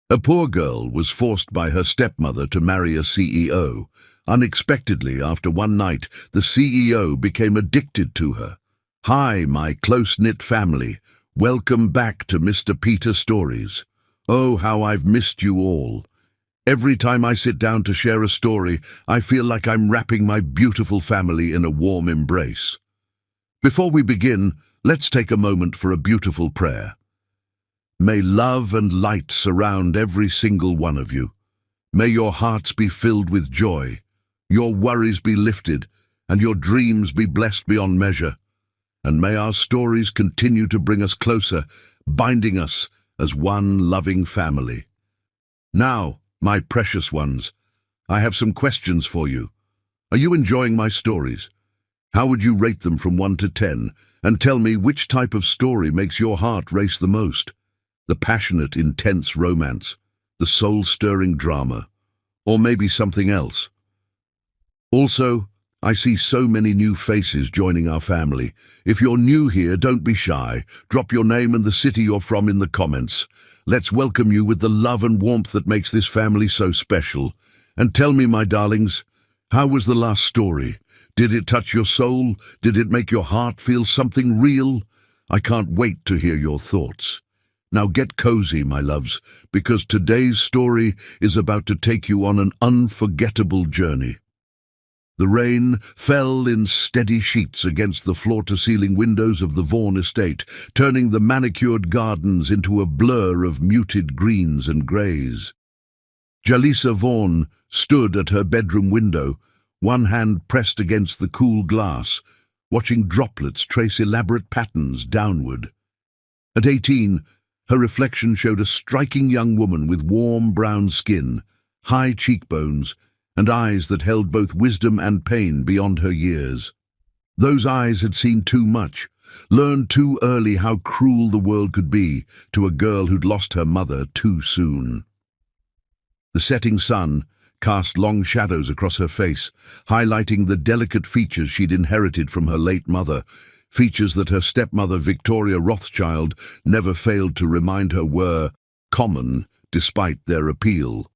A poor girl was forced by her stepmother to marry a CEO. Unexpectedly, after one night, the CEO became addicted to her. Hi, my close-knit family. Welcome back to Mr. Peter Stories. Oh, how I've missed you all. Every time I sit down to share a story, I feel like I'm wrapping my beautiful family in a warm embrace. Before we begin, let's take a moment for a beautiful prayer. May love and light surround every single one of you. May your hearts be filled with joy, your worries be lifted, and your dreams be blessed beyond measure. And may our stories continue to bring us closer, binding us as one loving family. Now, my precious ones, I have some questions for you. Are you enjoying my stories? How would you rate them from 1 to 10? And tell me which type of story makes your heart race the most? The passionate, intense romance, the soul-stirring drama, or maybe something else. Also, I see so many new faces joining our family. If you're new here, don't be shy. Drop your name and the city you're from in the comments. Let's welcome you with the love and warmth that makes this family so special. And tell me, my darlings, how was the last story? Did it touch your soul? Did it make your heart feel something real? I can't wait to hear your thoughts. Now get cozy, my loves, because today's story is about to take you on an unforgettable journey. The rain fell in steady sheets against the floor-to-ceiling windows of the Vaughan estate, turning the manicured gardens into a blur of muted greens and greys. Jalisa Vaughan stood at her bedroom window, one hand pressed against the cool glass, watching droplets trace elaborate patterns downward. At 18, her reflection showed a striking young woman with warm brown skin, high cheekbones, and eyes that held both wisdom and pain beyond her years. Those eyes had seen too much, learned too early how cruel the world could be to a girl who'd lost her mother too soon. The setting sun cast long shadows across her face, highlighting the delicate features she'd inherited from her late mother, features that her stepmother Victoria Rothschild never failed to remind her were common despite their appeal.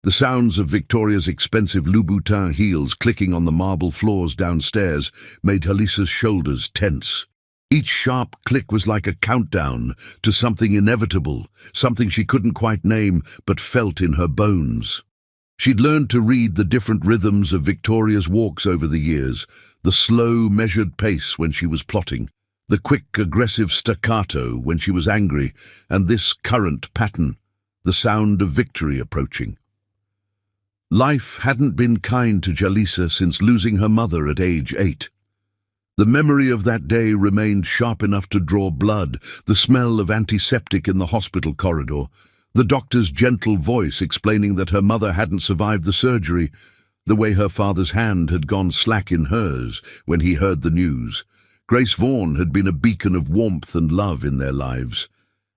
The sounds of Victoria's expensive Louboutin heels clicking on the marble floors downstairs made Jalisa's shoulders tense. Each sharp click was like a countdown to something inevitable, something she couldn't quite name but felt in her bones. She'd learned to read the different rhythms of Victoria's walks over the years, the slow, measured pace when she was plotting, the quick, aggressive staccato when she was angry, and this current pattern, the sound of victory approaching. Life hadn't been kind to Jalisa since losing her mother at age 8. The memory of that day remained sharp enough to draw blood, the smell of antiseptic in the hospital corridor, the doctor's gentle voice explaining that her mother hadn't survived the surgery, the way her father's hand had gone slack in hers when he heard the news. Grace Vaughan had been a beacon of warmth and love in their lives,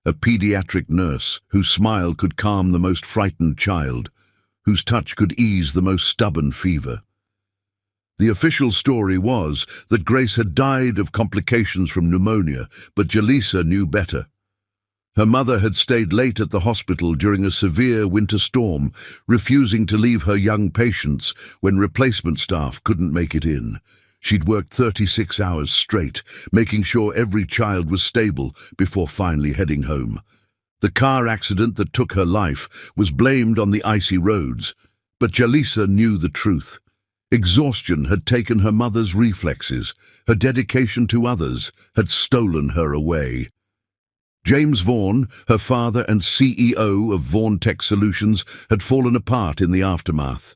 a pediatric nurse whose smile could calm the most frightened child, whose touch could ease the most stubborn fever. The official story was that Grace had died of complications from pneumonia, but Jalisa knew better. Her mother had stayed late at the hospital during a severe winter storm, refusing to leave her young patients when replacement staff couldn't make it in. She'd worked 36 hours straight, making sure every child was stable before finally heading home. The car accident that took her life was blamed on the icy roads, but Jalisa knew the truth. Exhaustion had taken her mother's reflexes. Her dedication to others had stolen her away. James Vaughan, her father and CEO of Vaughan Tech Solutions, had fallen apart in the aftermath.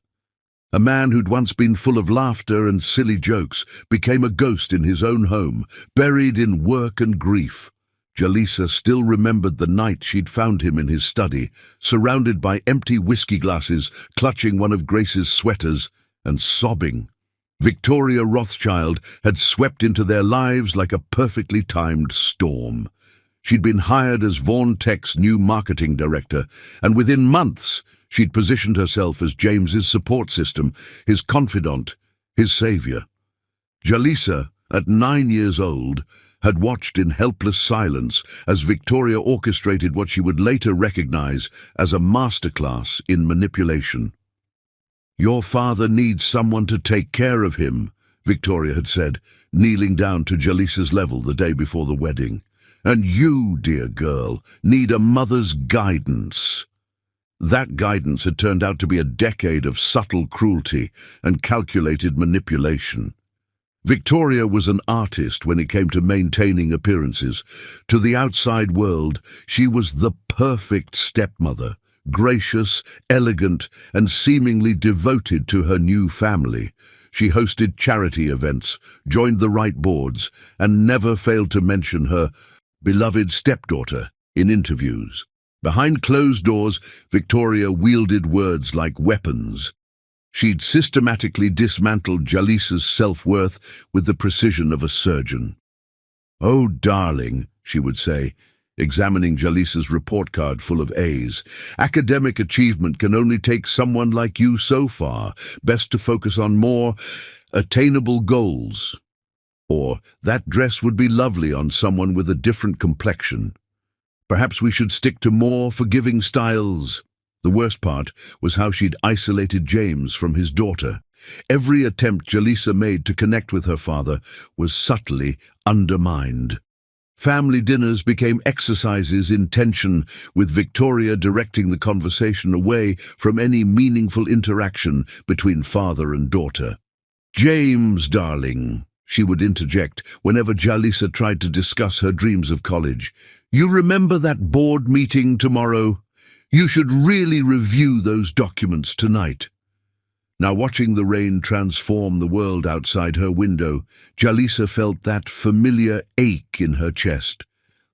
A man who'd once been full of laughter and silly jokes became a ghost in his own home, buried in work and grief. Jalisa still remembered the night she'd found him in his study, surrounded by empty whiskey glasses, clutching one of Grace's sweaters and sobbing. Victoria Rothschild had swept into their lives like a perfectly timed storm. She'd been hired as Vaughan Tech's new marketing director, and within months she'd positioned herself as James's support system, his confidant, his savior. Jalisa, at 9 years old, had watched in helpless silence as Victoria orchestrated what she would later recognize as a masterclass in manipulation. "Your father needs someone to take care of him," Victoria had said, kneeling down to Jalisa's level the day before the wedding. "And you, dear girl, need a mother's guidance." That guidance had turned out to be a decade of subtle cruelty and calculated manipulation. Victoria was an artist when it came to maintaining appearances. To the outside world, she was the perfect stepmother, gracious, elegant, and seemingly devoted to her new family. She hosted charity events, joined the right boards, and never failed to mention her beloved stepdaughter in interviews. Behind closed doors, Victoria wielded words like weapons. She'd systematically dismantled Jalisa's self-worth with the precision of a surgeon. "Oh, darling," she would say, examining Jalisa's report card full of A's. "Academic achievement can only take someone like you so far. Best to focus on more attainable goals." Or, "That dress would be lovely on someone with a different complexion. Perhaps we should stick to more forgiving styles." The worst part was how she'd isolated James from his daughter. Every attempt Jalisa made to connect with her father was subtly undermined. Family dinners became exercises in tension, with Victoria directing the conversation away from any meaningful interaction between father and daughter. "James, darling," she would interject whenever Jalisa tried to discuss her dreams of college. "You remember that board meeting tomorrow? You should really review those documents tonight." Now, watching the rain transform the world outside her window, Jalisa felt that familiar ache in her chest,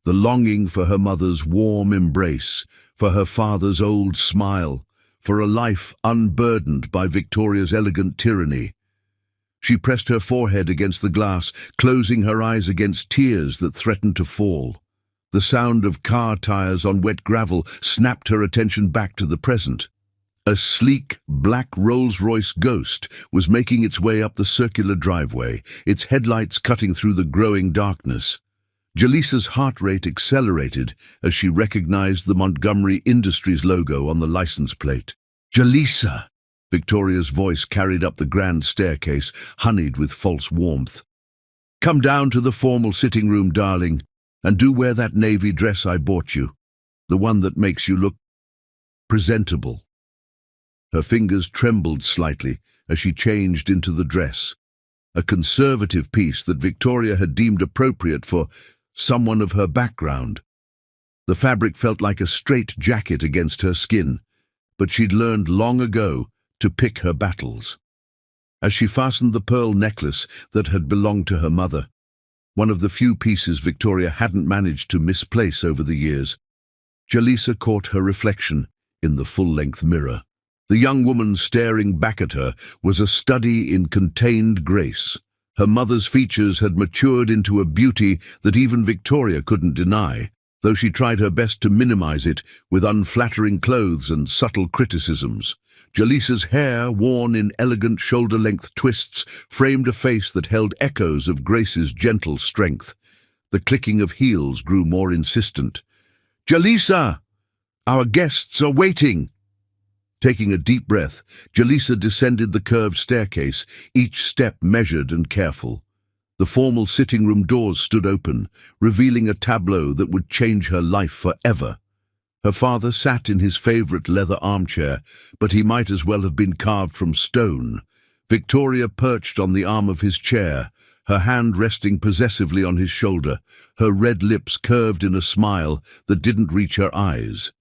the longing for her mother's warm embrace, for her father's old smile, for a life unburdened by Victoria's elegant tyranny. She pressed her forehead against the glass, closing her eyes against tears that threatened to fall. The sound of car tires on wet gravel snapped her attention back to the present. A sleek, black Rolls-Royce Ghost was making its way up the circular driveway, its headlights cutting through the growing darkness. Jalisa's heart rate accelerated as she recognized the Montgomery Industries logo on the license plate. "Jalisa!" Victoria's voice carried up the grand staircase, honeyed with false warmth. "Come down to the formal sitting room, darling, and do wear that navy dress I bought you, the one that makes you look presentable." Her fingers trembled slightly as she changed into the dress, a conservative piece that Victoria had deemed appropriate for someone of her background. The fabric felt like a straight jacket against her skin, but she'd learned long ago to pick her battles. As she fastened the pearl necklace that had belonged to her mother, one of the few pieces Victoria hadn't managed to misplace over the years, Jalisa caught her reflection in the full-length mirror. The young woman staring back at her was a study in contained grace. Her mother's features had matured into a beauty that even Victoria couldn't deny, though she tried her best to minimize it with unflattering clothes and subtle criticisms. Jalisa's hair, worn in elegant shoulder-length twists, framed a face that held echoes of Grace's gentle strength. The clicking of heels grew more insistent. "Jalisa! Our guests are waiting!" Taking a deep breath, Jalisa descended the curved staircase, each step measured and careful. The formal sitting room doors stood open, revealing a tableau that would change her life forever. Her father sat in his favorite leather armchair, but he might as well have been carved from stone. Victoria perched on the arm of his chair, her hand resting possessively on his shoulder, her red lips curved in a smile that didn't reach her eyes.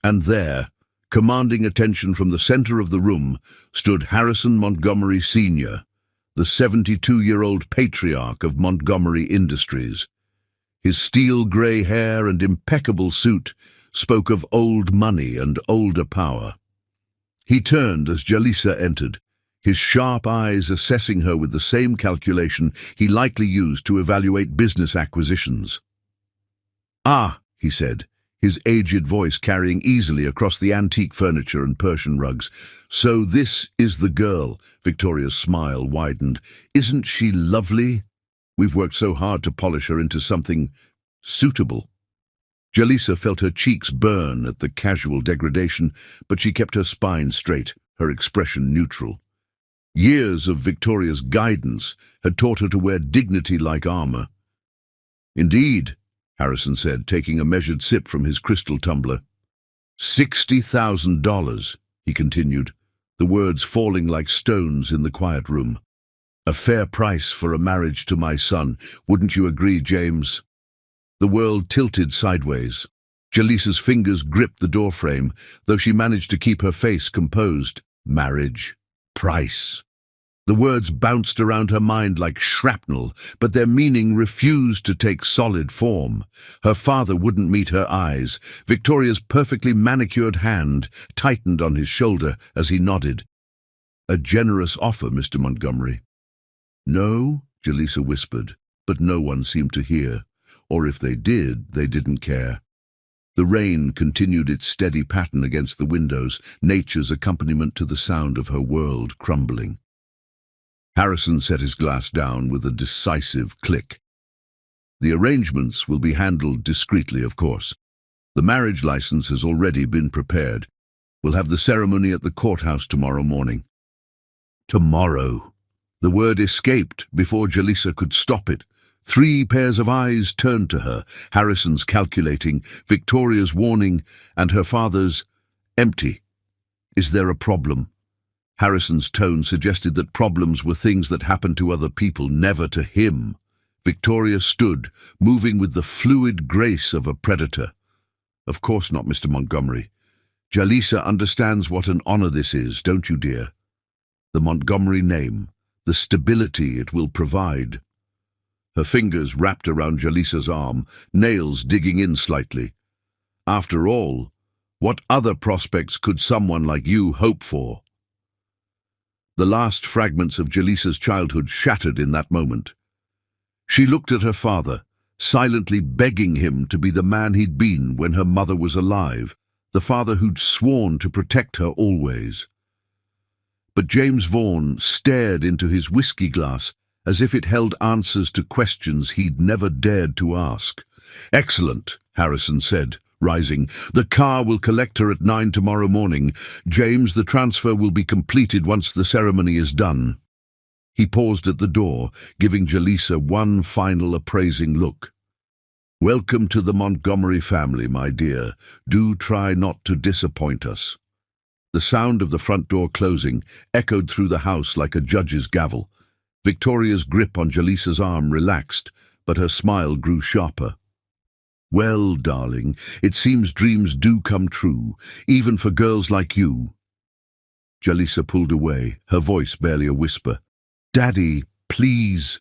And there, commanding attention from the center of the room, stood Harrison Montgomery Sr., the 72-year-old patriarch of Montgomery Industries. His steel-gray hair and impeccable suit spoke of old money and older power. He turned as Jalisa entered, his sharp eyes assessing her with the same calculation he likely used to evaluate business acquisitions. "Ah," he said, his aged voice carrying easily across the antique furniture and Persian rugs. "So this is the girl." Victoria's smile widened. "Isn't she lovely?" We've worked so hard to polish her into something suitable. Jalisa felt her cheeks burn at the casual degradation, but she kept her spine straight, her expression neutral. Years of Victoria's guidance had taught her to wear dignity like armor. Indeed, Harrison said, taking a measured sip from his crystal tumbler. $60,000, he continued, the words falling like stones in the quiet room. A fair price for a marriage to my son, wouldn't you agree, James? The world tilted sideways. Jalisa's fingers gripped the doorframe, though she managed to keep her face composed. Marriage. Price. The words bounced around her mind like shrapnel, but their meaning refused to take solid form. Her father wouldn't meet her eyes. Victoria's perfectly manicured hand tightened on his shoulder as he nodded. A generous offer, Mr. Montgomery. No, Jalisa whispered, but no one seemed to hear. Or if they did, they didn't care. The rain continued its steady pattern against the windows, nature's accompaniment to the sound of her world crumbling. Harrison set his glass down with a decisive click. The arrangements will be handled discreetly, of course. The marriage license has already been prepared. We'll have the ceremony at the courthouse tomorrow morning. Tomorrow. The word escaped before Jalisa could stop it. 3 pairs of eyes turned to her, Harrison's calculating, Victoria's warning, and her father's empty. Is there a problem? Harrison's tone suggested that problems were things that happened to other people, never to him. Victoria stood, moving with the fluid grace of a predator. Of course not, Mr. Montgomery. Jalisa understands what an honor this is, don't you, dear? The Montgomery name, the stability it will provide. Her fingers wrapped around Jalisa's arm, nails digging in slightly. After all, what other prospects could someone like you hope for? The last fragments of Jalisa's childhood shattered in that moment. She looked at her father, silently begging him to be the man he'd been when her mother was alive, the father who'd sworn to protect her always. But James Vaughan stared into his whiskey glass as if it held answers to questions he'd never dared to ask. Excellent, Harrison said, rising. The car will collect her at 9 tomorrow morning. James, the transfer will be completed once the ceremony is done. He paused at the door, giving Jalisa one final appraising look. Welcome to the Montgomery family, my dear. Do try not to disappoint us. The sound of the front door closing echoed through the house like a judge's gavel. Victoria's grip on Jalisa's arm relaxed, but her smile grew sharper. Well, darling, it seems dreams do come true, even for girls like you. Jalisa pulled away, her voice barely a whisper. Daddy, please.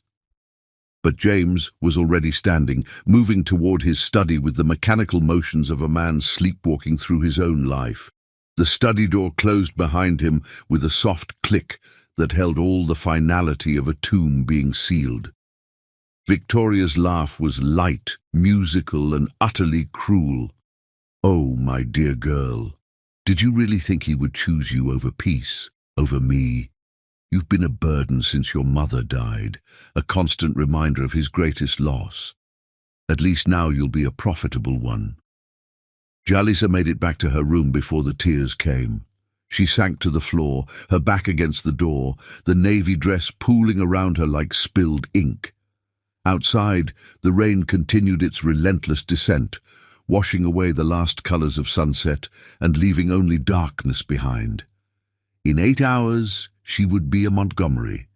But James was already standing, moving toward his study with the mechanical motions of a man sleepwalking through his own life. The study door closed behind him with a soft click that held all the finality of a tomb being sealed. Victoria's laugh was light, musical, and utterly cruel. Oh, my dear girl, did you really think he would choose you over peace, over me? You've been a burden since your mother died, a constant reminder of his greatest loss. At least now you'll be a profitable one. Jalisa made it back to her room before the tears came. She sank to the floor, her back against the door, the navy dress pooling around her like spilled ink. Outside, the rain continued its relentless descent, washing away the last colors of sunset and leaving only darkness behind. In 8 hours, she would be a Montgomery.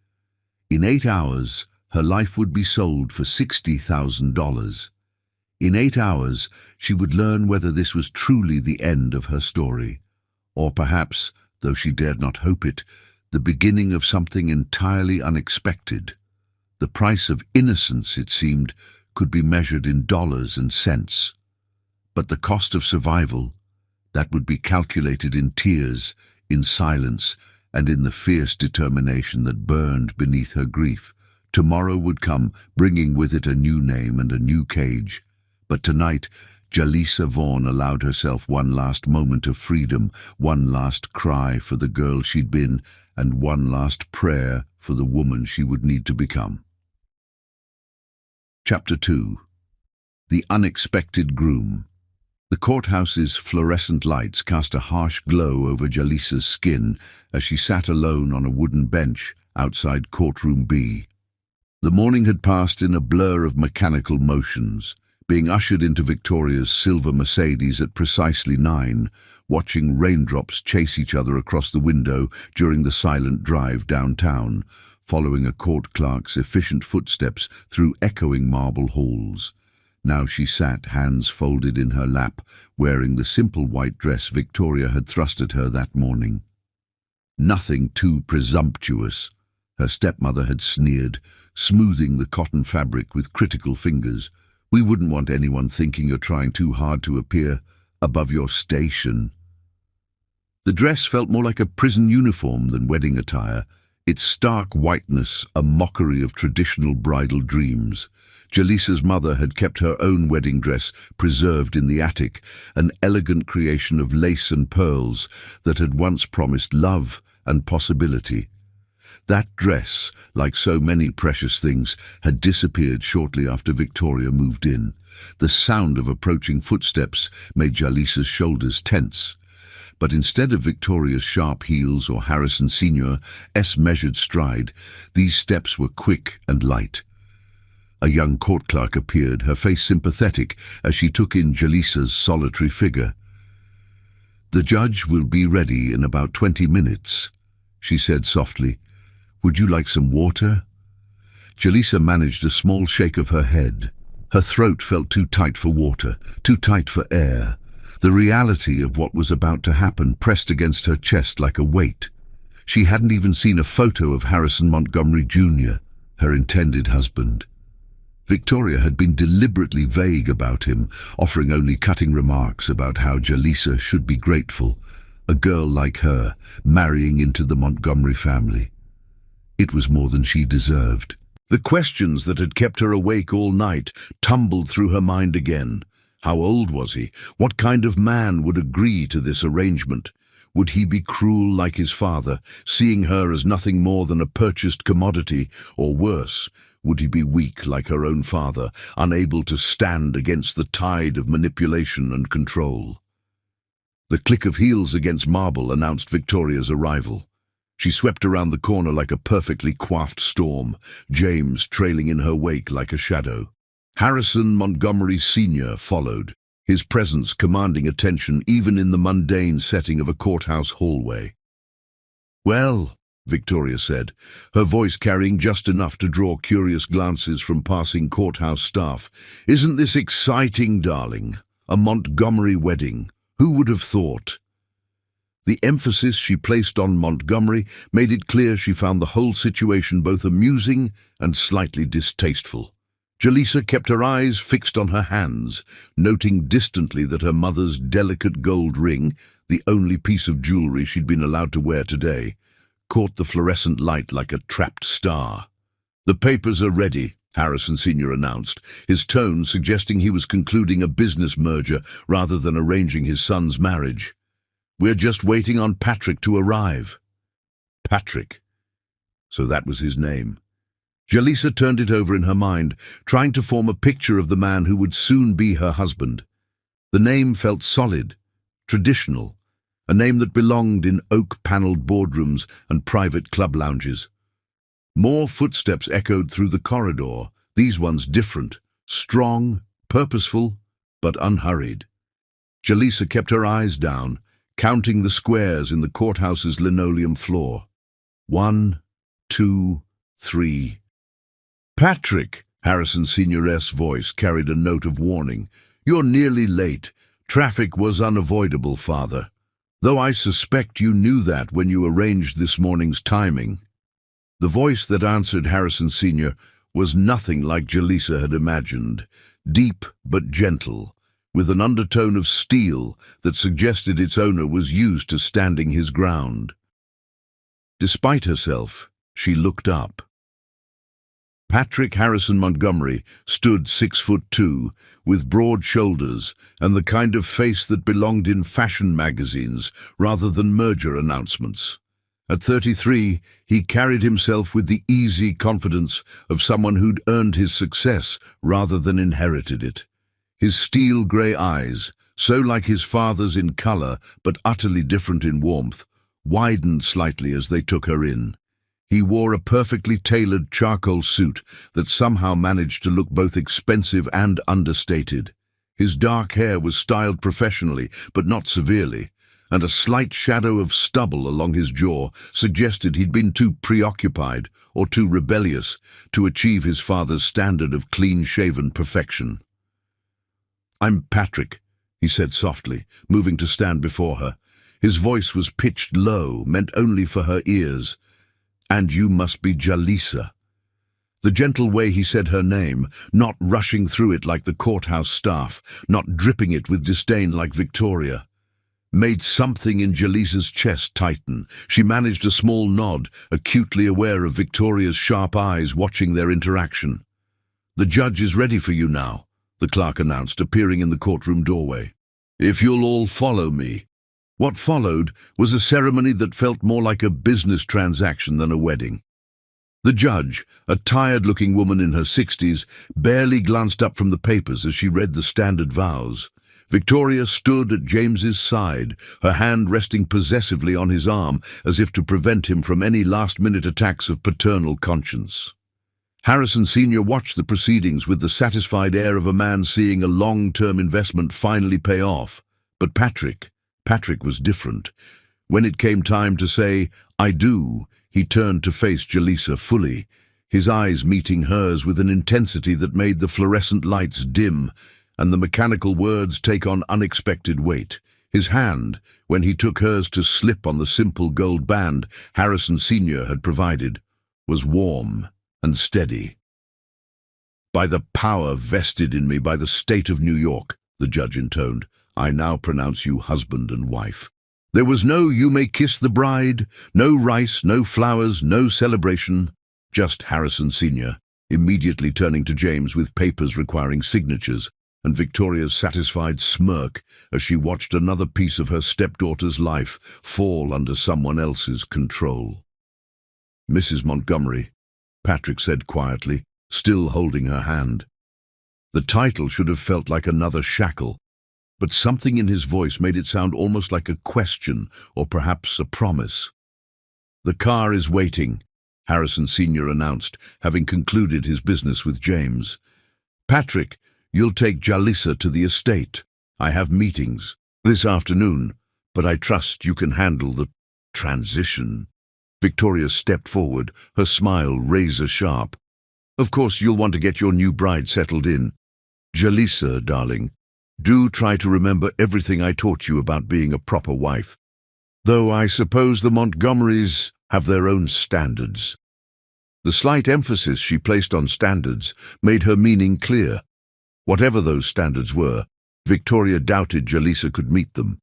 In 8 hours, her life would be sold for $60,000. In 8 hours, she would learn whether this was truly the end of her story, or perhaps, though she dared not hope it, the beginning of something entirely unexpected. The price of innocence, it seemed, could be measured in dollars and cents. But the cost of survival, that would be calculated in tears, in silence, and in the fierce determination that burned beneath her grief. Tomorrow would come, bringing with it a new name and a new cage. But tonight, Jalisa Vaughan allowed herself one last moment of freedom, one last cry for the girl she'd been, and one last prayer for the woman she would need to become. Chapter 2. The Unexpected Groom. The courthouse's fluorescent lights cast a harsh glow over Jalisa's skin as she sat alone on a wooden bench outside courtroom B. The morning had passed in a blur of mechanical motions, being ushered into Victoria's silver Mercedes at precisely 9, watching raindrops chase each other across the window during the silent drive downtown, following a court clerk's efficient footsteps through echoing marble halls. Now she sat, hands folded in her lap, wearing the simple white dress Victoria had thrust at her that morning. Nothing too presumptuous, her stepmother had sneered, smoothing the cotton fabric with critical fingers. We wouldn't want anyone thinking you're trying too hard to appear above your station. The dress felt more like a prison uniform than wedding attire, its stark whiteness a mockery of traditional bridal dreams. Jalisa's mother had kept her own wedding dress preserved in the attic, an elegant creation of lace and pearls that had once promised love and possibility. That dress, like so many precious things, had disappeared shortly after Victoria moved in. The sound of approaching footsteps made Jalisa's shoulders tense. But instead of Victoria's sharp heels or Harrison Sr.'s measured stride, these steps were quick and light. A young court clerk appeared, her face sympathetic as she took in Jalisa's solitary figure. "The judge will be ready in about 20 minutes, she said softly. "Would you like some water?" Jalisa managed a small shake of her head. Her throat felt too tight for water, too tight for air. The reality of what was about to happen pressed against her chest like a weight. She hadn't even seen a photo of Harrison Montgomery Jr., her intended husband. Victoria had been deliberately vague about him, offering only cutting remarks about how Jalisa should be grateful, a girl like her marrying into the Montgomery family. It was more than she deserved. The questions that had kept her awake all night tumbled through her mind again. How old was he? What kind of man would agree to this arrangement? Would he be cruel like his father, seeing her as nothing more than a purchased commodity, or worse, would he be weak like her own father, unable to stand against the tide of manipulation and control? The click of heels against marble announced Victoria's arrival. She swept around the corner like a perfectly coiffed storm, James trailing in her wake like a shadow. Harrison Montgomery Sr. followed, his presence commanding attention even in the mundane setting of a courthouse hallway. "Well," Victoria said, her voice carrying just enough to draw curious glances from passing courthouse staff. "Isn't this exciting, darling? A Montgomery wedding. Who would have thought?" The emphasis she placed on Montgomery made it clear she found the whole situation both amusing and slightly distasteful. Jalisa kept her eyes fixed on her hands, noting distantly that her mother's delicate gold ring, the only piece of jewelry she'd been allowed to wear today, caught the fluorescent light like a trapped star. "The papers are ready," Harrison Sr. announced, his tone suggesting he was concluding a business merger rather than arranging his son's marriage. "We're just waiting on Patrick to arrive." Patrick. So that was his name. Jalisa turned it over in her mind, trying to form a picture of the man who would soon be her husband. The name felt solid, traditional, a name that belonged in oak-paneled boardrooms and private club lounges. More footsteps echoed through the corridor, these ones different, strong, purposeful, but unhurried. Jalisa kept her eyes down, counting the squares in the courthouse's linoleum floor. 1, 2, 3. "Patrick," Harrison Sr.'s voice carried a note of warning. "You're nearly late. Traffic was unavoidable, Father. Though I suspect you knew that when you arranged this morning's timing." The voice that answered Harrison Sr. was nothing like Jalisa had imagined, deep but gentle, with an undertone of steel that suggested its owner was used to standing his ground. Despite herself, she looked up. Patrick Harrison Montgomery stood 6'2", with broad shoulders and the kind of face that belonged in fashion magazines rather than merger announcements. At 33, he carried himself with the easy confidence of someone who'd earned his success rather than inherited it. His steel-grey eyes, so like his father's in colour but utterly different in warmth, widened slightly as they took her in. He wore a perfectly tailored charcoal suit that somehow managed to look both expensive and understated. His dark hair was styled professionally, but not severely, and a slight shadow of stubble along his jaw suggested he'd been too preoccupied or too rebellious to achieve his father's standard of clean-shaven perfection. "I'm Patrick," he said softly, moving to stand before her. His voice was pitched low, meant only for her ears. "And you must be Jalisa." The gentle way he said her name, not rushing through it like the courthouse staff, not dripping it with disdain like Victoria, made something in Jalisa's chest tighten. She managed a small nod, acutely aware of Victoria's sharp eyes watching their interaction. "The judge is ready for you now," the clerk announced, appearing in the courtroom doorway. "If you'll all follow me." What followed was a ceremony that felt more like a business transaction than a wedding. The judge, a tired-looking woman in her 60s, barely glanced up from the papers as she read the standard vows. Victoria stood at James's side, her hand resting possessively on his arm as if to prevent him from any last-minute attacks of paternal conscience. Harrison Sr. watched the proceedings with the satisfied air of a man seeing a long-term investment finally pay off. But Patrick was different. When it came time to say, "I do," he turned to face Jalisa fully, his eyes meeting hers with an intensity that made the fluorescent lights dim and the mechanical words take on unexpected weight. His hand, when he took hers to slip on the simple gold band Harrison Sr. had provided, was warm and steady. "By the power vested in me by the state of New York," the judge intoned, "I now pronounce you husband and wife." There was no "you may kiss the bride," no rice, no flowers, no celebration, just Harrison Sr., immediately turning to James with papers requiring signatures, and Victoria's satisfied smirk as she watched another piece of her stepdaughter's life fall under someone else's control. "Mrs. Montgomery," Patrick said quietly, still holding her hand. The title should have felt like another shackle, but something in his voice made it sound almost like a question or perhaps a promise. "The car is waiting," Harrison Sr. announced, having concluded his business with James. "Patrick, you'll take Jalisa to the estate. I have meetings this afternoon, but I trust you can handle the transition." Victoria stepped forward, her smile razor-sharp. "Of course you'll want to get your new bride settled in. Jalisa, darling, do try to remember everything I taught you about being a proper wife. Though I suppose the Montgomerys have their own standards." The slight emphasis she placed on standards made her meaning clear. Whatever those standards were, Victoria doubted Jalisa could meet them.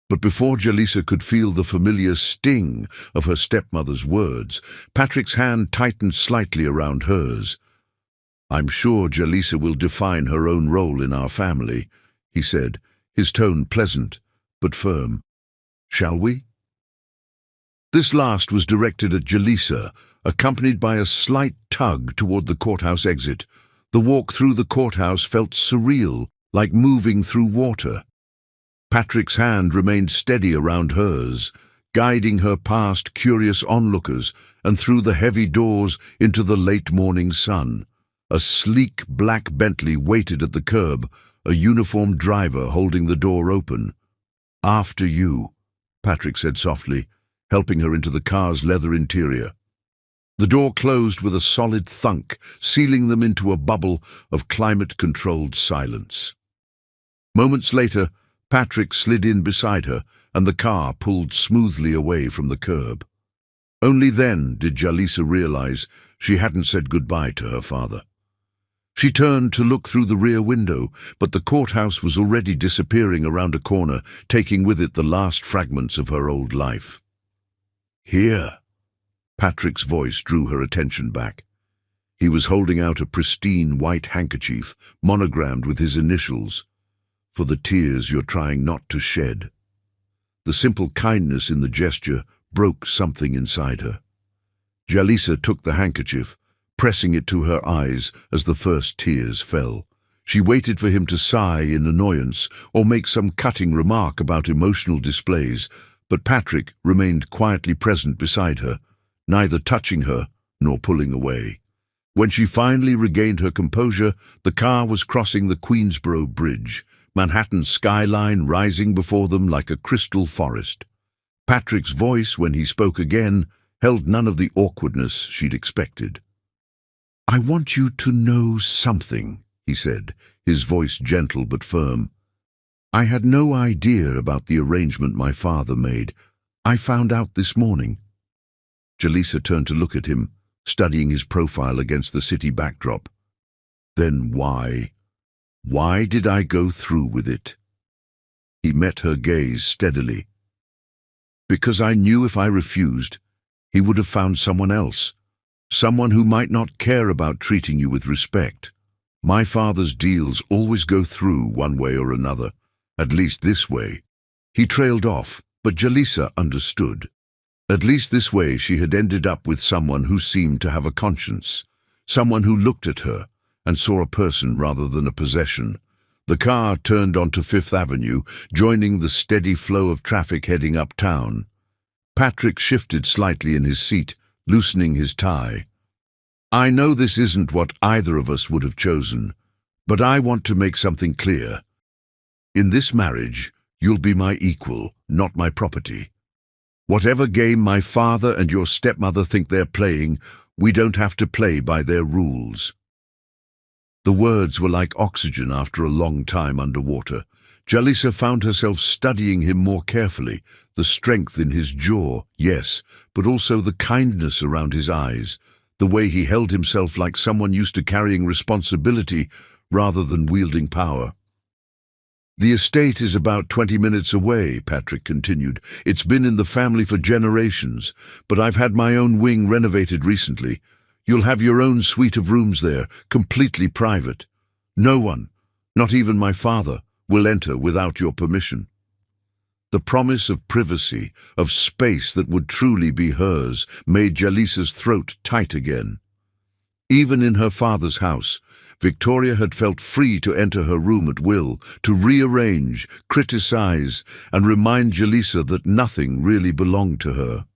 But before Jalisa could feel the familiar sting of her stepmother's words, Patrick's hand tightened slightly around hers. "I'm sure Jalisa will define her own role in our family," he said, his tone pleasant but firm. "Shall we?" This last was directed at Jalisa, accompanied by a slight tug toward the courthouse exit. The walk through the courthouse felt surreal, like moving through water. Patrick's hand remained steady around hers, guiding her past curious onlookers and through the heavy doors into the late morning sun. A sleek black Bentley waited at the curb, a uniformed driver holding the door open. "After you," Patrick said softly, helping her into the car's leather interior. The door closed with a solid thunk, sealing them into a bubble of climate-controlled silence. Moments later, Patrick slid in beside her, and the car pulled smoothly away from the curb. Only then did Jalisa realize she hadn't said goodbye to her father. She turned to look through the rear window, but the courthouse was already disappearing around a corner, taking with it the last fragments of her old life. "Here." Patrick's voice drew her attention back. He was holding out a pristine white handkerchief, monogrammed with his initials, "For the tears you're trying not to shed." The simple kindness in the gesture broke something inside her. Jalisa took the handkerchief, pressing it to her eyes as the first tears fell. She waited for him to sigh in annoyance or make some cutting remark about emotional displays, but Patrick remained quietly present beside her, neither touching her nor pulling away. When she finally regained her composure, the car was crossing the Queensboro Bridge, Manhattan's skyline rising before them like a crystal forest. Patrick's voice, when he spoke again, held none of the awkwardness she'd expected. "I want you to know something," he said, his voice gentle but firm. "I had no idea about the arrangement my father made. I found out this morning." Jalisa turned to look at him, studying his profile against the city backdrop. "Then why? Why did I go through with it?" He met her gaze steadily. "Because I knew if I refused, he would have found someone else, someone who might not care about treating you with respect. My father's deals always go through one way or another, at least this way." He trailed off, but Jalisa understood. At least this way she had ended up with someone who seemed to have a conscience, someone who looked at her and saw a person rather than a possession. The car turned onto Fifth Avenue, joining the steady flow of traffic heading uptown. Patrick shifted slightly in his seat, loosening his tie. "I know this isn't what either of us would have chosen, but I want to make something clear. In this marriage, you'll be my equal, not my property. Whatever game my father and your stepmother think they're playing, we don't have to play by their rules." The words were like oxygen after a long time underwater. Jalisa found herself studying him more carefully, the strength in his jaw, yes, but also the kindness around his eyes, the way he held himself like someone used to carrying responsibility rather than wielding power. "The estate is about 20 minutes away," Patrick continued. "It's been in the family for generations, but I've had my own wing renovated recently. You'll have your own suite of rooms there, completely private. No one, not even my father, will enter without your permission." The promise of privacy, of space that would truly be hers, made Jalisa's throat tight again. Even in her father's house, Victoria had felt free to enter her room at will, to rearrange, criticize, and remind Jalisa that nothing really belonged to her.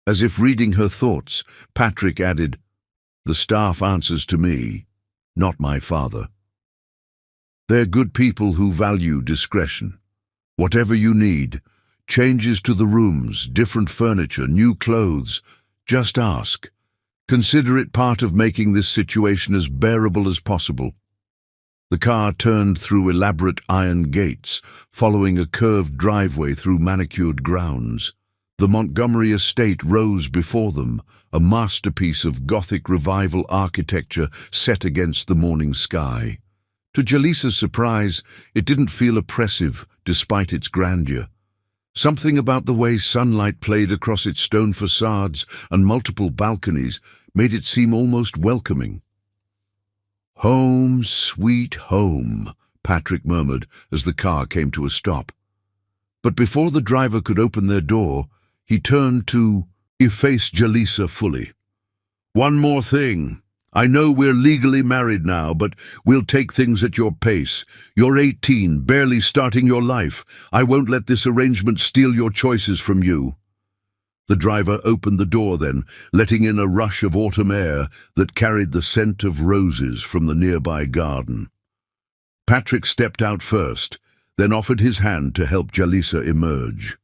As if reading her thoughts, Patrick added, "The staff answers to me, not my father. They're good people who value discretion. Whatever you need, changes to the rooms, different furniture, new clothes, just ask. Consider it part of making this situation as bearable as possible." The car turned through elaborate iron gates, following a curved driveway through manicured grounds. The Montgomery estate rose before them, a masterpiece of Gothic revival architecture set against the morning sky. To Jalisa's surprise, it didn't feel oppressive despite its grandeur. Something about the way sunlight played across its stone facades and multiple balconies made it seem almost welcoming. "Home, sweet home," Patrick murmured as the car came to a stop. But before the driver could open their door, he turned to face Jalisa fully. "One more thing. I know we're legally married now, but we'll take things at your pace. You're 18, barely starting your life. I won't let this arrangement steal your choices from you." The driver opened the door then, letting in a rush of autumn air that carried the scent of roses from the nearby garden. Patrick stepped out first, then offered his hand to help Jalisa emerge.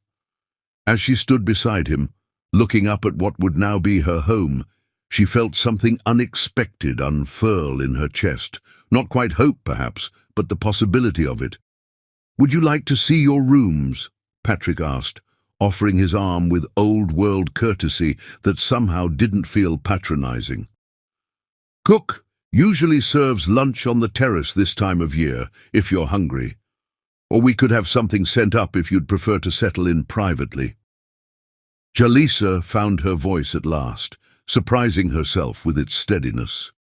As she stood beside him, looking up at what would now be her home, she felt something unexpected unfurl in her chest. Not quite hope, perhaps, but the possibility of it. "Would you like to see your rooms?" Patrick asked, offering his arm with old-world courtesy that somehow didn't feel patronizing. "Cook usually serves lunch on the terrace this time of year, if you're hungry. Or we could have something sent up if you'd prefer to settle in privately." Jalisa found her voice at last, surprising herself with its steadiness.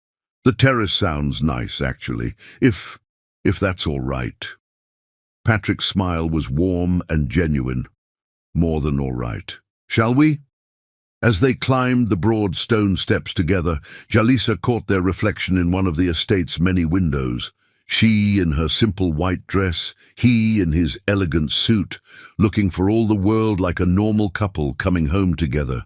"The terrace sounds nice, actually, if that's all right." Patrick's smile was warm and genuine. "More than all right. Shall we? As they climbed the broad stone steps together, Jalisa caught their reflection in one of the estate's many windows. She in her simple white dress, he in his elegant suit, looking for all the world like a normal couple coming home together.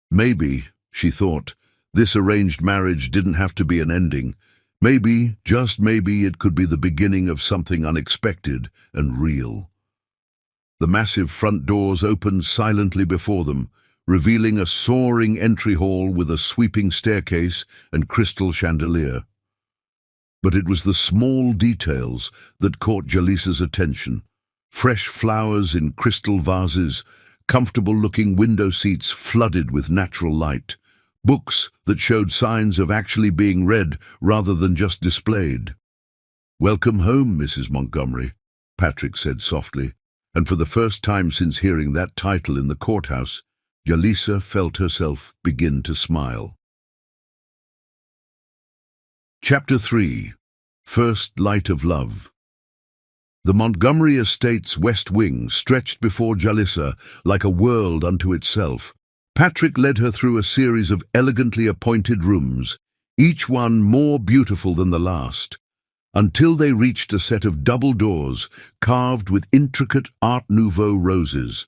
Maybe, she thought, this arranged marriage didn't have to be an ending. Maybe, just maybe, it could be the beginning of something unexpected and real. The massive front doors opened silently before them, revealing a soaring entry hall with a sweeping staircase and crystal chandelier. But it was the small details that caught Jalisa's attention. Fresh flowers in crystal vases, comfortable-looking window seats flooded with natural light, books that showed signs of actually being read rather than just displayed. "Welcome home, Mrs. Montgomery," Patrick said softly, and for the first time since hearing that title in the courthouse, Jalisa felt herself begin to smile. Chapter 3. First Light of Love. The Montgomery estate's west wing stretched before Jalisa like a world unto itself. Patrick led her through a series of elegantly appointed rooms, each one more beautiful than the last, until they reached a set of double doors carved with intricate Art Nouveau roses.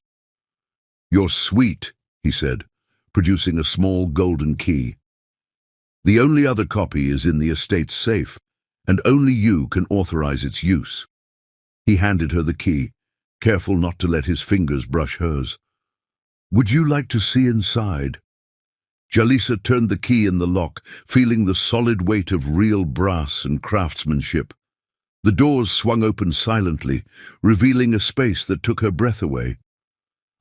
"Your suite," he said, producing a small golden key. "The only other copy is in the estate's safe, and only you can authorize its use." He handed her the key, careful not to let his fingers brush hers. "Would you like to see inside?" Jalisa turned the key in the lock, feeling the solid weight of real brass and craftsmanship. The doors swung open silently, revealing a space that took her breath away.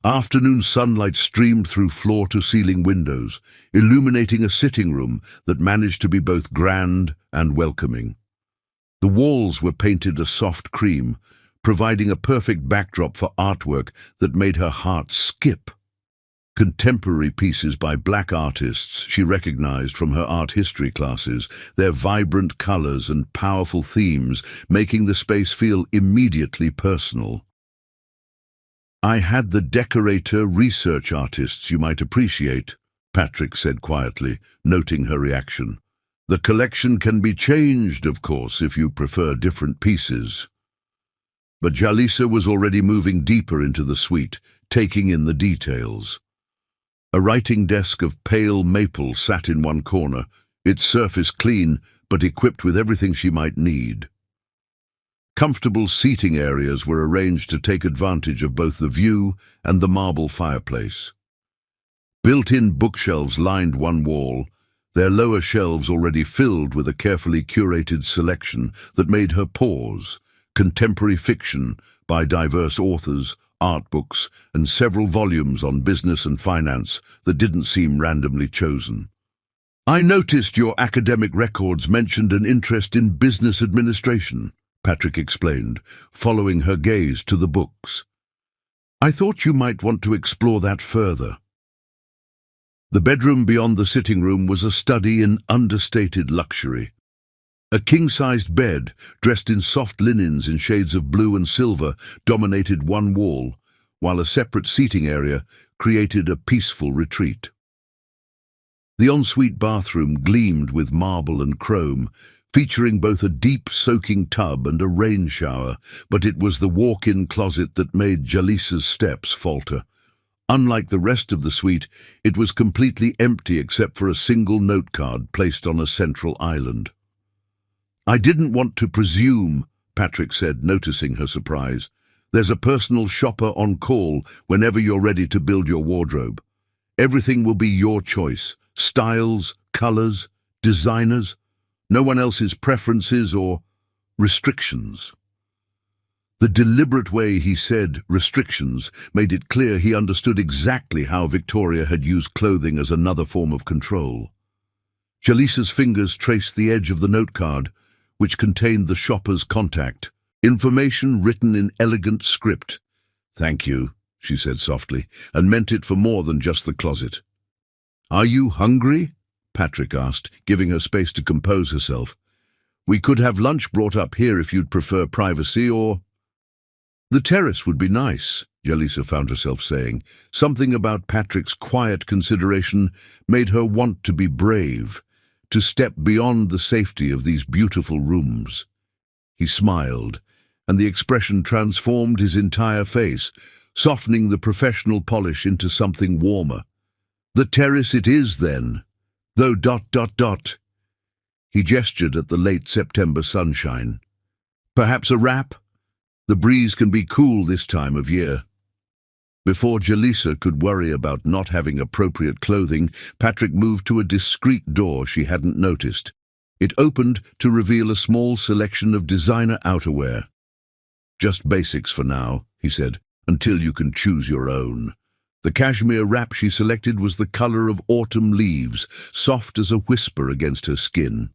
Afternoon sunlight streamed through floor-to-ceiling windows, illuminating a sitting room that managed to be both grand and welcoming. The walls were painted a soft cream, providing a perfect backdrop for artwork that made her heart skip. Contemporary pieces by black artists she recognized from her art history classes, their vibrant colors and powerful themes making the space feel immediately personal. "I had the decorator research artists you might appreciate," Patrick said quietly, noting her reaction. "The collection can be changed, of course, if you prefer different pieces." But Jalisa was already moving deeper into the suite, taking in the details. A writing desk of pale maple sat in one corner, its surface clean but equipped with everything she might need. Comfortable seating areas were arranged to take advantage of both the view and the marble fireplace. Built-in bookshelves lined one wall, their lower shelves already filled with a carefully curated selection that made her pause. Contemporary fiction by diverse authors, art books, and several volumes on business and finance that didn't seem randomly chosen. "I noticed your academic records mentioned an interest in business administration," Patrick explained, following her gaze to the books. "I thought you might want to explore that further." The bedroom beyond the sitting room was a study in understated luxury. A king-sized bed, dressed in soft linens in shades of blue and silver, dominated one wall, while a separate seating area created a peaceful retreat. The ensuite bathroom gleamed with marble and chrome, featuring both a deep soaking tub and a rain shower, but it was the walk-in closet that made Jalisa's steps falter. Unlike the rest of the suite, it was completely empty except for a single note card placed on a central island. "I didn't want to presume," Patrick said, noticing her surprise. "There's a personal shopper on call whenever you're ready to build your wardrobe. Everything will be your choice. Styles, colors, designers. No one else's preferences or restrictions." The deliberate way he said restrictions made it clear he understood exactly how Victoria had used clothing as another form of control. Jalisa's fingers traced the edge of the note card, which contained the shopper's contact, information written in elegant script. "Thank you," she said softly, and meant it for more than just the closet. "Are you hungry?" Patrick asked, giving her space to compose herself. "We could have lunch brought up here if you'd prefer privacy, or—" "The terrace would be nice," Jalisa found herself saying. Something about Patrick's quiet consideration made her want to be brave, to step beyond the safety of these beautiful rooms. He smiled, and the expression transformed his entire face, softening the professional polish into something warmer. The terrace it is, then, though ... He gestured at the late September sunshine. Perhaps a wrap? The breeze can be cool this time of year. Before Jalisa could worry about not having appropriate clothing, Patrick moved to a discreet door she hadn't noticed. It opened to reveal a small selection of designer outerwear. Just basics for now, he said, until you can choose your own. The cashmere wrap she selected was the color of autumn leaves, soft as a whisper against her skin.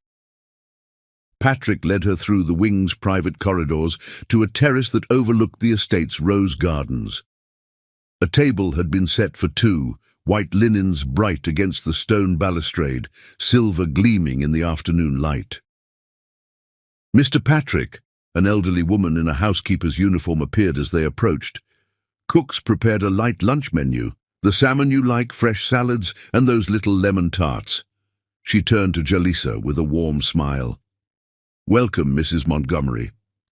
Patrick led her through the wing's private corridors to a terrace that overlooked the estate's rose gardens. A table had been set for two, white linens bright against the stone balustrade, silver gleaming in the afternoon light. Mr. Patrick, an elderly woman in a housekeeper's uniform, appeared as they approached. Cooks prepared a light lunch menu, the salmon you like, fresh salads, and those little lemon tarts. She turned to Jalisa with a warm smile. Welcome, Mrs. Montgomery.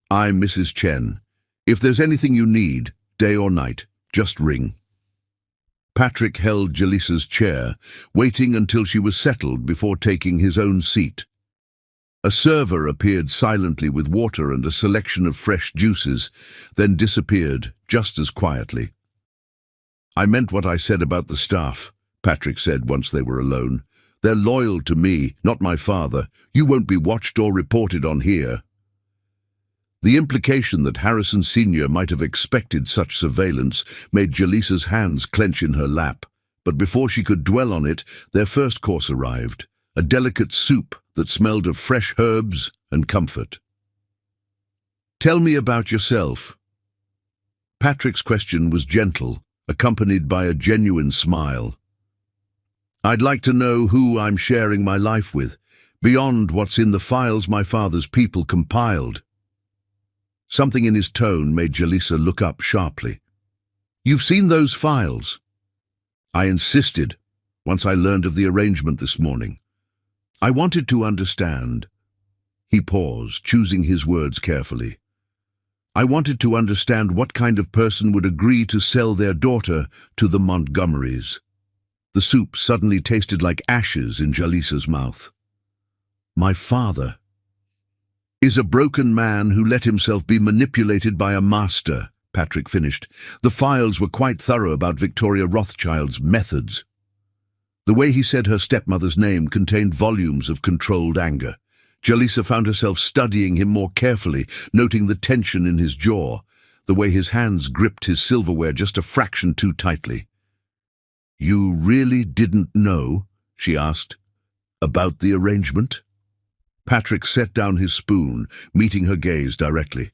I'm Mrs. Chen. If there's anything you need, day or night, just ring. Patrick held Jalisa's chair, waiting until she was settled before taking his own seat. A server appeared silently with water and a selection of fresh juices, then disappeared just as quietly. I meant what I said about the staff, Patrick said once they were alone. They're loyal to me, not my father. You won't be watched or reported on here. The implication that Harrison Sr. might have expected such surveillance made Jalisa's hands clench in her lap. But before she could dwell on it, their first course arrived, a delicate soup that smelled of fresh herbs and comfort. Tell me about yourself. Patrick's question was gentle, accompanied by a genuine smile. I'd like to know who I'm sharing my life with, beyond what's in the files my father's people compiled. Something in his tone made Jalisa look up sharply. You've seen those files? I insisted, once I learned of the arrangement this morning. I wanted to understand. He paused, choosing his words carefully. I wanted to understand what kind of person would agree to sell their daughter to the Montgomerys. The soup suddenly tasted like ashes in Jalisa's mouth. My father is a broken man who let himself be manipulated by a master, Patrick finished. The files were quite thorough about Victoria Rothschild's methods. The way he said her stepmother's name contained volumes of controlled anger. Jalisa found herself studying him more carefully, noting the tension in his jaw, the way his hands gripped his silverware just a fraction too tightly. You really didn't know, she asked, about the arrangement? Patrick set down his spoon, meeting her gaze directly.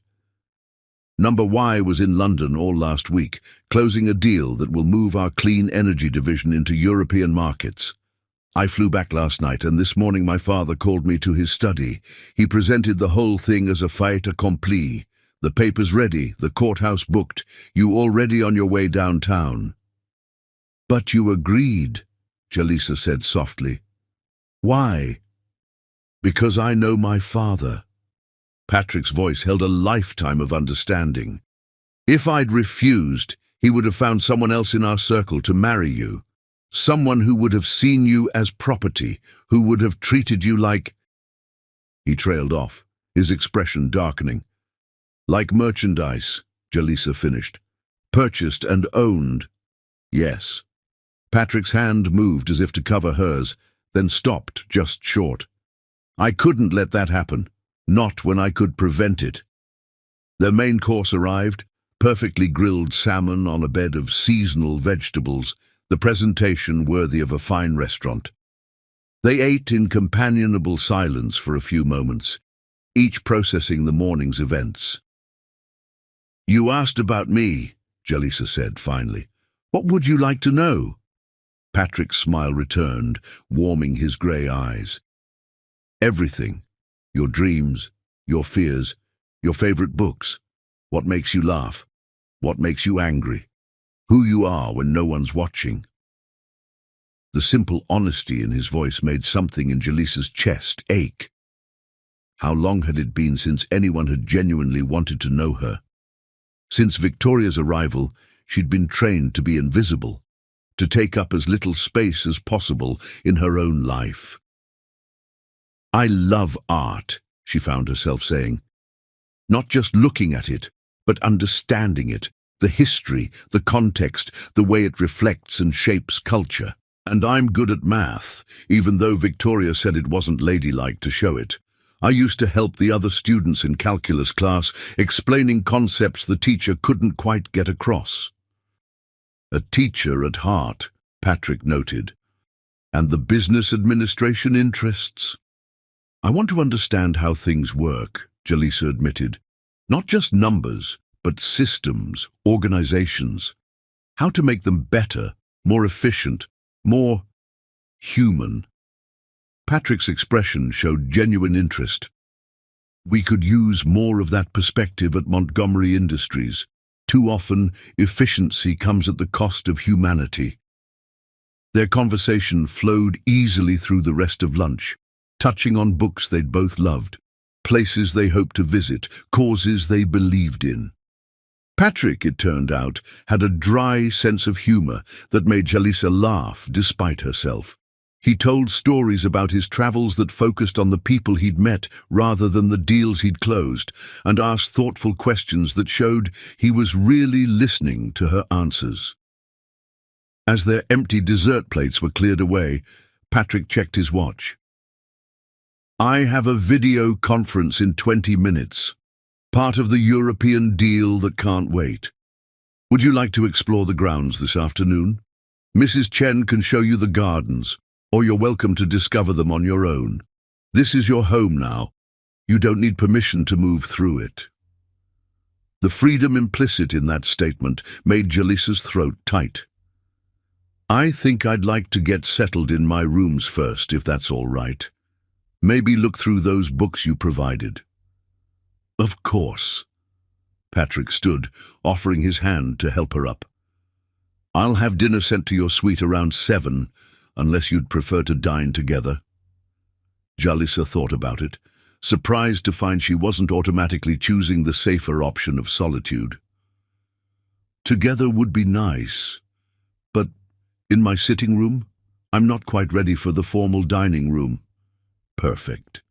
Number Y was in London all last week, closing a deal that will move our clean energy division into European markets. I flew back last night, and this morning my father called me to his study. He presented the whole thing as a fait accompli. The papers ready, the courthouse booked, you already on your way downtown. But you agreed, Jalisa said softly. Why? Because I know my father. Patrick's voice held a lifetime of understanding. If I'd refused, he would have found someone else in our circle to marry you. Someone who would have seen you as property, who would have treated you like... He trailed off, his expression darkening. Like merchandise, Jalisa finished. Purchased and owned. Yes. Patrick's hand moved as if to cover hers, then stopped just short. I couldn't let that happen. Not when I could prevent it. Their main course arrived, perfectly grilled salmon on a bed of seasonal vegetables, the presentation worthy of a fine restaurant. They ate in companionable silence for a few moments, each processing the morning's events. You asked about me, Jalisa said finally. What would you like to know? Patrick's smile returned, warming his grey eyes. Everything. Your dreams, your fears, your favorite books. What makes you laugh? What makes you angry? Who you are when no one's watching? The simple honesty in his voice made something in Jalisa's chest ache. How long had it been since anyone had genuinely wanted to know her? Since Victoria's arrival, she'd been trained to be invisible, to take up as little space as possible in her own life. "I love art," she found herself saying. "Not just looking at it, but understanding it, the history, the context, the way it reflects and shapes culture. And I'm good at math, even though Victoria said it wasn't ladylike to show it. I used to help the other students in calculus class explaining concepts the teacher couldn't quite get across." A teacher at heart, Patrick noted. And the business administration interests? "I want to understand how things work," Jalisa admitted. "Not just numbers, but systems, organizations. How to make them better, more efficient, more human." Patrick's expression showed genuine interest. "We could use more of that perspective at Montgomery Industries. Too often, efficiency comes at the cost of humanity." Their conversation flowed easily through the rest of lunch, touching on books they'd both loved, places they hoped to visit, causes they believed in. Patrick, it turned out, had a dry sense of humor that made Jalisa laugh despite herself. He told stories about his travels that focused on the people he'd met rather than the deals he'd closed, and asked thoughtful questions that showed he was really listening to her answers. As their empty dessert plates were cleared away, Patrick checked his watch. "I have a video conference in 20 minutes. Part of the European deal that can't wait. Would you like to explore the grounds this afternoon? Mrs. Chen can show you the gardens, or you're welcome to discover them on your own. This is your home now. You don't need permission to move through it." The freedom implicit in that statement made Jalisa's throat tight. "I think I'd like to get settled in my rooms first, if that's all right. Maybe look through those books you provided." "Of course." Patrick stood, offering his hand to help her up. "I'll have dinner sent to your suite around 7, unless you'd prefer to dine together." Jalisa thought about it, surprised to find she wasn't automatically choosing the safer option of solitude. "Together would be nice, but in my sitting room, I'm not quite ready for the formal dining room." "Perfect."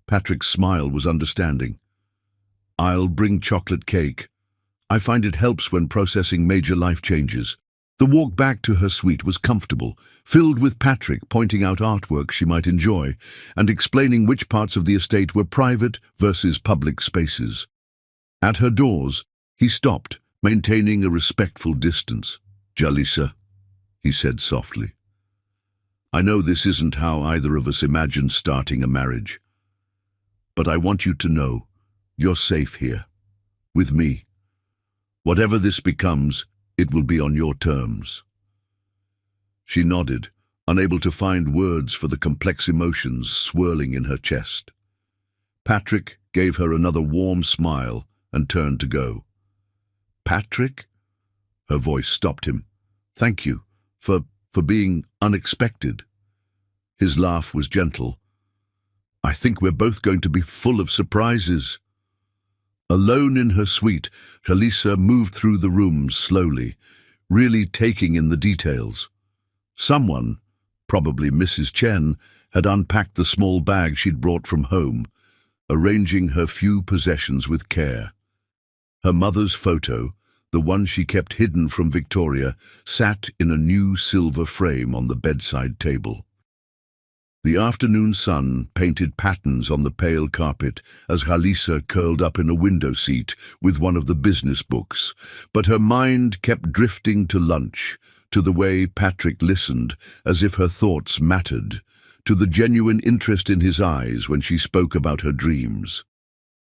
Patrick's smile was understanding. "I'll bring chocolate cake. I find it helps when processing major life changes." The walk back to her suite was comfortable, filled with Patrick pointing out artwork she might enjoy and explaining which parts of the estate were private versus public spaces. At her doors, he stopped, maintaining a respectful distance. "Jalisa," he said softly. "I know this isn't how either of us imagined starting a marriage, but I want you to know you're safe here, with me. Whatever this becomes, it will be on your terms." She nodded, unable to find words for the complex emotions swirling in her chest. Patrick gave her another warm smile and turned to go. "Patrick?" Her voice stopped him. "Thank you for being unexpected." His laugh was gentle. "I think we're both going to be full of surprises." Alone in her suite, Jalisa moved through the rooms slowly, really taking in the details. Someone, probably Mrs. Chen, had unpacked the small bag she'd brought from home, arranging her few possessions with care. Her mother's photo, the one she kept hidden from Victoria, sat in a new silver frame on the bedside table. The afternoon sun painted patterns on the pale carpet as Jalisa curled up in a window seat with one of the business books, but her mind kept drifting to lunch, to the way Patrick listened as if her thoughts mattered, to the genuine interest in his eyes when she spoke about her dreams.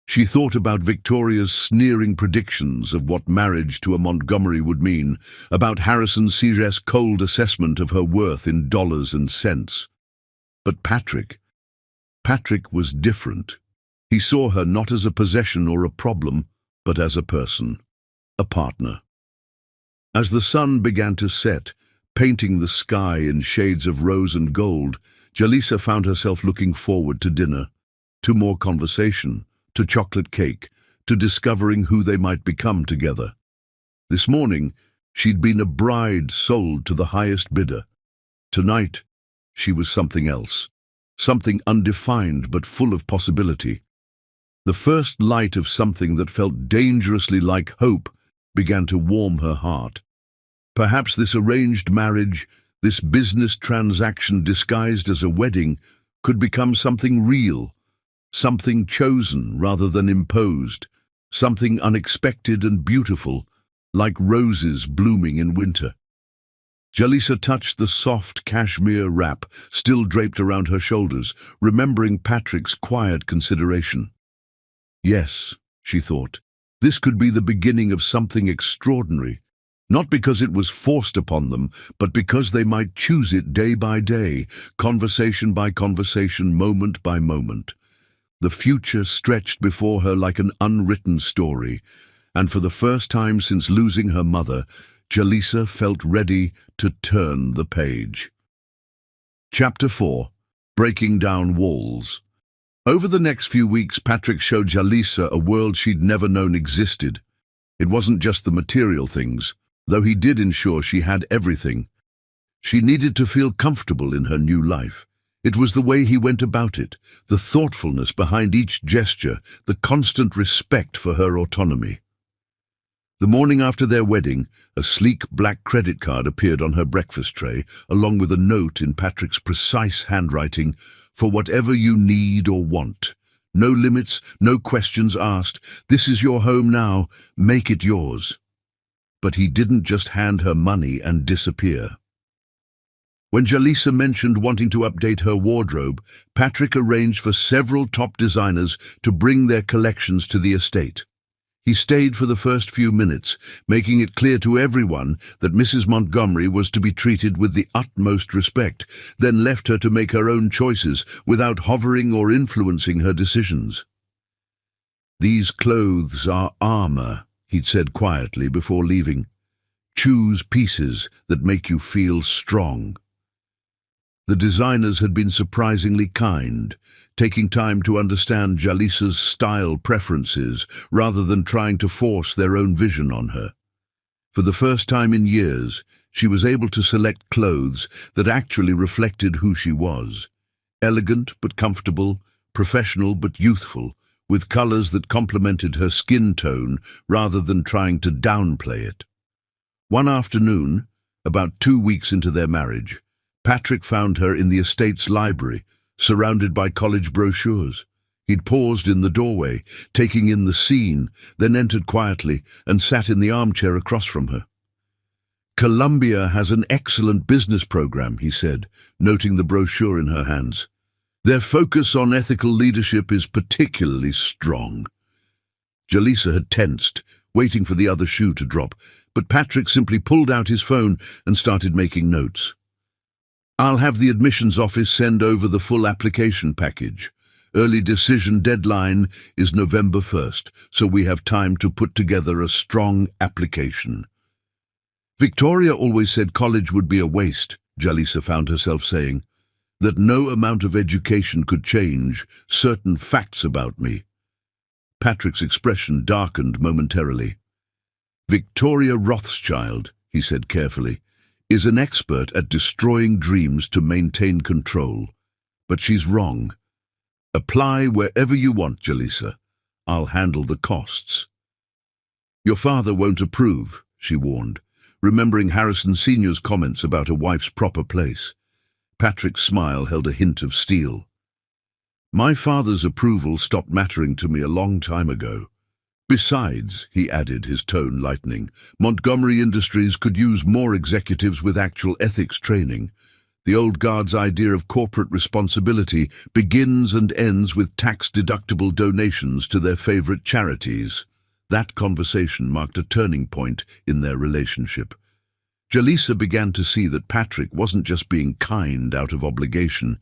She thought about Victoria's sneering predictions of what marriage to a Montgomery would mean, about Harrison C's cold assessment of her worth in dollars and cents. But Patrick was different. He saw her not as a possession or a problem, but as a person. a partner. As the sun began to set, painting the sky in shades of rose and gold, Jalisa found herself looking forward to dinner, to more conversation, to chocolate cake, to discovering who they might become together. This morning, she'd been a bride sold to the highest bidder. Tonight, she was something else, something undefined but full of possibility. The first light of something that felt dangerously like hope began to warm her heart. Perhaps this arranged marriage, this business transaction disguised as a wedding, could become something real, something chosen rather than imposed, something unexpected and beautiful, like roses blooming in winter. Jalisa touched the soft cashmere wrap still draped around her shoulders, remembering Patrick's quiet consideration. Yes, she thought, this could be the beginning of something extraordinary, not because it was forced upon them, but because they might choose it day by day, conversation by conversation, moment by moment. The future stretched before her like an unwritten story, and for the first time since losing her mother, Jalisa felt ready to turn the page. Chapter 4. Breaking Down Walls. Over the next few weeks, Patrick showed Jalisa a world she'd never known existed. It wasn't just the material things, though he did ensure she had everything. She needed to feel comfortable in her new life. It was the way he went about it, the thoughtfulness behind each gesture, the constant respect for her autonomy. The morning after their wedding, a sleek black credit card appeared on her breakfast tray, along with a note in Patrick's precise handwriting, "For whatever you need or want. No limits, no questions asked. This is your home now. Make it yours." But he didn't just hand her money and disappear. When Jalisa mentioned wanting to update her wardrobe, Patrick arranged for several top designers to bring their collections to the estate. He stayed for the first few minutes, making it clear to everyone that Mrs. Montgomery was to be treated with the utmost respect, then left her to make her own choices without hovering or influencing her decisions. "These clothes are armor," he'd said quietly before leaving. "Choose pieces that make you feel strong." The designers had been surprisingly kind, taking time to understand Jalisa's style preferences rather than trying to force their own vision on her. For the first time in years, she was able to select clothes that actually reflected who she was. Elegant but comfortable, professional but youthful, with colors that complemented her skin tone rather than trying to downplay it. One afternoon, about 2 weeks into their marriage, Patrick found her in the estate's library, surrounded by college brochures. He'd paused in the doorway, taking in the scene, then entered quietly and sat in the armchair across from her. "Columbia has an excellent business program," he said, noting the brochure in her hands. "Their focus on ethical leadership is particularly strong." Jalisa had tensed, waiting for the other shoe to drop, but Patrick simply pulled out his phone and started making notes. "I'll have the admissions office send over the full application package. Early decision deadline is November 1st, so we have time to put together a strong application." "Victoria always said college would be a waste," Jalisa found herself saying, "that no amount of education could change certain facts about me." Patrick's expression darkened momentarily. "Victoria Rothschild," he said carefully, "is an expert at destroying dreams to maintain control. But she's wrong. Apply wherever you want, Jalisa. I'll handle the costs." "Your father won't approve," she warned, remembering Harrison Sr.'s comments about a wife's proper place. Patrick's smile held a hint of steel. "My father's approval stopped mattering to me a long time ago. Besides," he added, his tone lightening, "Montgomery Industries could use more executives with actual ethics training. The old guard's idea of corporate responsibility begins and ends with tax-deductible donations to their favorite charities." That conversation marked a turning point in their relationship. Jalisa began to see that Patrick wasn't just being kind out of obligation.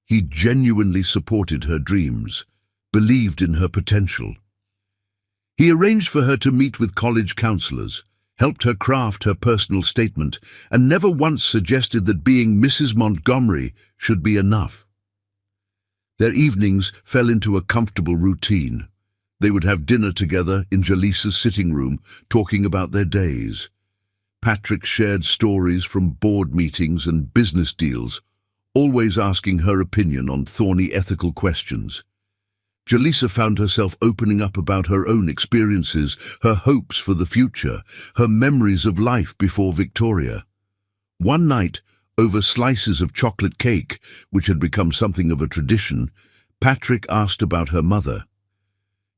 He genuinely supported her dreams, believed in her potential. He arranged for her to meet with college counselors, helped her craft her personal statement, and never once suggested that being Mrs. Montgomery should be enough. Their evenings fell into a comfortable routine. They would have dinner together in Jalisa's sitting room, talking about their days. Patrick shared stories from board meetings and business deals, always asking her opinion on thorny ethical questions. Jalisa found herself opening up about her own experiences, her hopes for the future, her memories of life before Victoria. One night, over slices of chocolate cake, which had become something of a tradition, Patrick asked about her mother.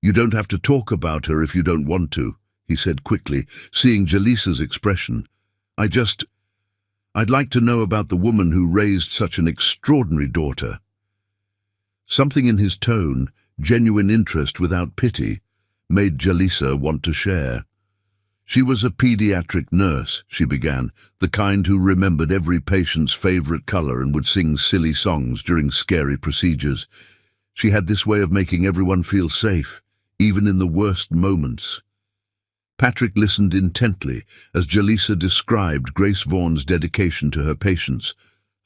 "You don't have to talk about her if you don't want to," he said quickly, seeing Jalisa's expression. I'd like to know about the woman who raised such an extraordinary daughter." Something in his tone, genuine interest without pity, made Jalisa want to share. "She was a pediatric nurse," she began, "the kind who remembered every patient's favorite color and would sing silly songs during scary procedures. She had this way of making everyone feel safe, even in the worst moments." Patrick listened intently as Jalisa described Grace Vaughan's dedication to her patients,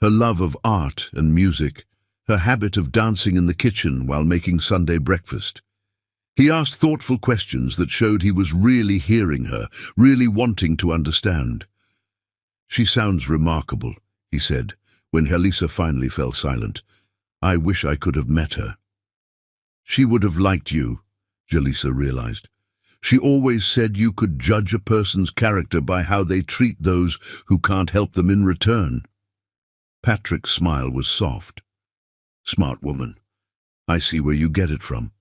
her love of art and music, her habit of dancing in the kitchen while making Sunday breakfast. He asked thoughtful questions that showed he was really hearing her, really wanting to understand. "She sounds remarkable," he said, when Jalisa finally fell silent. "I wish I could have met her." "She would have liked you," Jalisa realized. "She always said you could judge a person's character by how they treat those who can't help them in return." Patrick's smile was soft. "Smart woman. I see where you get it from."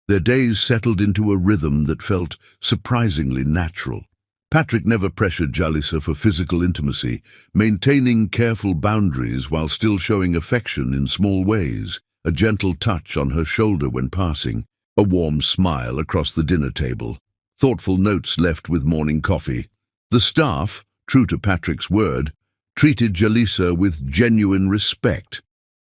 Their days settled into a rhythm that felt surprisingly natural. Patrick never pressured Jalisa for physical intimacy, maintaining careful boundaries while still showing affection in small ways, a gentle touch on her shoulder when passing, a warm smile across the dinner table, thoughtful notes left with morning coffee. The staff, true to Patrick's word, treated Jalisa with genuine respect.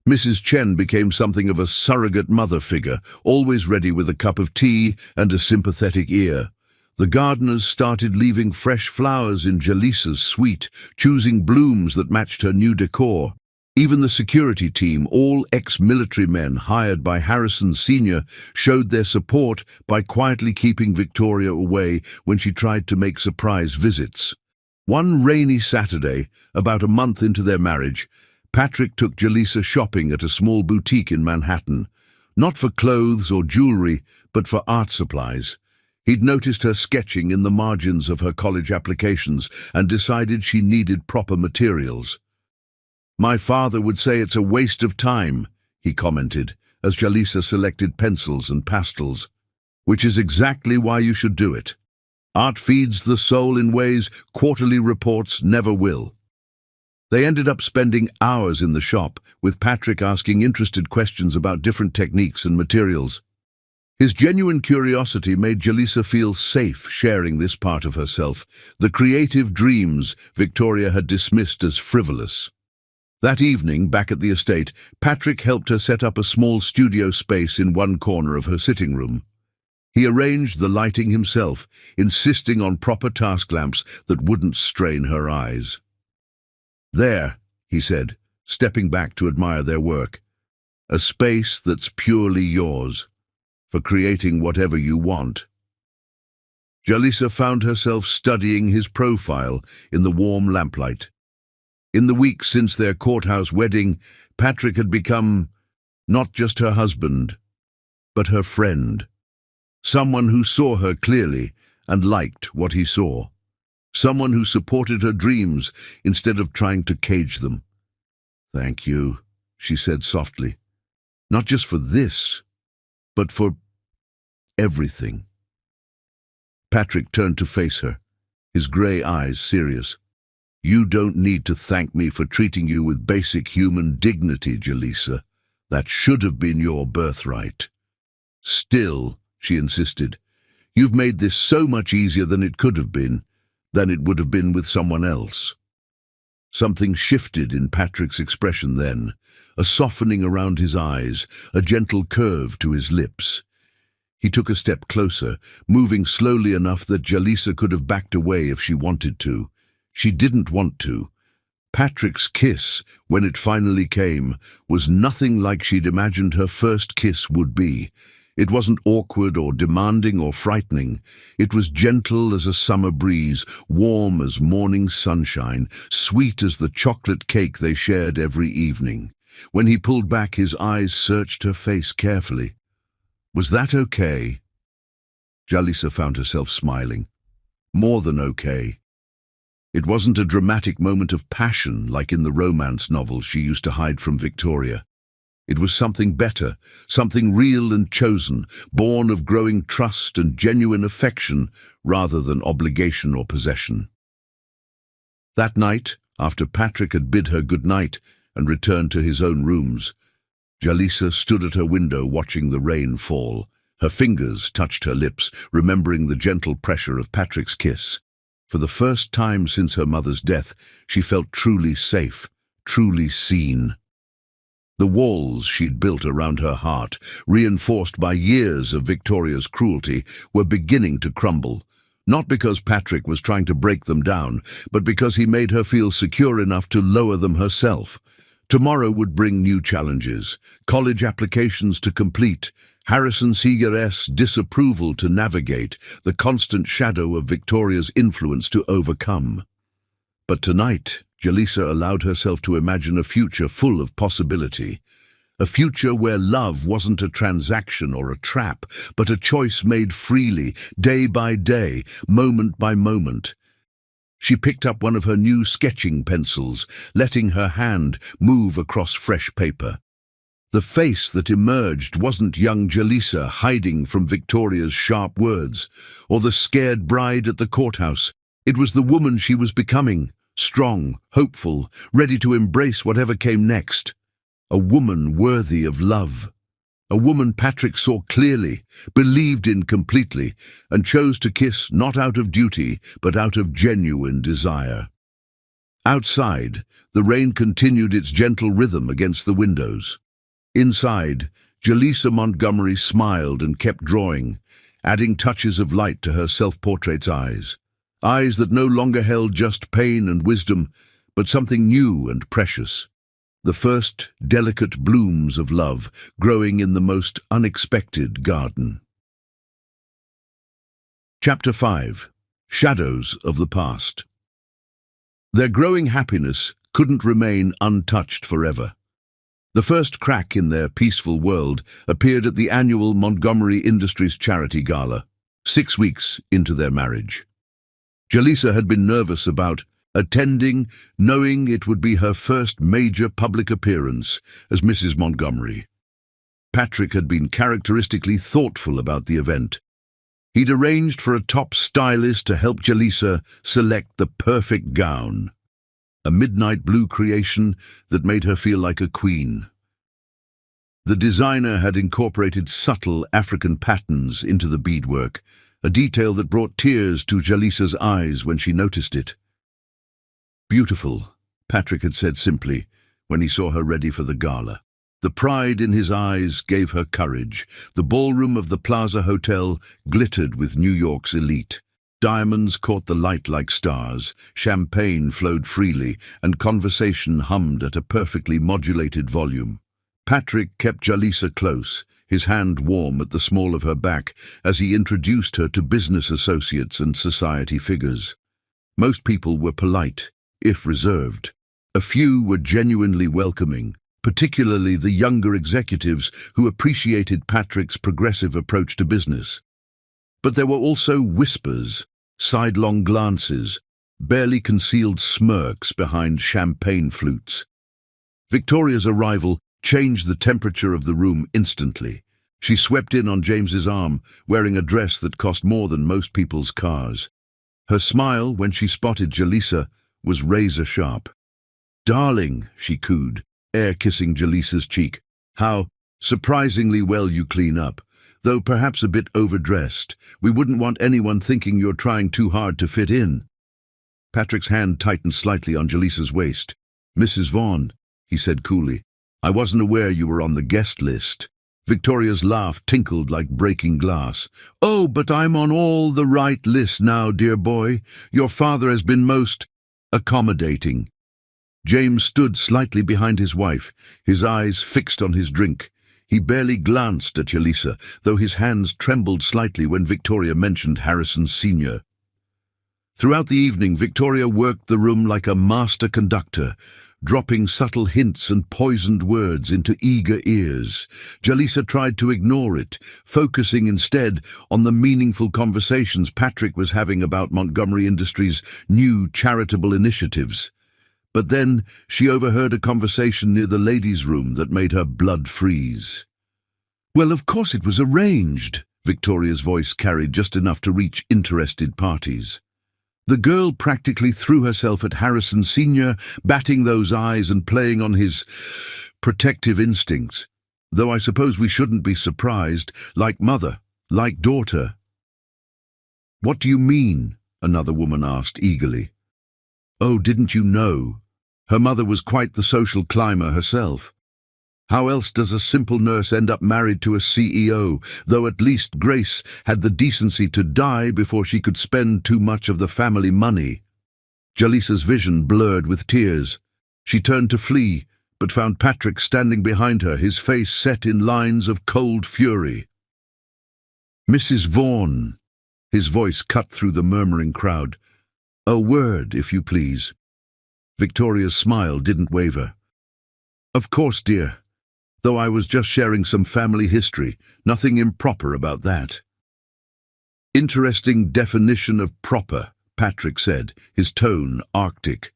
Mrs. Chen became something of a surrogate mother figure, always ready with a cup of tea and a sympathetic ear. The gardeners started leaving fresh flowers in Jalisa's suite, choosing blooms that matched her new decor. Even the security team, all ex-military men hired by Harrison Sr., showed their support by quietly keeping Victoria away when she tried to make surprise visits. One rainy Saturday, about a month into their marriage, Patrick took Jalisa shopping at a small boutique in Manhattan, not for clothes or jewelry, but for art supplies. He'd noticed her sketching in the margins of her college applications and decided she needed proper materials. "My father would say it's a waste of time," he commented, as Jalisa selected pencils and pastels. "Which is exactly why you should do it. Art feeds the soul in ways quarterly reports never will." They ended up spending hours in the shop, with Patrick asking interested questions about different techniques and materials. His genuine curiosity made Jalisa feel safe sharing this part of herself, the creative dreams Victoria had dismissed as frivolous. That evening, back at the estate, Patrick helped her set up a small studio space in one corner of her sitting room. He arranged the lighting himself, insisting on proper task lamps that wouldn't strain her eyes. "There," he said, stepping back to admire their work. "A space that's purely yours, for creating whatever you want." Jalisa found herself studying his profile in the warm lamplight. In the weeks since their courthouse wedding, Patrick had become not just her husband, but her friend. Someone who saw her clearly and liked what he saw. Someone who supported her dreams instead of trying to cage them. "Thank you," she said softly. "Not just for this, but for everything." Patrick turned to face her, his grey eyes serious. "You don't need to thank me for treating you with basic human dignity, Jalisa. That should have been your birthright." "Still," she insisted, "you've made this so much easier than it could have been, than it would have been with someone else." Something shifted in Patrick's expression then, a softening around his eyes, a gentle curve to his lips. He took a step closer, moving slowly enough that Jalisa could have backed away if she wanted to. She didn't want to. Patrick's kiss, when it finally came, was nothing like she'd imagined her first kiss would be. It wasn't awkward or demanding or frightening. It was gentle as a summer breeze, warm as morning sunshine, sweet as the chocolate cake they shared every evening. When he pulled back, his eyes searched her face carefully. Was that okay? Jalisa found herself smiling. More than okay. It wasn't a dramatic moment of passion like in the romance novels she used to hide from Victoria. It was something better, something real and chosen, born of growing trust and genuine affection rather than obligation or possession. That night, after Patrick had bid her good night and returned to his own rooms, Jalisa stood at her window watching the rain fall. Her fingers touched her lips, remembering the gentle pressure of Patrick's kiss. For the first time since her mother's death, she felt truly safe, truly seen. The walls she'd built around her heart, reinforced by years of Victoria's cruelty, were beginning to crumble. Not because Patrick was trying to break them down, but because he made her feel secure enough to lower them herself. Tomorrow would bring new challenges, college applications to complete, Harrison Seeger's disapproval to navigate, the constant shadow of Victoria's influence to overcome. But tonight, Jalisa allowed herself to imagine a future full of possibility. A future where love wasn't a transaction or a trap, but a choice made freely, day by day, moment by moment. She picked up one of her new sketching pencils, letting her hand move across fresh paper. The face that emerged wasn't young Jalisa hiding from Victoria's sharp words, or the scared bride at the courthouse. It was the woman she was becoming, strong, hopeful, ready to embrace whatever came next. A woman worthy of love. A woman Patrick saw clearly, believed in completely, and chose to kiss not out of duty, but out of genuine desire. Outside, the rain continued its gentle rhythm against the windows. Inside, Jalisa Montgomery smiled and kept drawing, adding touches of light to her self-portrait's eyes. Eyes that no longer held just pain and wisdom, but something new and precious. The first delicate blooms of love growing in the most unexpected garden. Chapter 5. Shadows of the Past. Their growing happiness couldn't remain untouched forever. The first crack in their peaceful world appeared at the annual Montgomery Industries Charity Gala, 6 weeks into their marriage. Jalisa had been nervous about attending, knowing it would be her first major public appearance as Mrs. Montgomery. Patrick had been characteristically thoughtful about the event. He'd arranged for a top stylist to help Jalisa select the perfect gown, a midnight blue creation that made her feel like a queen. The designer had incorporated subtle African patterns into the beadwork, a detail that brought tears to Jalisa's eyes when she noticed it. "Beautiful," Patrick had said simply when he saw her ready for the gala. The pride in his eyes gave her courage. The ballroom of the Plaza Hotel glittered with New York's elite. Diamonds caught the light like stars, champagne flowed freely, and conversation hummed at a perfectly modulated volume. Patrick kept Jalisa close, his hand warm at the small of her back as he introduced her to business associates and society figures. Most people were polite, if reserved. A few were genuinely welcoming, particularly the younger executives who appreciated Patrick's progressive approach to business. But there were also whispers, sidelong glances, barely concealed smirks behind champagne flutes. Victoria's arrival changed the temperature of the room instantly. She swept in on James's arm, wearing a dress that cost more than most people's cars. Her smile, when she spotted Jalisa, was razor-sharp. "Darling," she cooed, air-kissing Jalisa's cheek. "How surprisingly well you clean up, though perhaps a bit overdressed. We wouldn't want anyone thinking you're trying too hard to fit in." Patrick's hand tightened slightly on Jalisa's waist. "Mrs. Vaughn," he said coolly, "I wasn't aware you were on the guest list." Victoria's laugh tinkled like breaking glass. "Oh, but I'm on all the right lists now, dear boy. Your father has been most accommodating." James stood slightly behind his wife, his eyes fixed on his drink. He barely glanced at Jalisa, though his hands trembled slightly when Victoria mentioned Harrison Sr. Throughout the evening, Victoria worked the room like a master conductor, dropping subtle hints and poisoned words into eager ears. Jalisa tried to ignore it, focusing instead on the meaningful conversations Patrick was having about Montgomery Industries' new charitable initiatives. But then she overheard a conversation near the ladies' room that made her blood freeze. "Well, of course it was arranged," Victoria's voice carried just enough to reach interested parties. The girl practically threw herself at Harrison Sr., batting those eyes and playing on his protective instincts. "Though I suppose we shouldn't be surprised, like mother, like daughter." "What do you mean?" another woman asked eagerly. "Oh, didn't you know? Her mother was quite the social climber herself. How else does a simple nurse end up married to a CEO, though at least Grace had the decency to die before she could spend too much of the family money?" Jalisa's vision blurred with tears. She turned to flee, but found Patrick standing behind her, his face set in lines of cold fury. "Mrs. Vaughan," his voice cut through the murmuring crowd. "A word, if you please." Victoria's smile didn't waver. "Of course, dear. Though I was just sharing some family history, nothing improper about that." "Interesting definition of proper," Patrick said, his tone arctic.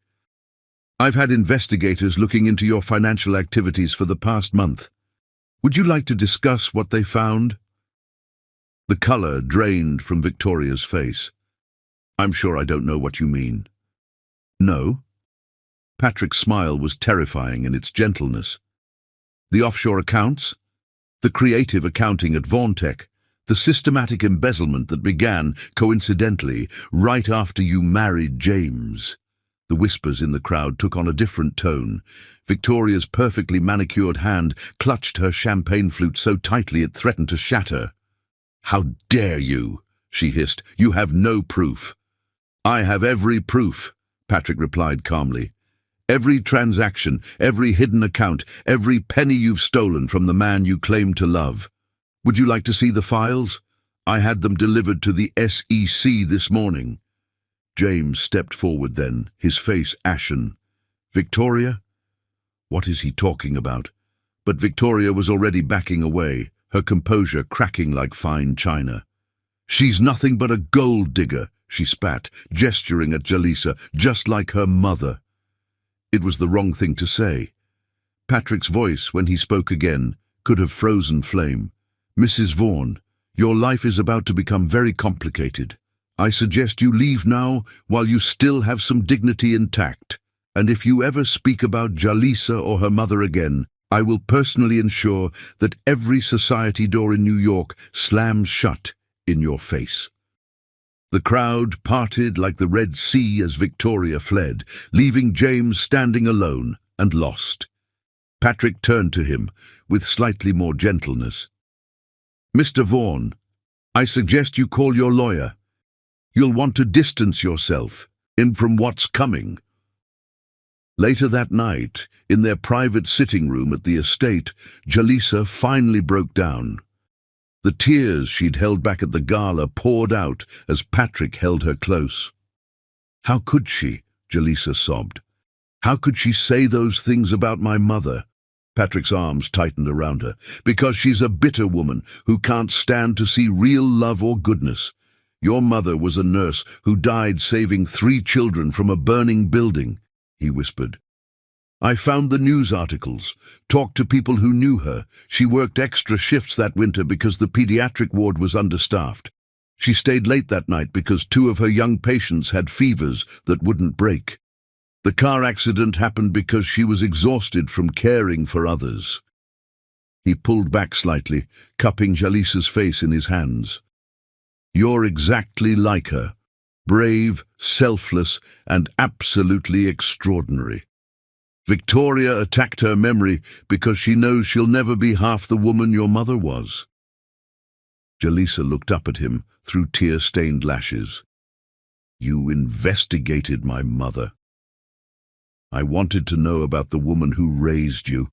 "I've had investigators looking into your financial activities for the past month. Would you like to discuss what they found?" The color drained from Victoria's face. "I'm sure I don't know what you mean." "No?" Patrick's smile was terrifying in its gentleness. "The offshore accounts? The creative accounting at Vaughntech? The systematic embezzlement that began, coincidentally, right after you married James?" The whispers in the crowd took on a different tone. Victoria's perfectly manicured hand clutched her champagne flute so tightly it threatened to shatter. "How dare you?" she hissed. "You have no proof." "I have every proof," Patrick replied calmly. "Every transaction, every hidden account, every penny you've stolen from the man you claim to love. Would you like to see the files? I had them delivered to the SEC this morning." James stepped forward then, his face ashen. "Victoria?" What is he talking about? But Victoria was already backing away, her composure cracking like fine china. "She's nothing but a gold digger," she spat, gesturing at Jalisa, "just like her mother." It was the wrong thing to say. Patrick's voice, when he spoke again, could have frozen flame. "Mrs. Vaughan, your life is about to become very complicated. I suggest you leave now while you still have some dignity intact. And if you ever speak about Jalisa or her mother again, I will personally ensure that every society door in New York slams shut in your face." The crowd parted like the Red Sea as Victoria fled, leaving James standing alone and lost. Patrick turned to him with slightly more gentleness. "Mr. Vaughan, I suggest you call your lawyer. You'll want to distance yourself from what's coming." Later that night, in their private sitting room at the estate, Jalisa finally broke down. The tears she'd held back at the gala poured out as Patrick held her close. "How could she?" Jalisa sobbed. "How could she say those things about my mother?" Patrick's arms tightened around her. "Because she's a bitter woman who can't stand to see real love or goodness. Your mother was a nurse who died saving 3 children from a burning building," he whispered. "I found the news articles, talked to people who knew her. She worked extra shifts that winter because the pediatric ward was understaffed. She stayed late that night because 2 of her young patients had fevers that wouldn't break. The car accident happened because she was exhausted from caring for others." He pulled back slightly, cupping Jalisa's face in his hands. "You're exactly like her. Brave, selfless, and absolutely extraordinary." Victoria attacked her memory because she knows she'll never be half the woman your mother was. Jaleesa looked up at him through tear-stained lashes. You investigated my mother. I wanted to know about the woman who raised you,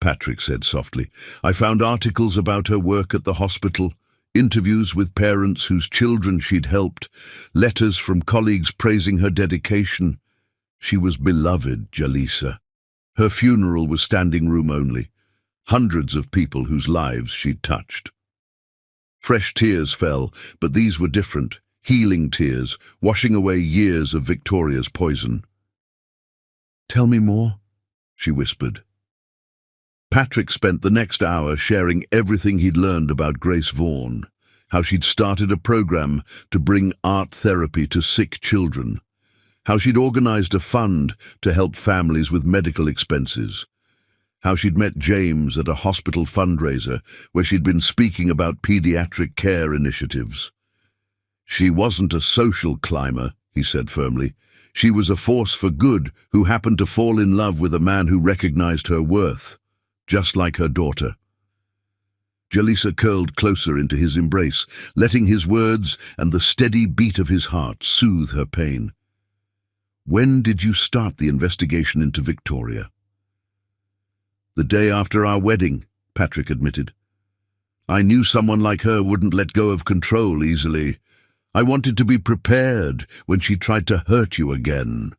Patrick said softly. I found articles about her work at the hospital, interviews with parents whose children she'd helped, letters from colleagues praising her dedication. She was beloved, Jaleesa. Her funeral was standing room only. Hundreds of people whose lives she'd touched. Fresh tears fell, but these were different, healing tears, washing away years of Victoria's poison. Tell me more, she whispered. Patrick spent the next hour sharing everything he'd learned about Grace Vaughan, how she'd started a program to bring art therapy to sick children, how she'd organized a fund to help families with medical expenses, how she'd met James at a hospital fundraiser where she'd been speaking about pediatric care initiatives. She wasn't a social climber, he said firmly. She was a force for good who happened to fall in love with a man who recognized her worth, just like her daughter. Jaleesa curled closer into his embrace, letting his words and the steady beat of his heart soothe her pain. When did you start the investigation into Victoria? The day after our wedding, Patrick admitted. I knew someone like her wouldn't let go of control easily. I wanted to be prepared when she tried to hurt you again.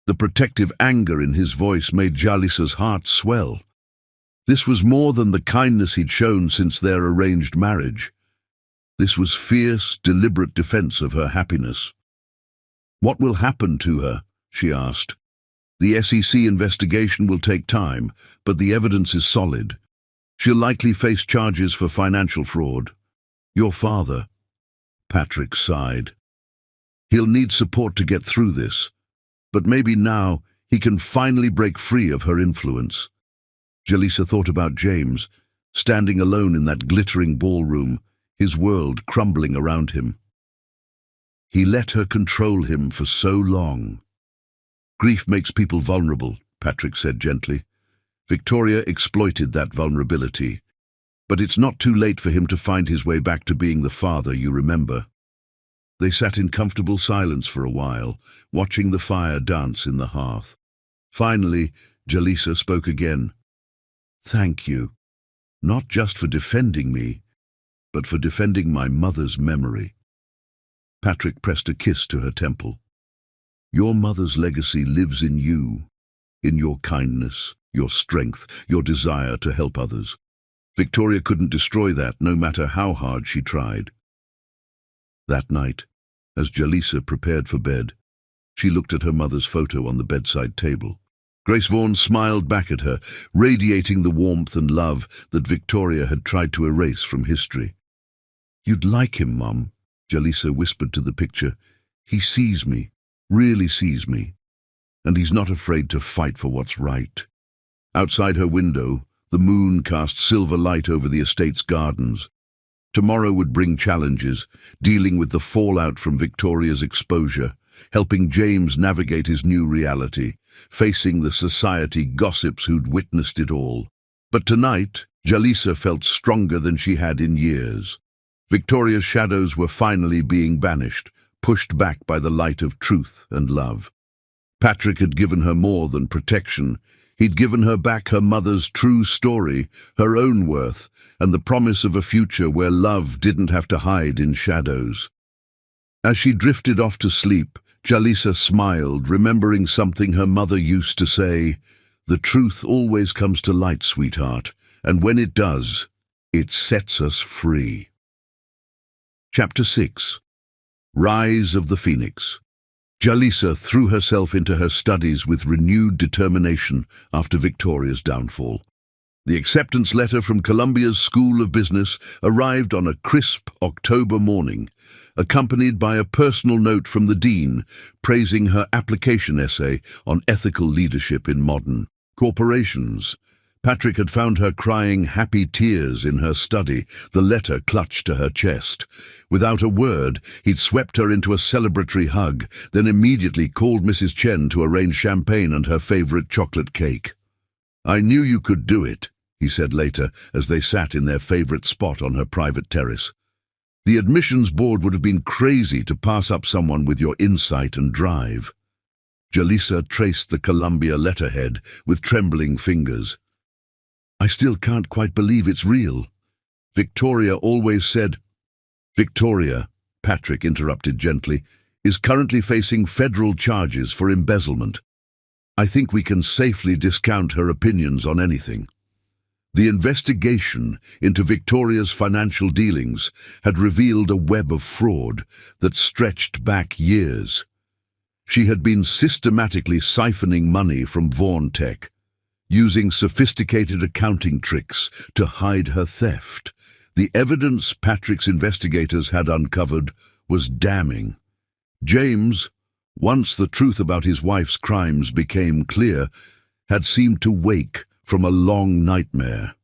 The protective anger in his voice made Jaleesa's heart swell. This was more than the kindness he'd shown since their arranged marriage. This was fierce, deliberate defense of her happiness. What will happen to her? She asked. The SEC investigation will take time, but the evidence is solid. She'll likely face charges for financial fraud. Your father, Patrick sighed. He'll need support to get through this, but maybe now he can finally break free of her influence. Jaleesa thought about James, standing alone in that glittering ballroom, his world crumbling around him. He let her control him for so long. Grief makes people vulnerable, Patrick said gently. Victoria exploited that vulnerability. But it's not too late for him to find his way back to being the father you remember. They sat in comfortable silence for a while, watching the fire dance in the hearth. Finally, Jaleesa spoke again. Thank you, not just for defending me, but for defending my mother's memory. Patrick pressed a kiss to her temple. Your mother's legacy lives in you, in your kindness, your strength, your desire to help others. Victoria couldn't destroy that, no matter how hard she tried. That night, as Jaleesa prepared for bed, she looked at her mother's photo on the bedside table. Grace Vaughan smiled back at her, radiating the warmth and love that Victoria had tried to erase from history. You'd like him, Mum, Jaleesa whispered to the picture. He sees me, really sees me, and he's not afraid to fight for what's right. Outside her window, the moon cast silver light over the estate's gardens. Tomorrow would bring challenges, dealing with the fallout from Victoria's exposure, helping James navigate his new reality, facing the society gossips who'd witnessed it all. But tonight, Jaleesa felt stronger than she had in years. Victoria's shadows were finally being banished, pushed back by the light of truth and love. Patrick had given her more than protection. He'd given her back her mother's true story, her own worth, and the promise of a future where love didn't have to hide in shadows. As she drifted off to sleep, Jaleesa smiled, remembering something her mother used to say, "The truth always comes to light, sweetheart, and when it does, it sets us free." Chapter 6. Rise of the Phoenix. Jaleesa threw herself into her studies with renewed determination after Victoria's downfall. The acceptance letter from Columbia's School of Business arrived on a crisp October morning, accompanied by a personal note from the dean praising her application essay on ethical leadership in modern corporations. Patrick had found her crying happy tears in her study, the letter clutched to her chest. Without a word, he'd swept her into a celebratory hug, then immediately called Mrs. Chen to arrange champagne and her favorite chocolate cake. "I knew you could do it," he said later, as they sat in their favorite spot on her private terrace. "The admissions board would have been crazy to pass up someone with your insight and drive." Jalisa traced the Columbia letterhead with trembling fingers. "I still can't quite believe it's real. Victoria always said—" "Victoria," Patrick interrupted gently, "is currently facing federal charges for embezzlement. I think we can safely discount her opinions on anything." The investigation into Victoria's financial dealings had revealed a web of fraud that stretched back years. She had been systematically siphoning money from Vaughan Tech, using sophisticated accounting tricks to hide her theft. The evidence Patrick's investigators had uncovered was damning. James, once the truth about his wife's crimes became clear, had seemed to wake from a long nightmare.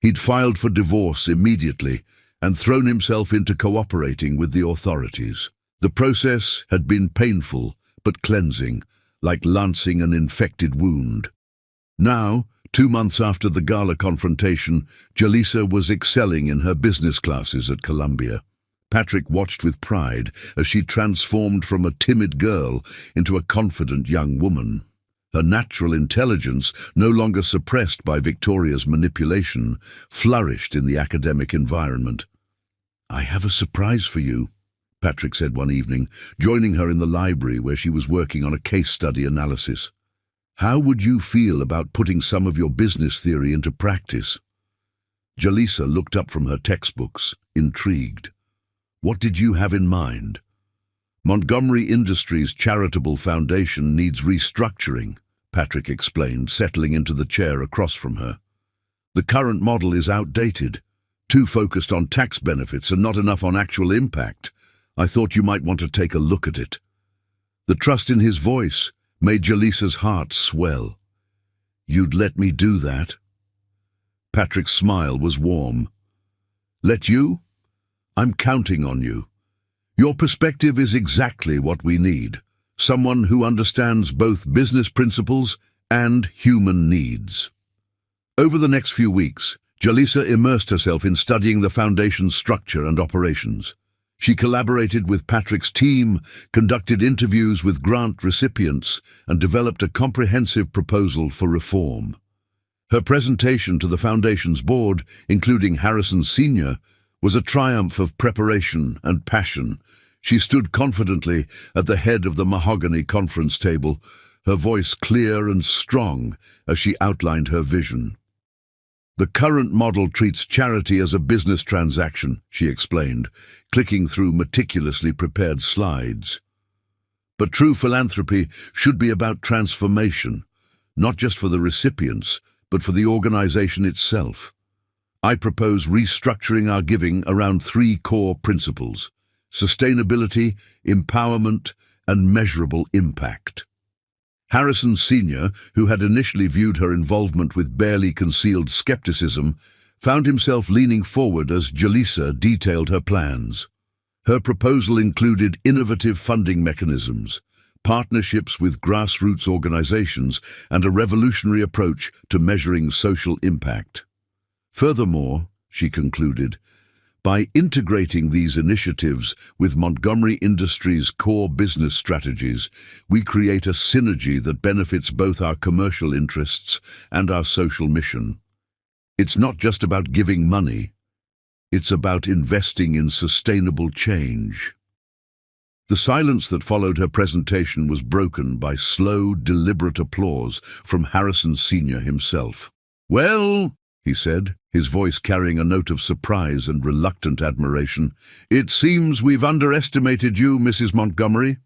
He'd filed for divorce immediately and thrown himself into cooperating with the authorities. The process had been painful but cleansing, like lancing an infected wound. Now, 2 months after the gala confrontation, Jalisa was excelling in her business classes at Columbia. Patrick watched with pride as she transformed from a timid girl into a confident young woman. Her natural intelligence, no longer suppressed by Victoria's manipulation, flourished in the academic environment. "I have a surprise for you," Patrick said one evening, joining her in the library where she was working on a case study analysis. "How would you feel about putting some of your business theory into practice?" Jalisa looked up from her textbooks, intrigued. "What did you have in mind?" "Montgomery Industries' charitable foundation needs restructuring," Patrick explained, settling into the chair across from her. "The current model is outdated, too focused on tax benefits and not enough on actual impact. I thought you might want to take a look at it." The trust in his voice made Jalisa's heart swell. "You'd let me do that?" Patrick's smile was warm. "Let you? I'm counting on you. Your perspective is exactly what we need. Someone who understands both business principles and human needs." Over the next few weeks, Jalisa immersed herself in studying the foundation's structure and operations. She collaborated with Patrick's team, conducted interviews with grant recipients, and developed a comprehensive proposal for reform. Her presentation to the Foundation's board, including Harrison Sr., was a triumph of preparation and passion. She stood confidently at the head of the mahogany conference table, her voice clear and strong as she outlined her vision. "The current model treats charity as a business transaction," she explained, clicking through meticulously prepared slides. "But true philanthropy should be about transformation, not just for the recipients, but for the organization itself. I propose restructuring our giving around 3 core principles: sustainability, empowerment, and measurable impact." Harrison Sr., who had initially viewed her involvement with barely concealed skepticism, found himself leaning forward as Jalisa detailed her plans. Her proposal included innovative funding mechanisms, partnerships with grassroots organizations, and a revolutionary approach to measuring social impact. Furthermore, she concluded, by integrating these initiatives with Montgomery Industries' core business strategies, we create a synergy that benefits both our commercial interests and our social mission. It's not just about giving money, it's about investing in sustainable change. The silence that followed her presentation was broken by slow, deliberate applause from Harrison Sr. himself. "Well," he said, his voice carrying a note of surprise and reluctant admiration, "it seems we've underestimated you, Mrs. Montgomery."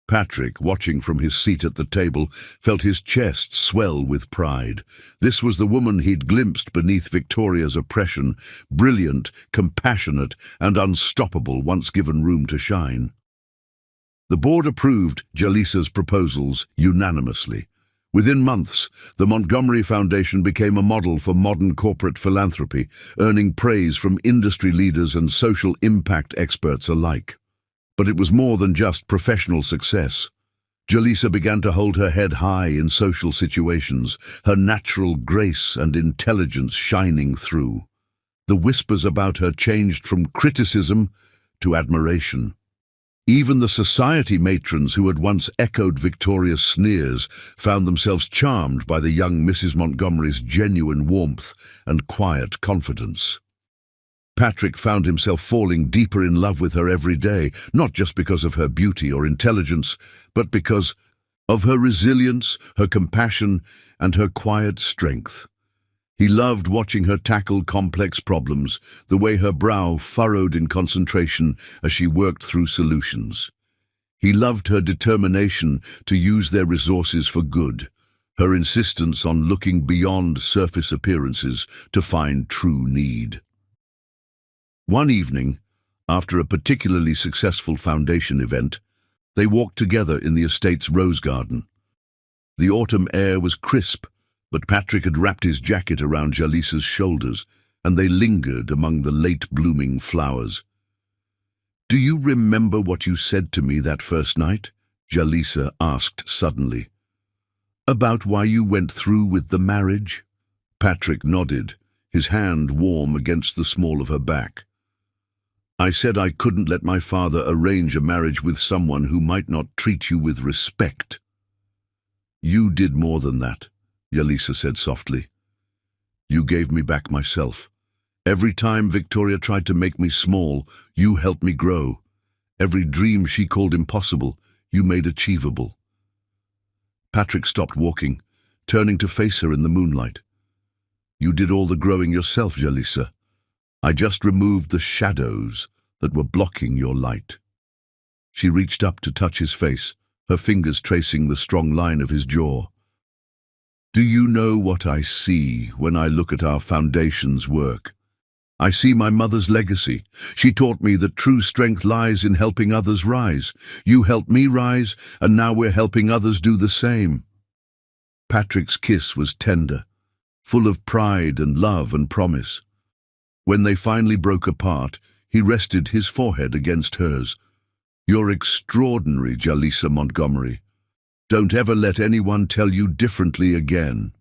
Patrick, watching from his seat at the table, felt his chest swell with pride. This was the woman he'd glimpsed beneath Victoria's oppression, brilliant, compassionate, and unstoppable once given room to shine. The board approved Jalisa's proposals unanimously. Within months, the Montgomery Foundation became a model for modern corporate philanthropy, earning praise from industry leaders and social impact experts alike. But it was more than just professional success. Jaleesa began to hold her head high in social situations, her natural grace and intelligence shining through. The whispers about her changed from criticism to admiration. Even the society matrons who had once echoed Victoria's sneers found themselves charmed by the young Mrs. Montgomery's genuine warmth and quiet confidence. Patrick found himself falling deeper in love with her every day, not just because of her beauty or intelligence, but because of her resilience, her compassion, and her quiet strength. He loved watching her tackle complex problems, the way her brow furrowed in concentration as she worked through solutions. He loved her determination to use their resources for good, her insistence on looking beyond surface appearances to find true need. One evening, after a particularly successful foundation event, they walked together in the estate's rose garden. The autumn air was crisp, but Patrick had wrapped his jacket around Jaleesa's shoulders, and they lingered among the late-blooming flowers. "Do you remember what you said to me that first night?" Jaleesa asked suddenly. "About why you went through with the marriage?" Patrick nodded, his hand warm against the small of her back. "I said I couldn't let my father arrange a marriage with someone who might not treat you with respect." "You did more than that," Jaleesa said softly. "You gave me back myself. Every time Victoria tried to make me small, you helped me grow. Every dream she called impossible, you made achievable." Patrick stopped walking, turning to face her in the moonlight. "You did all the growing yourself, Jaleesa. I just removed the shadows that were blocking your light." She reached up to touch his face, her fingers tracing the strong line of his jaw. "Do you know what I see when I look at our foundation's work? I see my mother's legacy. She taught me that true strength lies in helping others rise. You helped me rise, and now we're helping others do the same." Patrick's kiss was tender, full of pride and love and promise. When they finally broke apart, he rested his forehead against hers. "You're extraordinary, Jaleesa Montgomery. Don't ever let anyone tell you differently again."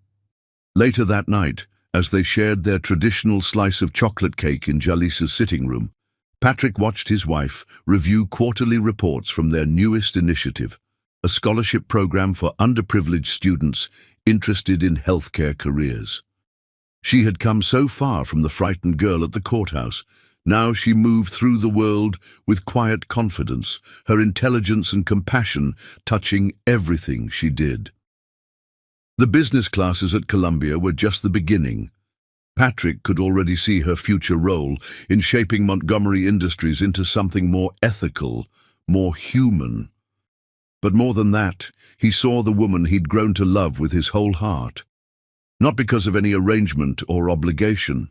Later that night, as they shared their traditional slice of chocolate cake in Jaleesa's sitting room, Patrick watched his wife review quarterly reports from their newest initiative, a scholarship program for underprivileged students interested in healthcare careers. She had come so far from the frightened girl at the courthouse. Now she moved through the world with quiet confidence, her intelligence and compassion touching everything she did. The business classes at Columbia were just the beginning. Patrick could already see her future role in shaping Montgomery Industries into something more ethical, more human. But more than that, he saw the woman he'd grown to love with his whole heart. Not because of any arrangement or obligation,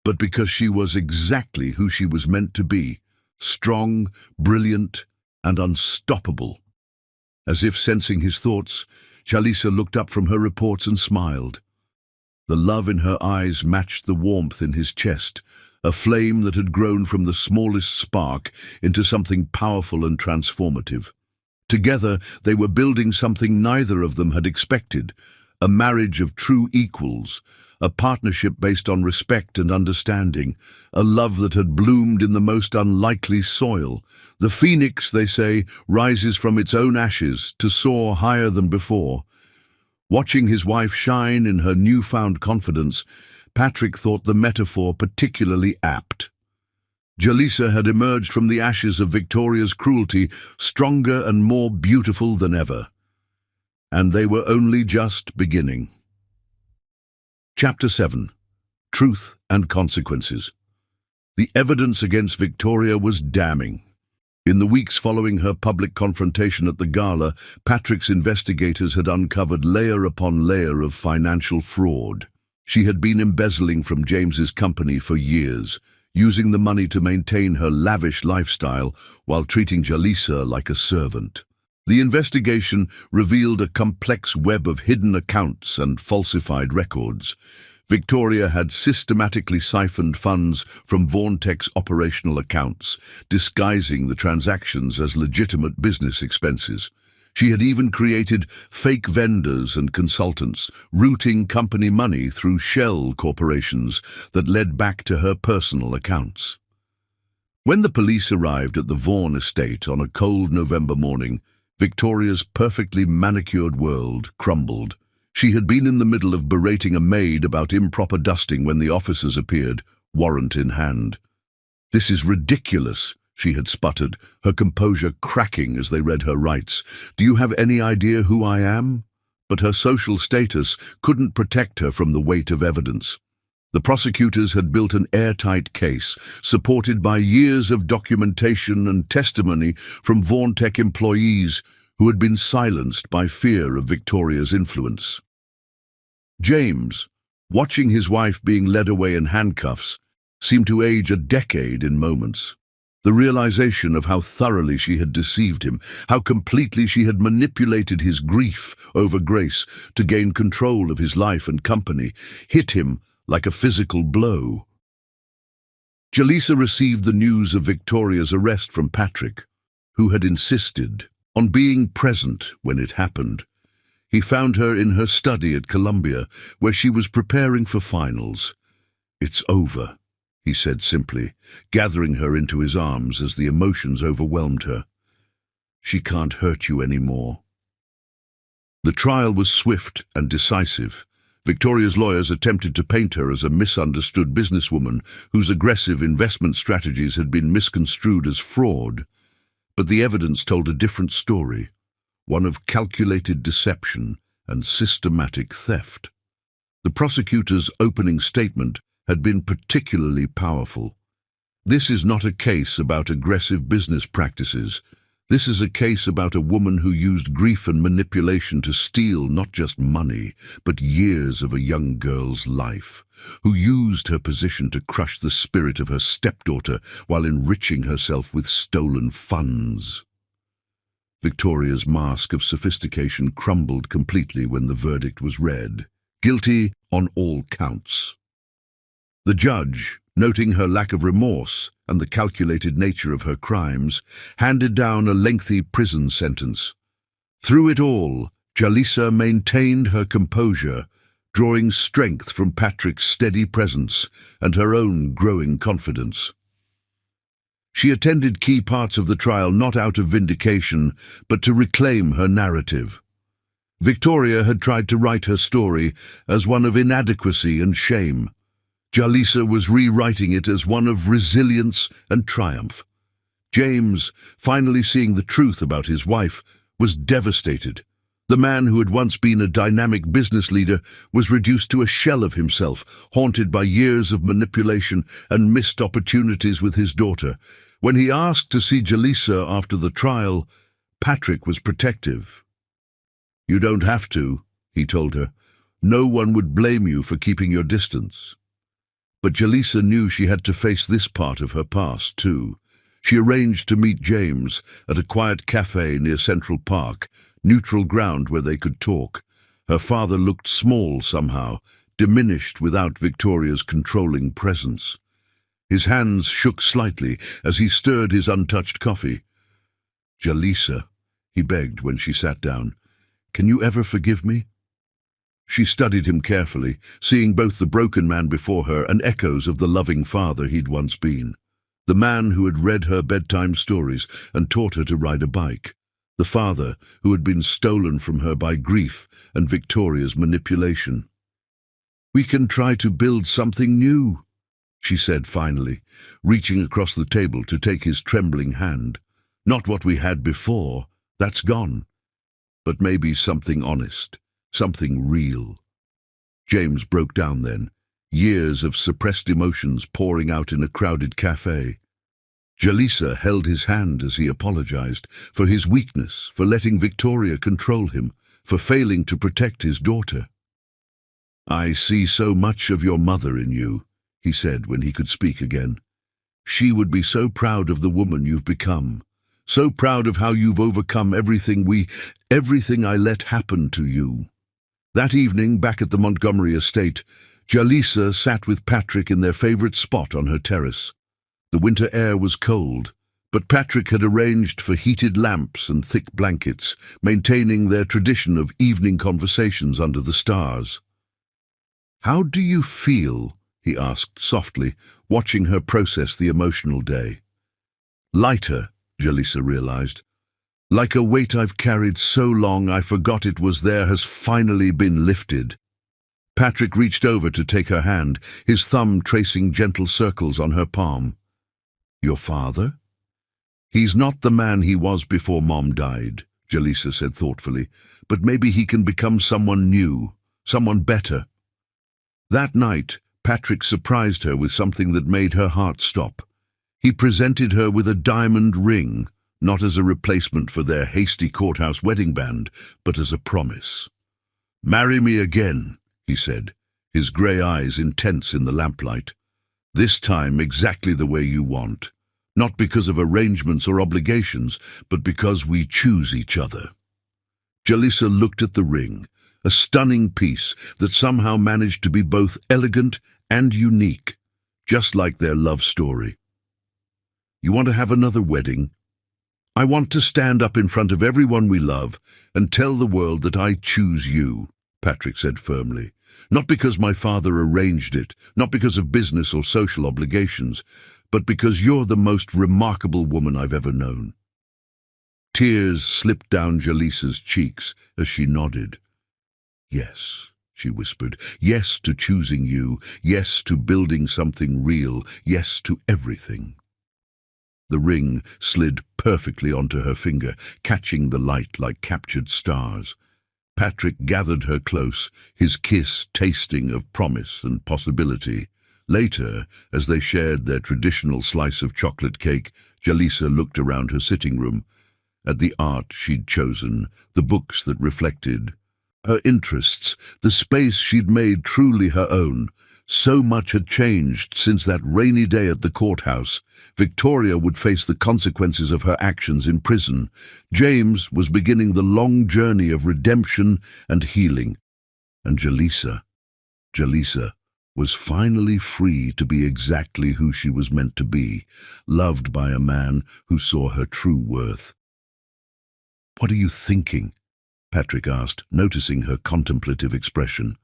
but because she was exactly who she was meant to be, strong, brilliant, and unstoppable. As if sensing his thoughts, Jaleesa looked up from her reports and smiled. The love in her eyes matched the warmth in his chest, a flame that had grown from the smallest spark into something powerful and transformative. Together, they were building something neither of them had expected, a marriage of true equals, a partnership based on respect and understanding, a love that had bloomed in the most unlikely soil. The phoenix, they say, rises from its own ashes to soar higher than before. Watching his wife shine in her newfound confidence, Patrick thought the metaphor particularly apt. Jaleesa had emerged from the ashes of Victoria's cruelty, stronger and more beautiful than ever. And they were only just beginning. Chapter 7. Truth and Consequences. The evidence against Victoria was damning. In the weeks following her public confrontation at the gala, Patrick's investigators had uncovered layer upon layer of financial fraud. She had been embezzling from James's company for years, using the money to maintain her lavish lifestyle while treating Jaleesa like a servant. The investigation revealed a complex web of hidden accounts and falsified records. Victoria had systematically siphoned funds from Vaughan-Tech's operational accounts, disguising the transactions as legitimate business expenses. She had even created fake vendors and consultants, routing company money through shell corporations that led back to her personal accounts. When the police arrived at the Vaughan estate on a cold November morning, Victoria's perfectly manicured world crumbled. She had been in the middle of berating a maid about improper dusting when the officers appeared, warrant in hand. "This is ridiculous," she had sputtered, her composure cracking as they read her rights. "Do you have any idea who I am?" But her social status couldn't protect her from the weight of evidence. The prosecutors had built an airtight case, supported by years of documentation and testimony from Vaughan-Tech employees who had been silenced by fear of Victoria's influence. James, watching his wife being led away in handcuffs, seemed to age a decade in moments. The realization of how thoroughly she had deceived him, how completely she had manipulated his grief over Grace to gain control of his life and company, hit him like a physical blow. Jaleesa received the news of Victoria's arrest from Patrick, who had insisted on being present when it happened. He found her in her study at Columbia, where she was preparing for finals. "It's over," he said simply, gathering her into his arms as the emotions overwhelmed her. "She can't hurt you anymore." The trial was swift and decisive. Victoria's lawyers attempted to paint her as a misunderstood businesswoman whose aggressive investment strategies had been misconstrued as fraud. But the evidence told a different story, one of calculated deception and systematic theft. The prosecutor's opening statement had been particularly powerful. "This is not a case about aggressive business practices. This is a case about a woman who used grief and manipulation to steal not just money, but years of a young girl's life, who used her position to crush the spirit of her stepdaughter while enriching herself with stolen funds." Victoria's mask of sophistication crumbled completely when the verdict was read. Guilty on all counts. The judge, noting her lack of remorse and the calculated nature of her crimes, handed down a lengthy prison sentence. Through it all, Jaleesa maintained her composure, drawing strength from Patrick's steady presence and her own growing confidence. She attended key parts of the trial not out of vindication, but to reclaim her narrative. Victoria had tried to write her story as one of inadequacy and shame. Jaleesa was rewriting it as one of resilience and triumph. James, finally seeing the truth about his wife, was devastated. The man who had once been a dynamic business leader was reduced to a shell of himself, haunted by years of manipulation and missed opportunities with his daughter. When he asked to see Jaleesa after the trial, Patrick was protective. "You don't have to," he told her. "No one would blame you for keeping your distance." But Jaleesa knew she had to face this part of her past, too. She arranged to meet James at a quiet cafe near Central Park, neutral ground where they could talk. Her father looked small somehow, diminished without Victoria's controlling presence. His hands shook slightly as he stirred his untouched coffee. "Jaleesa," he begged when she sat down, "can you ever forgive me?" She studied him carefully, seeing both the broken man before her and echoes of the loving father he'd once been. The man who had read her bedtime stories and taught her to ride a bike. The father who had been stolen from her by grief and Victoria's manipulation. "We can try to build something new," she said finally, reaching across the table to take his trembling hand. "Not what we had before, that's gone. But maybe something honest. Something real." James broke down then, years of suppressed emotions pouring out in a crowded cafe. Jaleesa held his hand as he apologized for his weakness, for letting Victoria control him, for failing to protect his daughter. "I see so much of your mother in you," he said when he could speak again. "She would be so proud of the woman you've become, So proud of how you've overcome everything I let happen to you." That evening, back at the Montgomery estate, Jalisa sat with Patrick in their favorite spot on her terrace. The winter air was cold, but Patrick had arranged for heated lamps and thick blankets, maintaining their tradition of evening conversations under the stars. "How do you feel?" he asked softly, watching her process the emotional day. "Lighter," Jalisa realized. "Like a weight I've carried so long I forgot it was there has finally been lifted." Patrick reached over to take her hand, his thumb tracing gentle circles on her palm. "Your father?" "He's not the man he was before Mom died," Jalisa said thoughtfully, "but maybe he can become someone new, someone better." That night, Patrick surprised her with something that made her heart stop. He presented her with a diamond ring, not as a replacement for their hasty courthouse wedding band, but as a promise. "Marry me again," he said, his grey eyes intense in the lamplight. "This time exactly the way you want. Not because of arrangements or obligations, but because we choose each other." Jalisa looked at the ring, a stunning piece that somehow managed to be both elegant and unique, just like their love story. "You want to have another wedding?" "I want to stand up in front of everyone we love and tell the world that I choose you," Patrick said firmly. "Not because my father arranged it, not because of business or social obligations, but because you're the most remarkable woman I've ever known." Tears slipped down Jalisa's cheeks as she nodded. "Yes," she whispered, "yes to choosing you, yes to building something real, yes to everything." The ring slid perfectly onto her finger, catching the light like captured stars. Patrick gathered her close, his kiss tasting of promise and possibility. Later, as they shared their traditional slice of chocolate cake, Jalisa looked around her sitting room, at the art she'd chosen, the books that reflected her interests, the space she'd made truly her own. So much had changed since that rainy day at the courthouse. Victoria would face the consequences of her actions in prison. James was beginning the long journey of redemption and healing. And Jalisa was finally free to be exactly who she was meant to be, loved by a man who saw her true worth. "What are you thinking?" Patrick asked, noticing her contemplative expression.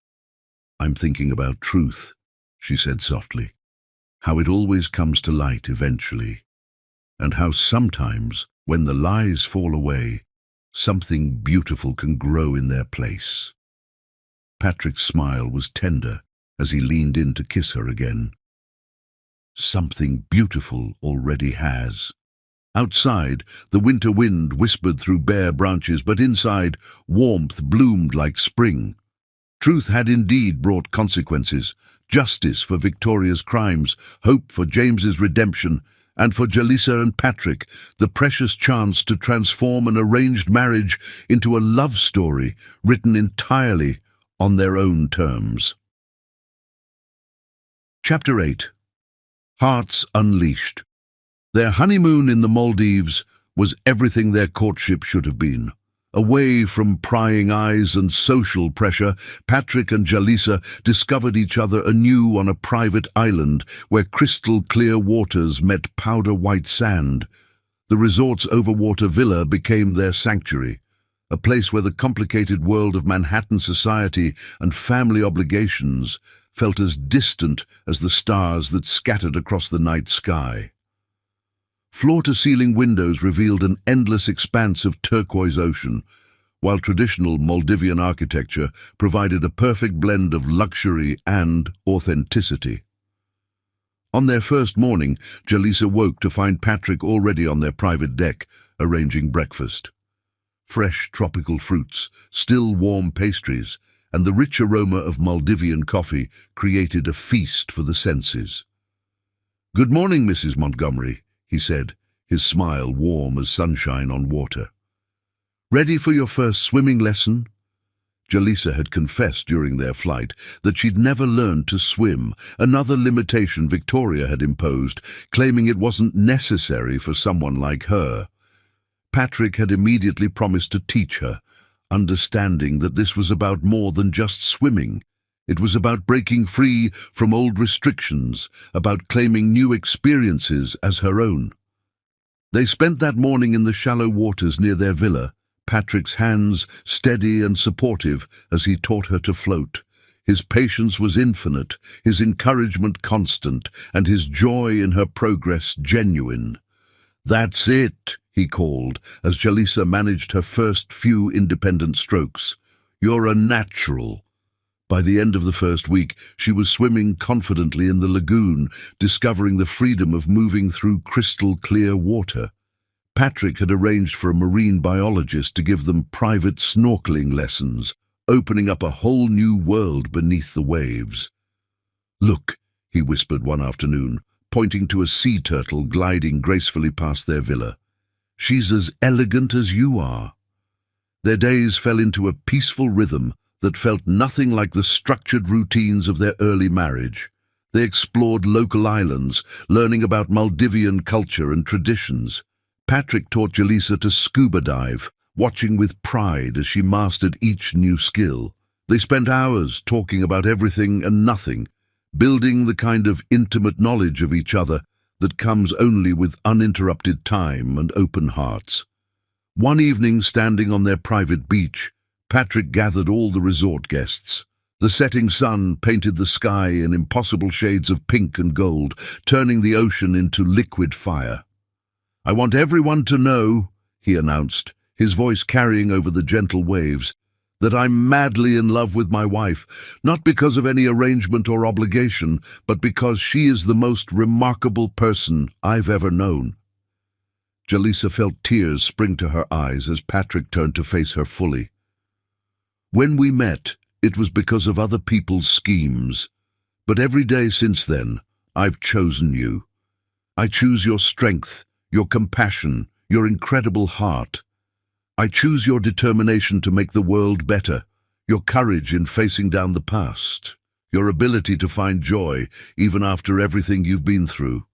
"I'm thinking about truth," she said softly. "How it always comes to light eventually, and how sometimes, when the lies fall away, something beautiful can grow in their place." Patrick's smile was tender as he leaned in to kiss her again. "Something beautiful already has." Outside, the winter wind whispered through bare branches, but inside, warmth bloomed like spring. Truth had indeed brought consequences, justice for Victoria's crimes, hope for James's redemption, and for Jalisa and Patrick, the precious chance to transform an arranged marriage into a love story written entirely on their own terms. Chapter 8. Hearts Unleashed. Their honeymoon in the Maldives was everything their courtship should have been. Away from prying eyes and social pressure, Patrick and Jalisa discovered each other anew on a private island where crystal-clear waters met powder-white sand. The resort's overwater villa became their sanctuary, a place where the complicated world of Manhattan society and family obligations felt as distant as the stars that scattered across the night sky. Floor-to-ceiling windows revealed an endless expanse of turquoise ocean, while traditional Maldivian architecture provided a perfect blend of luxury and authenticity. On their first morning, Jalisa woke to find Patrick already on their private deck, arranging breakfast. Fresh tropical fruits, still warm pastries, and the rich aroma of Maldivian coffee created a feast for the senses. "Good morning, Mrs. Montgomery," he said, his smile warm as sunshine on water. "Ready for your first swimming lesson?" Jalisa had confessed during their flight that she'd never learned to swim, another limitation Victoria had imposed, claiming it wasn't necessary for someone like her. Patrick had immediately promised to teach her, understanding that this was about more than just swimming. It was about breaking free from old restrictions, about claiming new experiences as her own. They spent that morning in the shallow waters near their villa, Patrick's hands steady and supportive as he taught her to float. His patience was infinite, his encouragement constant, and his joy in her progress genuine. "That's it," he called, as Jalisa managed her first few independent strokes. "You're a natural." By the end of the first week, she was swimming confidently in the lagoon, discovering the freedom of moving through crystal-clear water. Patrick had arranged for a marine biologist to give them private snorkeling lessons, opening up a whole new world beneath the waves. "Look," he whispered one afternoon, pointing to a sea turtle gliding gracefully past their villa. "She's as elegant as you are." Their days fell into a peaceful rhythm that felt nothing like the structured routines of their early marriage. They explored local islands, learning about Maldivian culture and traditions. Patrick taught Jalisa to scuba dive, watching with pride as she mastered each new skill. They spent hours talking about everything and nothing, building the kind of intimate knowledge of each other that comes only with uninterrupted time and open hearts. One evening, standing on their private beach, Patrick gathered all the resort guests. The setting sun painted the sky in impossible shades of pink and gold, turning the ocean into liquid fire. "I want everyone to know," he announced, his voice carrying over the gentle waves, "that I'm madly in love with my wife, not because of any arrangement or obligation, but because she is the most remarkable person I've ever known." Jalisa felt tears spring to her eyes as Patrick turned to face her fully. "When we met, it was because of other people's schemes. But every day since then, I've chosen you. I choose your strength, your compassion, your incredible heart. I choose your determination to make the world better, your courage in facing down the past, your ability to find joy even after everything you've been through."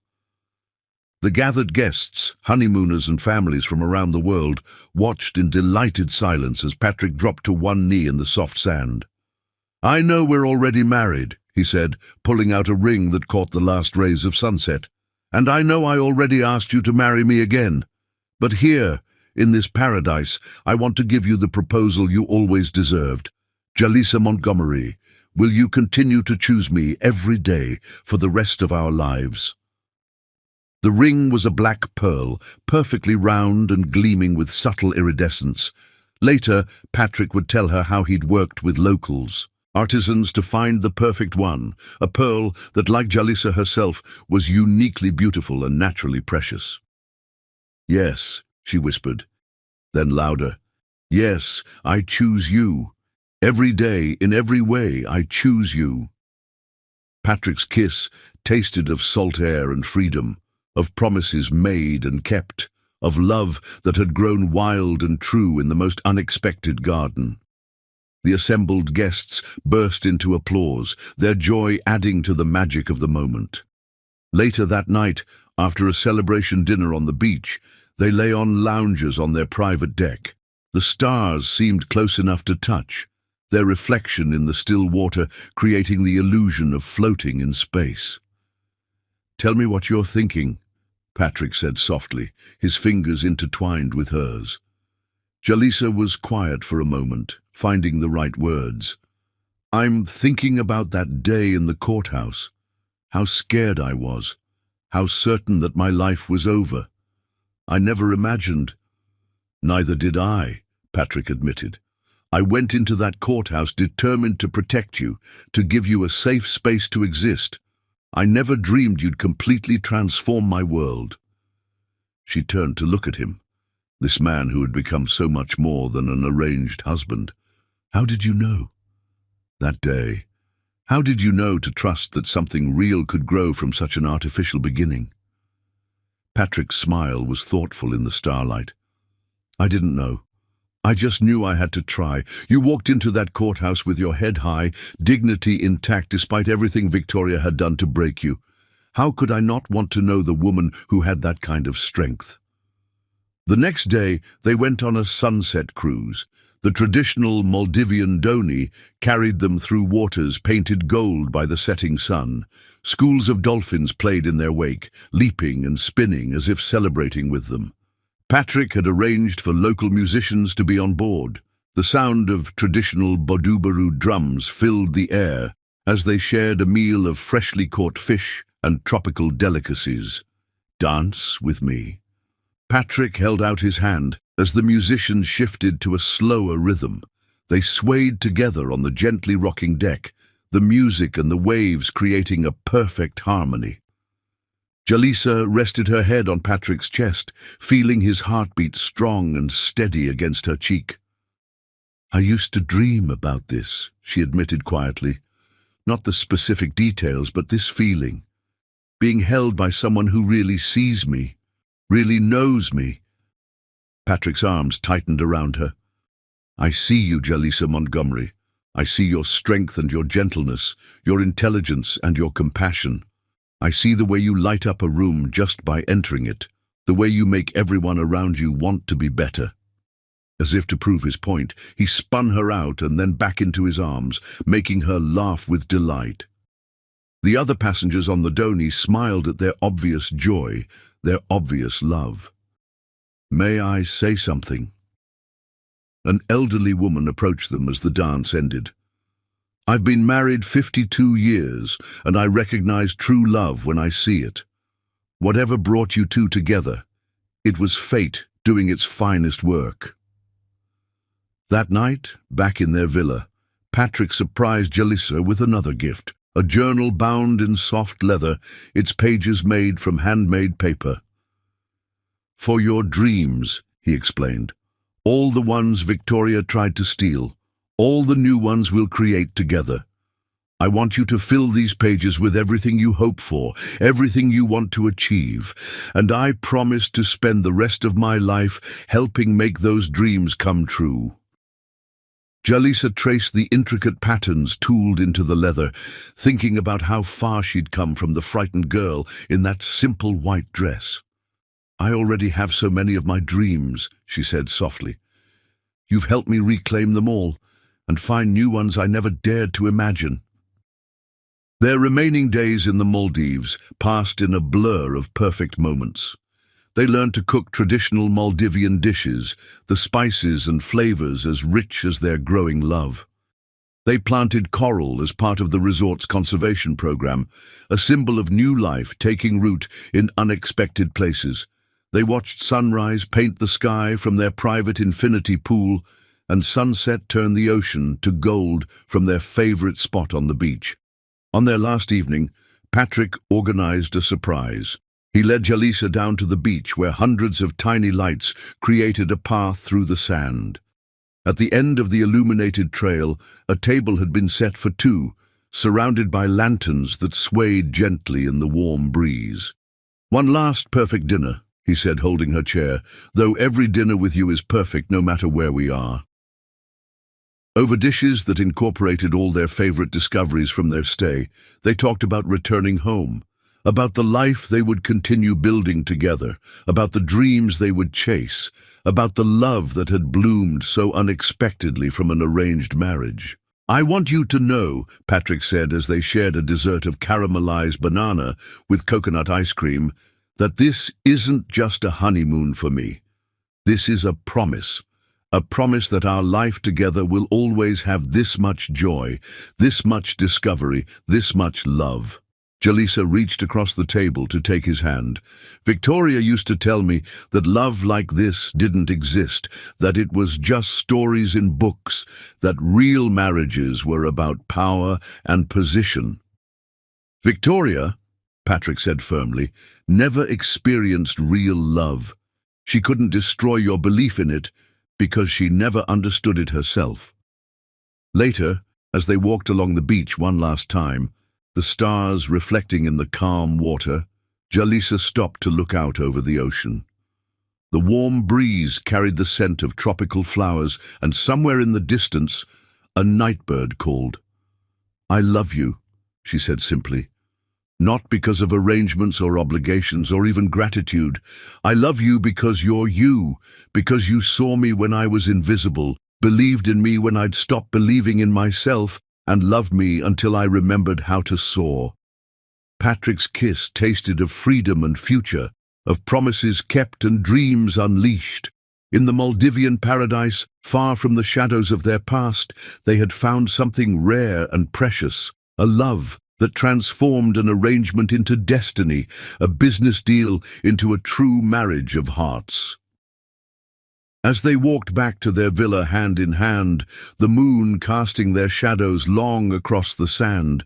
The gathered guests, honeymooners and families from around the world, watched in delighted silence as Patrick dropped to one knee in the soft sand. "I know we're already married," he said, pulling out a ring that caught the last rays of sunset. "And I know I already asked you to marry me again. But here, in this paradise, I want to give you the proposal you always deserved. Jalisa Montgomery, will you continue to choose me every day for the rest of our lives?" The ring was a black pearl, perfectly round and gleaming with subtle iridescence. Later, Patrick would tell her how he'd worked with locals, artisans, to find the perfect one, a pearl that, like Jalisa herself, was uniquely beautiful and naturally precious. "Yes," she whispered, then louder, "Yes, I choose you. Every day, in every way, I choose you." Patrick's kiss tasted of salt air and freedom, of promises made and kept, of love that had grown wild and true in the most unexpected garden. The assembled guests burst into applause, their joy adding to the magic of the moment. Later that night, after a celebration dinner on the beach, they lay on lounges on their private deck. The stars seemed close enough to touch, their reflection in the still water creating the illusion of floating in space. "Tell me what you're thinking," Patrick said softly, his fingers intertwined with hers. Jalisa was quiet for a moment, finding the right words. "I'm thinking about that day in the courthouse. How scared I was. How certain that my life was over. I never imagined—" "Neither did I," Patrick admitted. "I went into that courthouse determined to protect you, to give you a safe space to exist. I never dreamed you'd completely transform my world." She turned to look at him, this man who had become so much more than an arranged husband. "How did you know?" "That day. How did you know to trust that something real could grow from such an artificial beginning?" Patrick's smile was thoughtful in the starlight. "I didn't know. I just knew I had to try. You walked into that courthouse with your head high, dignity intact despite everything Victoria had done to break you. How could I not want to know the woman who had that kind of strength?" The next day, they went on a sunset cruise. The traditional Maldivian dhoni carried them through waters painted gold by the setting sun. Schools of dolphins played in their wake, leaping and spinning as if celebrating with them. Patrick had arranged for local musicians to be on board. The sound of traditional Bodubaru drums filled the air as they shared a meal of freshly caught fish and tropical delicacies. "Dance with me." Patrick held out his hand as the musicians shifted to a slower rhythm. They swayed together on the gently rocking deck, the music and the waves creating a perfect harmony. Jalisa rested her head on Patrick's chest, feeling his heartbeat strong and steady against her cheek. "I used to dream about this," she admitted quietly. "Not the specific details, but this feeling. Being held by someone who really sees me, really knows me." Patrick's arms tightened around her. "I see you, Jalisa Montgomery. I see your strength and your gentleness, your intelligence and your compassion. I see the way you light up a room just by entering it, the way you make everyone around you want to be better." As if to prove his point, he spun her out and then back into his arms, making her laugh with delight. The other passengers on the dhoni smiled at their obvious joy, their obvious love. "May I say something?" An elderly woman approached them as the dance ended. "I've been married 52 years, and I recognize true love when I see it. Whatever brought you two together, it was fate doing its finest work." That night, back in their villa, Patrick surprised Jalisa with another gift, a journal bound in soft leather, its pages made from handmade paper. "For your dreams," he explained. "All the ones Victoria tried to steal, all the new ones we'll create together. I want you to fill these pages with everything you hope for, everything you want to achieve, and I promise to spend the rest of my life helping make those dreams come true." Jalisa traced the intricate patterns tooled into the leather, thinking about how far she'd come from the frightened girl in that simple white dress. "I already have so many of my dreams," she said softly. "You've helped me reclaim them all, and find new ones I never dared to imagine." Their remaining days in the Maldives passed in a blur of perfect moments. They learned to cook traditional Maldivian dishes, the spices and flavors as rich as their growing love. They planted coral as part of the resort's conservation program, a symbol of new life taking root in unexpected places. They watched sunrise paint the sky from their private infinity pool, and sunset turn the ocean to gold from their favorite spot on the beach. On their last evening, Patrick organized a surprise. He led Jalisa down to the beach where hundreds of tiny lights created a path through the sand. At the end of the illuminated trail, a table had been set for two, surrounded by lanterns that swayed gently in the warm breeze. "One last perfect dinner," he said, holding her chair, "though every dinner with you is perfect no matter where we are." Over dishes that incorporated all their favorite discoveries from their stay, they talked about returning home, about the life they would continue building together, about the dreams they would chase, about the love that had bloomed so unexpectedly from an arranged marriage. "I want you to know," Patrick said as they shared a dessert of caramelized banana with coconut ice cream, "that this isn't just a honeymoon for me. This is a promise that our life together will always have this much joy, this much discovery, this much love." Jalisa reached across the table to take his hand. "Victoria used to tell me that love like this didn't exist, that it was just stories in books, that real marriages were about power and position." "Victoria," Patrick said firmly, "never experienced real love. She couldn't destroy your belief in it because she never understood it herself." Later, as they walked along the beach one last time, the stars reflecting in the calm water, Jalisa stopped to look out over the ocean. The warm breeze carried the scent of tropical flowers, and somewhere in the distance, a nightbird called. "I love you," she said simply. not because of arrangements or obligations or even gratitude. I love you because you're you, because you saw me when I was invisible, believed in me when I'd stopped believing in myself, and loved me until I remembered how to soar. Patrick's kiss tasted of freedom and future, of promises kept and dreams unleashed. In the Maldivian paradise, far from the shadows of their past, they had found something rare and precious, a love that transformed an arrangement into destiny, a business deal into a true marriage of hearts. As they walked back to their villa hand in hand, the moon casting their shadows long across the sand,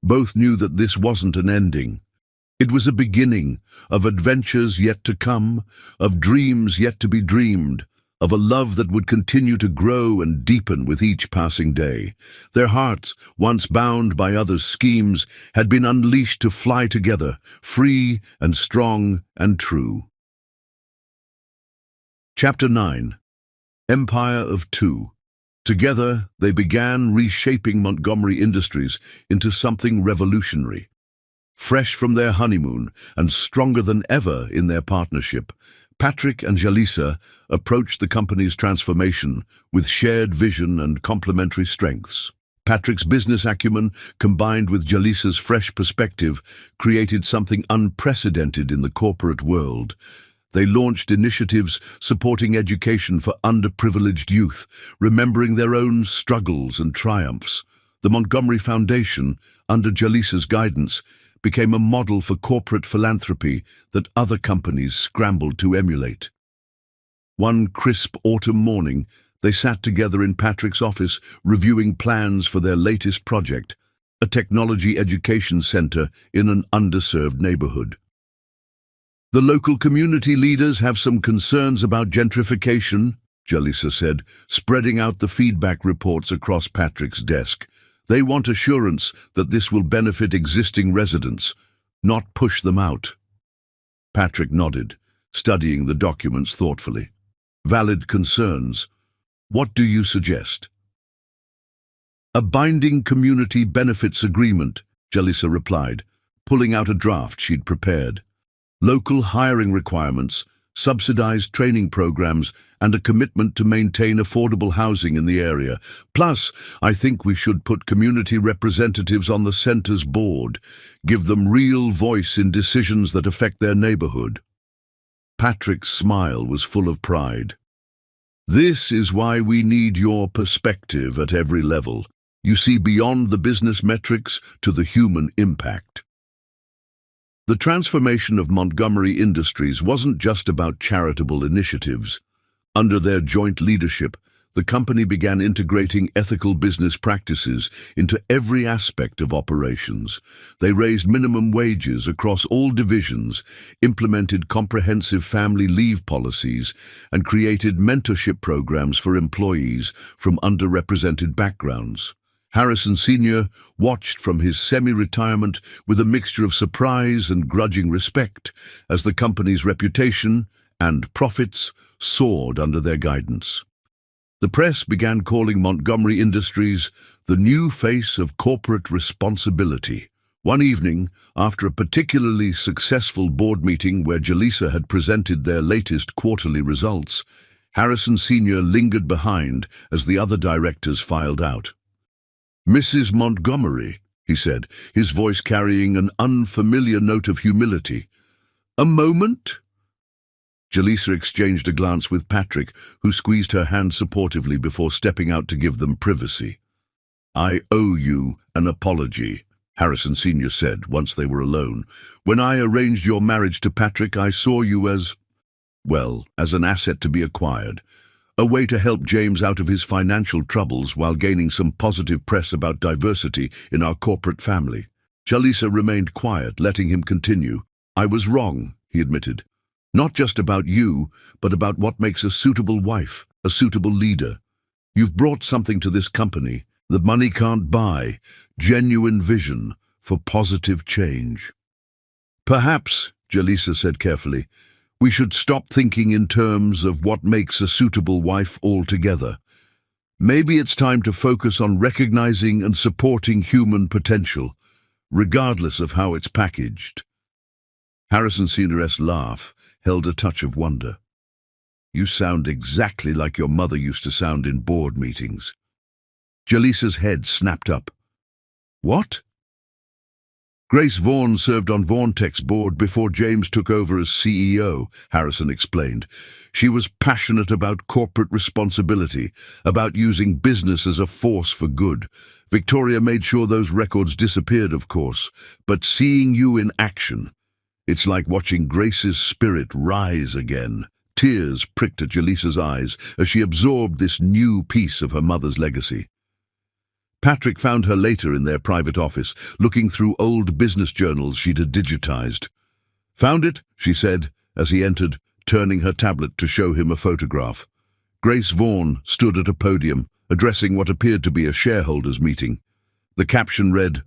both knew that this wasn't an ending. It was a beginning of adventures yet to come, of dreams yet to be dreamed, of a love that would continue to grow and deepen with each passing day. Their hearts, once bound by others' schemes, had been unleashed to fly together, free and strong and true. Chapter 9. Empire of Two. Together, they began reshaping Montgomery Industries into something revolutionary. Fresh from their honeymoon and stronger than ever in their partnership, Patrick and Jalisa approached the company's transformation with shared vision and complementary strengths. Patrick's business acumen, combined with Jalisa's fresh perspective, created something unprecedented in the corporate world. They launched initiatives supporting education for underprivileged youth, remembering their own struggles and triumphs. The Montgomery Foundation, under Jalisa's guidance, became a model for corporate philanthropy that other companies scrambled to emulate. One crisp autumn morning, they sat together in Patrick's office, reviewing plans for their latest project, a technology education center in an underserved neighborhood. "The local community leaders have some concerns about gentrification," Jalisa said, spreading out the feedback reports across Patrick's desk. "They want assurance that this will benefit existing residents, not push them out." Patrick nodded, studying the documents thoughtfully. "Valid concerns. What do you suggest?" "A binding community benefits agreement," Jalisa replied, pulling out a draft she'd prepared. "Local hiring requirements, subsidized training programs, and a commitment to maintain affordable housing in the area. Plus, I think we should put community representatives on the center's board, give them real voice in decisions that affect their neighborhood." Patrick's smile was full of pride. "This is why we need your perspective at every level. You see beyond the business metrics to the human impact." The transformation of Montgomery Industries wasn't just about charitable initiatives. Under their joint leadership, the company began integrating ethical business practices into every aspect of operations. They raised minimum wages across all divisions, implemented comprehensive family leave policies, and created mentorship programs for employees from underrepresented backgrounds. Harrison Sr. watched from his semi-retirement with a mixture of surprise and grudging respect as the company's reputation and profits soared under their guidance. The press began calling Montgomery Industries the new face of corporate responsibility. One evening, after a particularly successful board meeting where Jalisa had presented their latest quarterly results, Harrison Sr. lingered behind as the other directors filed out. "Mrs. Montgomery," he said, his voice carrying an unfamiliar note of humility. "A moment?" Jalisa exchanged a glance with Patrick, who squeezed her hand supportively before stepping out to give them privacy. "I owe you an apology," Harrison Sr. said once they were alone. "When I arranged your marriage to Patrick, I saw you as an asset to be acquired. A way to help James out of his financial troubles while gaining some positive press about diversity in our corporate family." Jalisa remained quiet, letting him continue. "I was wrong," he admitted. "Not just about you, but about what makes a suitable wife, a suitable leader. You've brought something to this company that money can't buy, genuine vision for positive change." "Perhaps," Jalisa said carefully, "we should stop thinking in terms of what makes a suitable wife altogether. Maybe it's time to focus on recognizing and supporting human potential. regardless of how it's packaged. Harrison Sr.'s laugh held a touch of wonder. You sound exactly like your mother used to sound in board meetings. Jaleesa's head snapped up. What? Grace Vaughan served on Vaughn-Tech's board before James took over as CEO, Harrison explained. She was passionate about corporate responsibility, about using business as a force for good. Victoria made sure those records disappeared, of course, but seeing you in action, it's like watching Grace's spirit rise again. Tears pricked at Jaleesa's eyes as she absorbed this new piece of her mother's legacy. Patrick found her later in their private office, looking through old business journals she'd digitized. Found it, she said, as he entered, turning her tablet to show him a photograph. Grace Vaughan stood at a podium, addressing what appeared to be a shareholders' meeting. The caption read,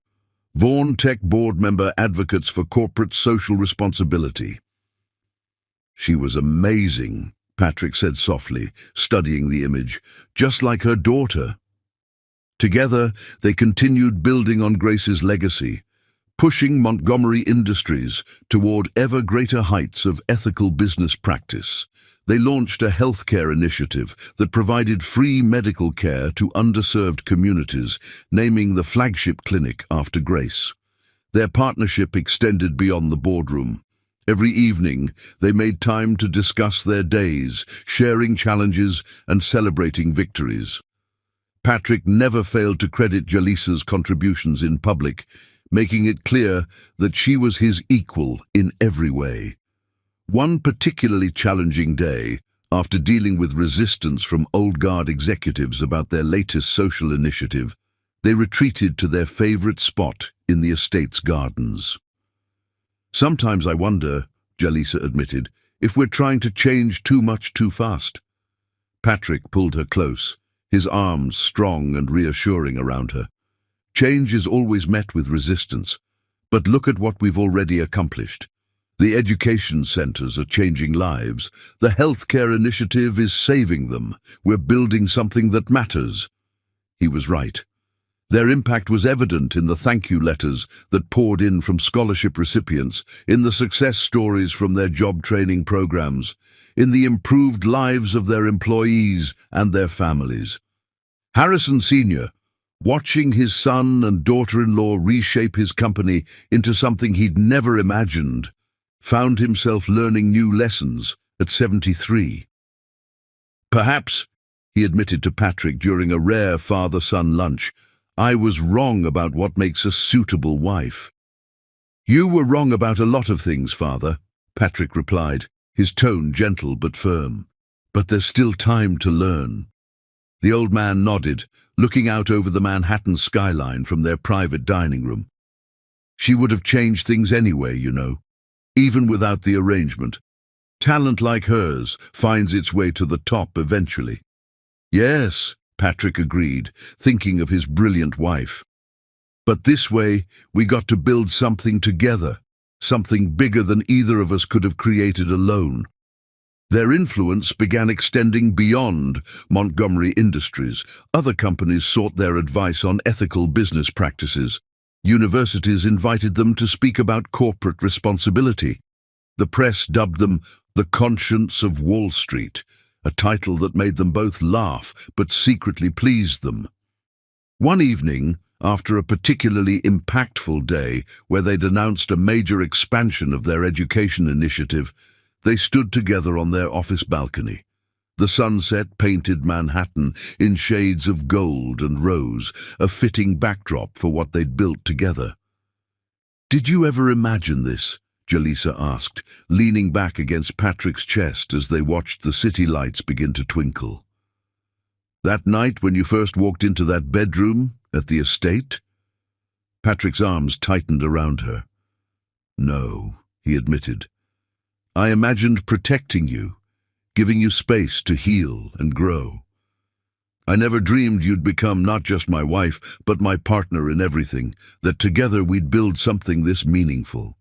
Vaughn-Tech board member advocates for corporate social responsibility. She was amazing, Patrick said softly, studying the image, just like her daughter. Together, they continued building on Grace's legacy, pushing Montgomery Industries toward ever greater heights of ethical business practice. They launched a healthcare initiative that provided free medical care to underserved communities, naming the flagship clinic after Grace. Their partnership extended beyond the boardroom. Every evening, they made time to discuss their days, sharing challenges and celebrating victories. Patrick never failed to credit Jaleesa's contributions in public, making it clear that she was his equal in every way. One particularly challenging day, after dealing with resistance from old guard executives about their latest social initiative, they retreated to their favorite spot in the estate's gardens. Sometimes I wonder, Jaleesa admitted, if we're trying to change too much too fast. Patrick pulled her close, his arms strong and reassuring around her. Change is always met with resistance, but look at what we've already accomplished. The education centers are changing lives. The healthcare initiative is saving them. We're building something that matters. He was right. Their impact was evident in the thank you letters that poured in from scholarship recipients, in the success stories from their job training programs, in the improved lives of their employees and their families. Harrison Sr., watching his son and daughter-in-law reshape his company into something he'd never imagined, found himself learning new lessons at 73. Perhaps, he admitted to Patrick during a rare father-son lunch, I was wrong about what makes a suitable wife. You were wrong about a lot of things, Father, Patrick replied, his tone gentle but firm. But there's still time to learn. The old man nodded, looking out over the Manhattan skyline from their private dining room. She would have changed things anyway, you know, even without the arrangement. Talent like hers finds its way to the top eventually. Yes, Patrick agreed, thinking of his brilliant wife. But this way, we got to build something together, something bigger than either of us could have created alone. Their influence began extending beyond Montgomery Industries. Other companies sought their advice on ethical business practices. Universities invited them to speak about corporate responsibility. The press dubbed them the conscience of Wall Street, a title that made them both laugh but secretly pleased them. One evening, after a particularly impactful day where they'd announced a major expansion of their education initiative, they stood together on their office balcony. The sunset painted Manhattan in shades of gold and rose, a fitting backdrop for what they'd built together. Did you ever imagine this? Jaleesa asked, leaning back against Patrick's chest as they watched the city lights begin to twinkle. That night when you first walked into that bedroom at the estate? Patrick's arms tightened around her. No, he admitted. I imagined protecting you, giving you space to heal and grow. I never dreamed you'd become not just my wife, but my partner in everything, that together we'd build something this meaningful.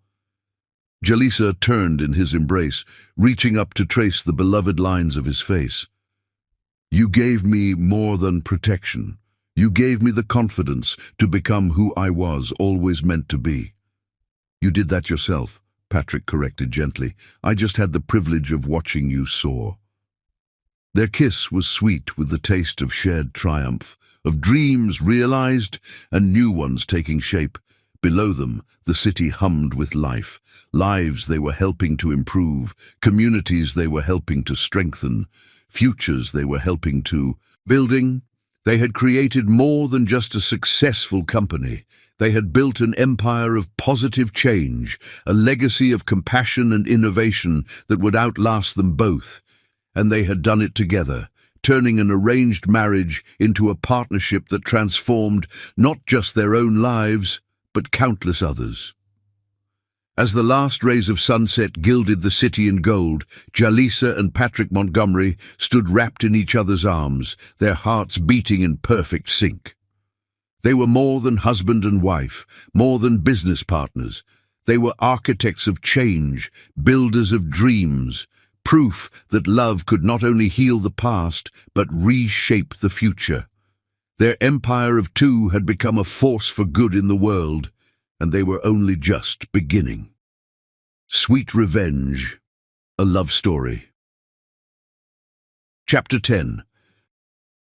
Jaleesa turned in his embrace, reaching up to trace the beloved lines of his face. You gave me more than protection. You gave me the confidence to become who I was always meant to be." "You did that yourself," Patrick corrected gently. "I just had the privilege of watching you soar." Their kiss was sweet with the taste of shared triumph, of dreams realized and new ones taking shape. Below them, the city hummed with life, lives they were helping to improve, communities they were helping to strengthen, futures they were helping to building. They had created more than just a successful company. They had built an empire of positive change, a legacy of compassion and innovation that would outlast them both. And they had done it together, turning an arranged marriage into a partnership that transformed not just their own lives, but countless others. As the last rays of sunset gilded the city in gold, Jalisa and Patrick Montgomery stood wrapped in each other's arms, their hearts beating in perfect sync. They were more than husband and wife, more than business partners. They were architects of change, builders of dreams, proof that love could not only heal the past, but reshape the future. Their empire of two had become a force for good in the world, and they were only just beginning. Sweet Revenge, a love story. Chapter 10.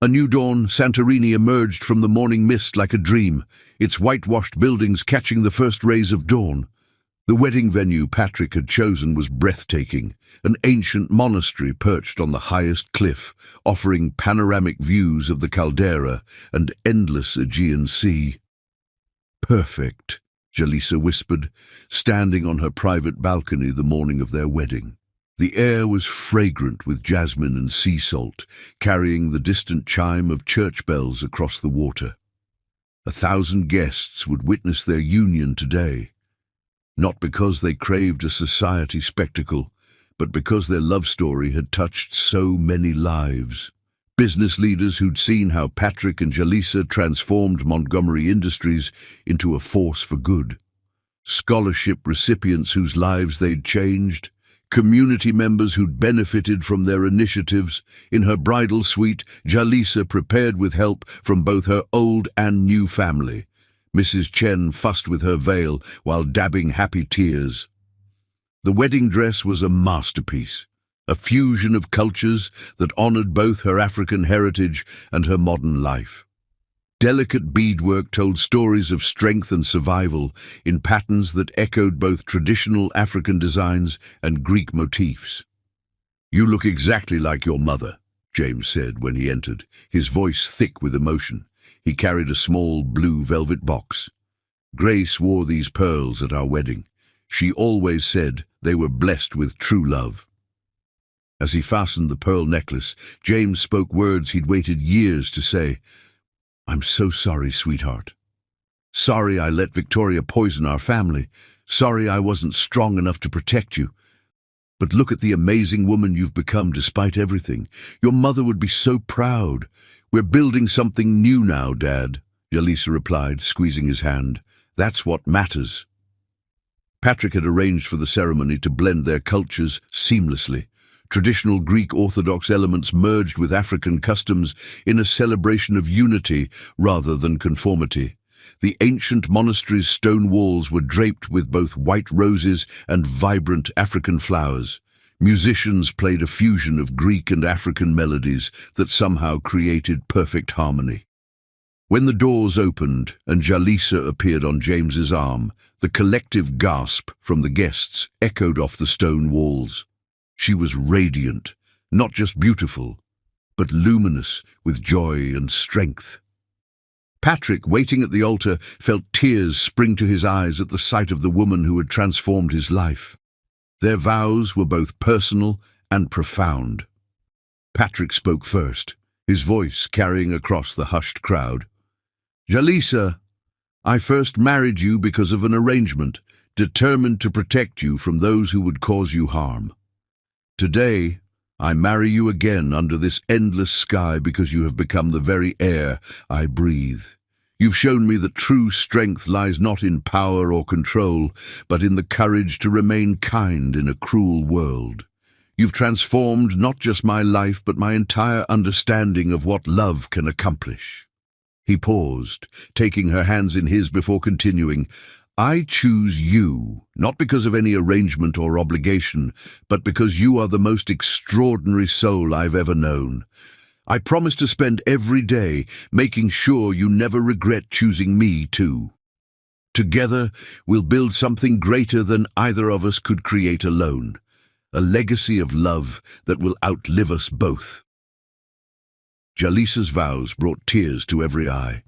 A new dawn, Santorini emerged from the morning mist like a dream, its whitewashed buildings catching the first rays of dawn. The wedding venue Patrick had chosen was breathtaking, an ancient monastery perched on the highest cliff, offering panoramic views of the caldera and endless Aegean Sea. "Perfect," Jalisa whispered, standing on her private balcony the morning of their wedding. The air was fragrant with jasmine and sea salt, carrying the distant chime of church bells across the water. 1,000 guests would witness their union today. Not because they craved a society spectacle, but because their love story had touched so many lives. Business leaders who'd seen how Patrick and Jalisa transformed Montgomery Industries into a force for good. Scholarship recipients whose lives they'd changed. Community members who'd benefited from their initiatives. In her bridal suite, Jalisa prepared with help from both her old and new family. Mrs. Chen fussed with her veil while dabbing happy tears. The wedding dress was a masterpiece, a fusion of cultures that honored both her African heritage and her modern life. Delicate beadwork told stories of strength and survival in patterns that echoed both traditional African designs and Greek motifs. "You look exactly like your mother," James said when he entered, his voice thick with emotion. He carried a small blue velvet box. "Grace wore these pearls at our wedding. She always said they were blessed with true love." As he fastened the pearl necklace, James spoke words he'd waited years to say. "I'm so sorry, sweetheart. Sorry I let Victoria poison our family. Sorry I wasn't strong enough to protect you. But look at the amazing woman you've become despite everything. Your mother would be so proud. We're building something new now, Dad," Jalisa replied, squeezing his hand. "That's what matters." Patrick had arranged for the ceremony to blend their cultures seamlessly. Traditional Greek Orthodox elements merged with African customs in a celebration of unity rather than conformity. The ancient monastery's stone walls were draped with both white roses and vibrant African flowers. Musicians played a fusion of Greek and African melodies that somehow created perfect harmony. When the doors opened and Jalisa appeared on James's arm, the collective gasp from the guests echoed off the stone walls. She was radiant, not just beautiful, but luminous with joy and strength. Patrick, waiting at the altar, felt tears spring to his eyes at the sight of the woman who had transformed his life. Their vows were both personal and profound. Patrick spoke first, his voice carrying across the hushed crowd. "Jalisa, I first married you because of an arrangement, determined to protect you from those who would cause you harm. Today, I marry you again under this endless sky because you have become the very air I breathe. You've shown me that true strength lies not in power or control, but in the courage to remain kind in a cruel world. You've transformed not just my life, but my entire understanding of what love can accomplish." He paused, taking her hands in his before continuing. I choose you, not because of any arrangement or obligation, but because you are the most extraordinary soul I've ever known. I promise to spend every day making sure you never regret choosing me too. Together, we'll build something greater than either of us could create alone. A legacy of love that will outlive us both. Jalisa's vows brought tears to every eye.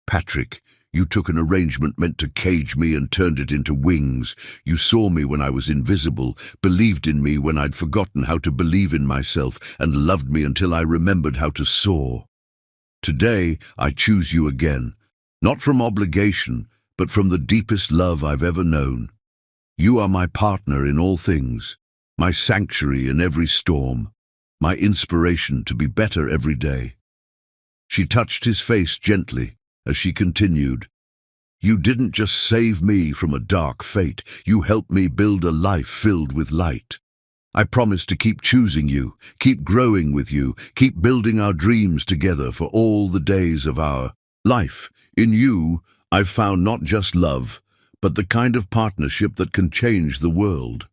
Patrick, you took an arrangement meant to cage me and turned it into wings. You saw me when I was invisible, believed in me when I'd forgotten how to believe in myself, and loved me until I remembered how to soar. Today, I choose you again, not from obligation, but from the deepest love I've ever known. You are my partner in all things, my sanctuary in every storm, my inspiration to be better every day. She touched his face gently as she continued. You didn't just save me from a dark fate, you helped me build a life filled with light. I promise to keep choosing you, keep growing with you, keep building our dreams together for all the days of our life. In you, I've found not just love, but the kind of partnership that can change the world.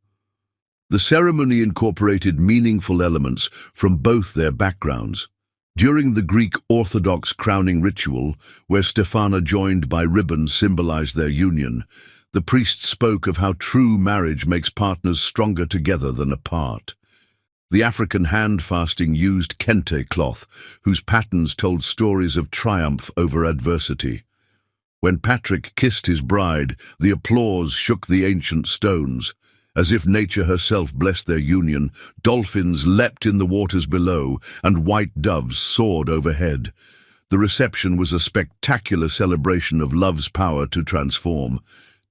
The ceremony incorporated meaningful elements from both their backgrounds. During the Greek Orthodox crowning ritual, where Stefana joined by ribbons symbolized their union, the priest spoke of how true marriage makes partners stronger together than apart. The African hand-fasting used kente cloth, whose patterns told stories of triumph over adversity. When Patrick kissed his bride, the applause shook the ancient stones. As if nature herself blessed their union, dolphins leapt in the waters below, and white doves soared overhead. The reception was a spectacular celebration of love's power to transform.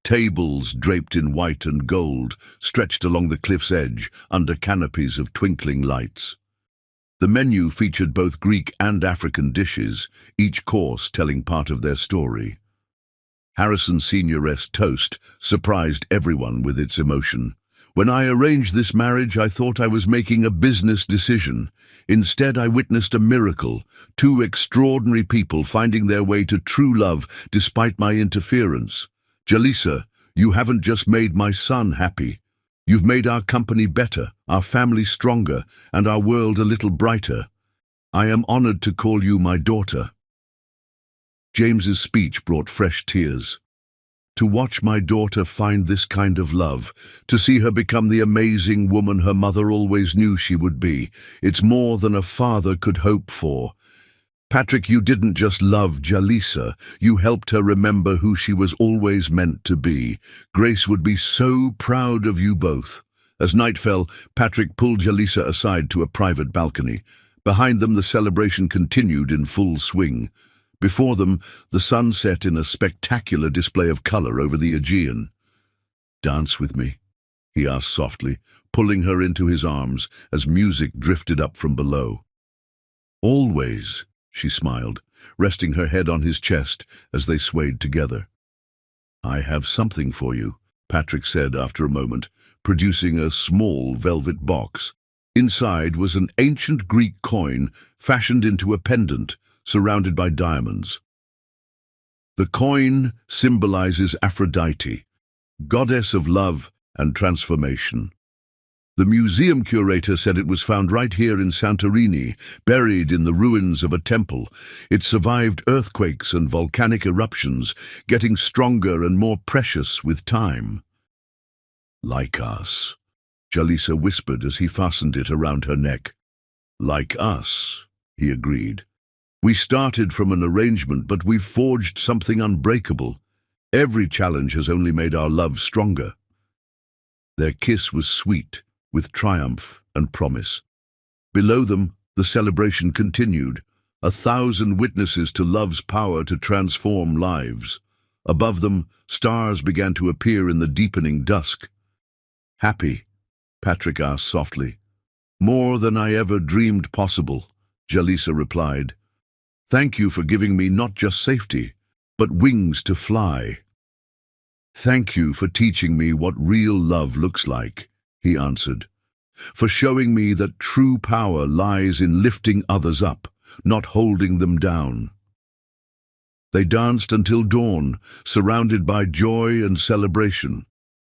Tables draped in white and gold stretched along the cliff's edge under canopies of twinkling lights. The menu featured both Greek and African dishes, each course telling part of their story. Harrison Senior's toast surprised everyone with its emotion. When I arranged this marriage, I thought I was making a business decision. Instead, I witnessed a miracle, two extraordinary people finding their way to true love despite my interference. Jalisa, you haven't just made my son happy. You've made our company better, our family stronger, and our world a little brighter. I am honored to call you my daughter. James's speech brought fresh tears. To watch my daughter find this kind of love, to see her become the amazing woman her mother always knew she would be, it's more than a father could hope for. Patrick, you didn't just love Jalisa, you helped her remember who she was always meant to be. Grace would be so proud of you both. As night fell, Patrick pulled Jalisa aside to a private balcony. Behind them, the celebration continued in full swing. Before them, the sun set in a spectacular display of color over the Aegean. Dance with me, he asked softly, pulling her into his arms as music drifted up from below. Always, she smiled, resting her head on his chest as they swayed together. I have something for you, Patrick said after a moment, producing a small velvet box. Inside was an ancient Greek coin fashioned into a pendant, surrounded by diamonds. The coin symbolizes Aphrodite, goddess of love and transformation. The museum curator said it was found right here in Santorini, buried in the ruins of a temple. It survived earthquakes and volcanic eruptions, getting stronger and more precious with time. Like us, Jalisa whispered as he fastened it around her neck. Like us, he agreed. We started from an arrangement, but we've forged something unbreakable. Every challenge has only made our love stronger. Their kiss was sweet, with triumph and promise. Below them, the celebration continued, 1,000 witnesses to love's power to transform lives. Above them, stars began to appear in the deepening dusk. Happy? Patrick asked softly. More than I ever dreamed possible, Jalisa replied. Thank you for giving me not just safety, but wings to fly. Thank you for teaching me what real love looks like, he answered. For showing me that true power lies in lifting others up, not holding them down. They danced until dawn, surrounded by joy and celebration.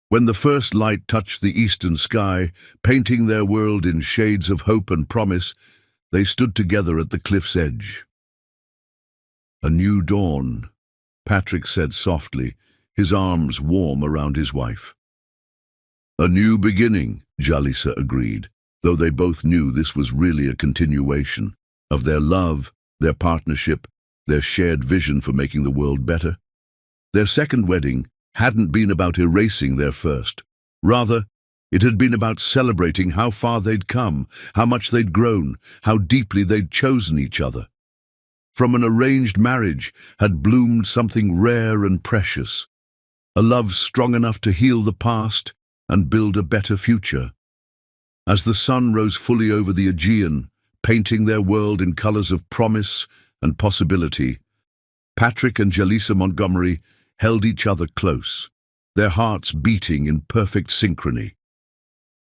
When the first light touched the eastern sky, painting their world in shades of hope and promise, they stood together at the cliff's edge. "A new dawn," Patrick said softly, his arms warm around his wife. "A new beginning," Jalisa agreed, though they both knew this was really a continuation of their love, their partnership, their shared vision for making the world better. Their second wedding hadn't been about erasing their first. Rather, it had been about celebrating how far they'd come, how much they'd grown, how deeply they'd chosen each other. From an arranged marriage had bloomed something rare and precious, a love strong enough to heal the past and build a better future. As the sun rose fully over the Aegean, painting their world in colors of promise and possibility, Patrick and Jalisa Montgomery held each other close, their hearts beating in perfect synchrony.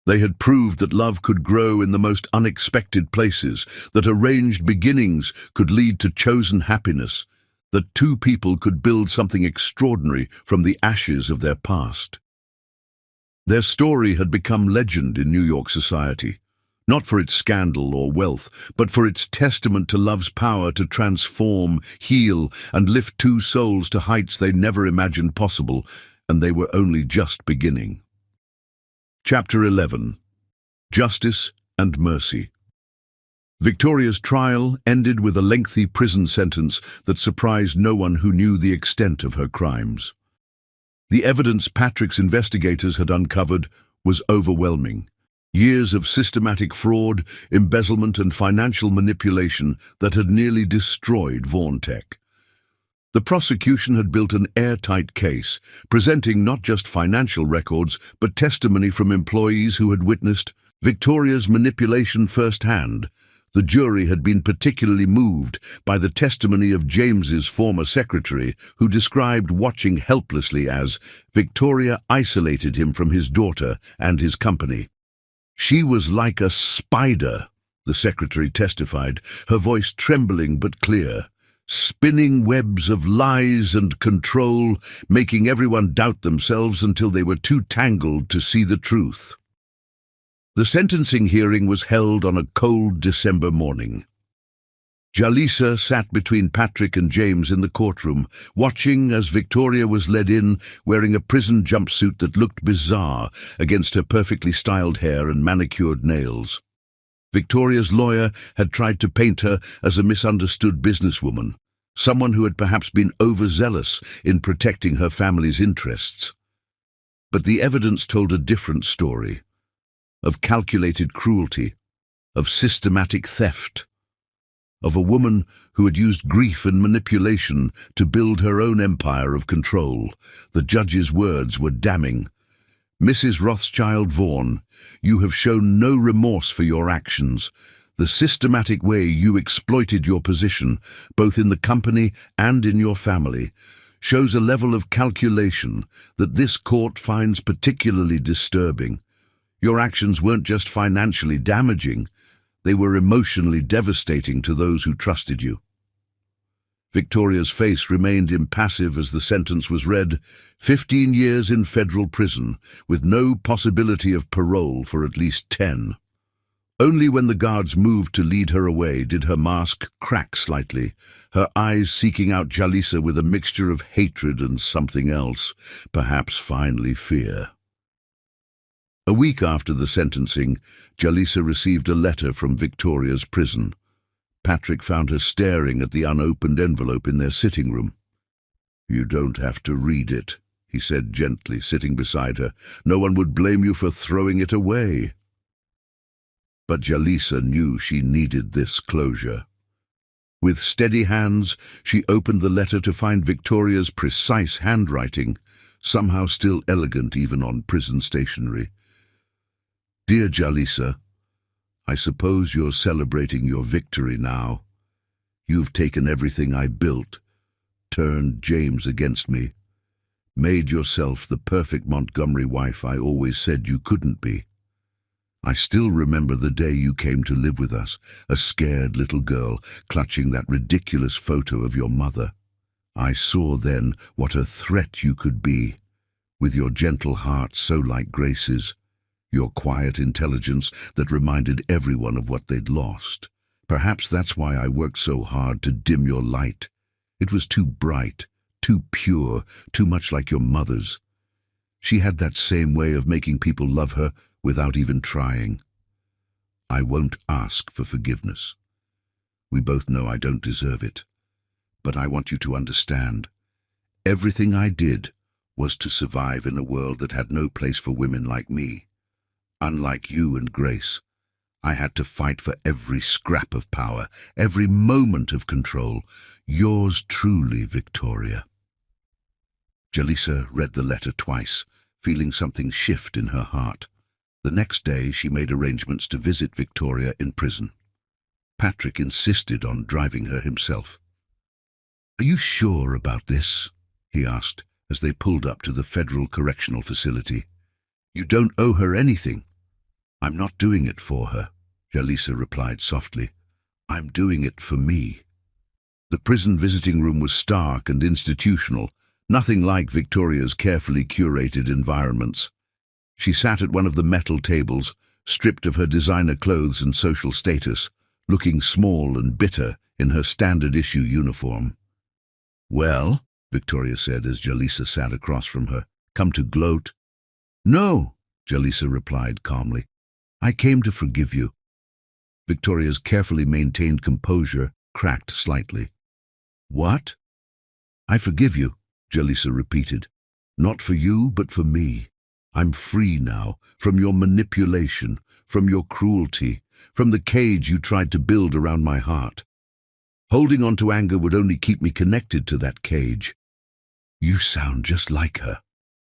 They had proved that love could grow in the most unexpected places, that arranged beginnings could lead to chosen happiness, that two people could build something extraordinary from the ashes of their past. Their story had become legend in New York society, not for its scandal or wealth, but for its testament to love's power to transform, heal, and lift two souls to heights they never imagined possible, and they were only just beginning. Chapter 11. Justice and Mercy. Victoria's trial ended with a lengthy prison sentence that surprised no one who knew the extent of her crimes. The evidence Patrick's investigators had uncovered was overwhelming. Years of systematic fraud, embezzlement and financial manipulation that had nearly destroyed Vaughn-Tech. The prosecution had built an airtight case, presenting not just financial records, but testimony from employees who had witnessed Victoria's manipulation firsthand. The jury had been particularly moved by the testimony of James's former secretary, who described watching helplessly as Victoria isolated him from his daughter and his company. "She was like a spider," the secretary testified, her voice trembling but clear, "spinning webs of lies and control, making everyone doubt themselves until they were too tangled to see the truth." The sentencing hearing was held on a cold December morning. Jalisa sat between Patrick and James in the courtroom, watching as Victoria was led in, wearing a prison jumpsuit that looked bizarre against her perfectly styled hair and manicured nails. Victoria's lawyer had tried to paint her as a misunderstood businesswoman, someone who had perhaps been overzealous in protecting her family's interests. But the evidence told a different story, of calculated cruelty, of systematic theft, of a woman who had used grief and manipulation to build her own empire of control. The judge's words were damning. "Mrs. Rothschild Vaughan, you have shown no remorse for your actions. The systematic way you exploited your position, both in the company and in your family, shows a level of calculation that this court finds particularly disturbing. Your actions weren't just financially damaging, they were emotionally devastating to those who trusted you." Victoria's face remained impassive as the sentence was read: 15 years in federal prison, with no possibility of parole for at least 10. Only when the guards moved to lead her away did her mask crack slightly, her eyes seeking out Jalisa with a mixture of hatred and something else, perhaps finally fear. A week after the sentencing, Jalisa received a letter from Victoria's prison. Patrick found her staring at the unopened envelope in their sitting room. "You don't have to read it," he said gently, sitting beside her. "No one would blame you for throwing it away." But Jalisa knew she needed this closure. With steady hands, she opened the letter to find Victoria's precise handwriting, somehow still elegant even on prison stationery. "Dear Jalisa, I suppose you're celebrating your victory now. You've taken everything I built, turned James against me, made yourself the perfect Montgomery wife I always said you couldn't be. I still remember the day you came to live with us, a scared little girl clutching that ridiculous photo of your mother. I saw then what a threat you could be, with your gentle heart so like Grace's, your quiet intelligence that reminded everyone of what they'd lost. Perhaps that's why I worked so hard to dim your light. It was too bright, too pure, too much like your mother's. She had that same way of making people love her without even trying. I won't ask for forgiveness. We both know I don't deserve it. But I want you to understand, everything I did was to survive in a world that had no place for women like me. Unlike you and Grace, I had to fight for every scrap of power, every moment of control. Yours truly, Victoria. Jaleesa read the letter twice, feeling something shift in her heart. The next day she made arrangements to visit Victoria in prison. Patrick insisted on driving her himself. "Are you sure about this?" he asked as they pulled up to the Federal Correctional Facility. "You don't owe her anything." "I'm not doing it for her," Jaleesa replied softly. "I'm doing it for me." The prison visiting room was stark and institutional, nothing like Victoria's carefully curated environments. She sat at one of the metal tables, stripped of her designer clothes and social status, looking small and bitter in her standard-issue uniform. "Well," Victoria said as Jaleesa sat across from her, "come to gloat?" "No," Jaleesa replied calmly. "I came to forgive you." Victoria's carefully maintained composure cracked slightly. "What?" "I forgive you," Jaleesa repeated. "Not for you, but for me. I'm free now, from your manipulation, from your cruelty, from the cage you tried to build around my heart. Holding on to anger would only keep me connected to that cage." "You sound just like her,"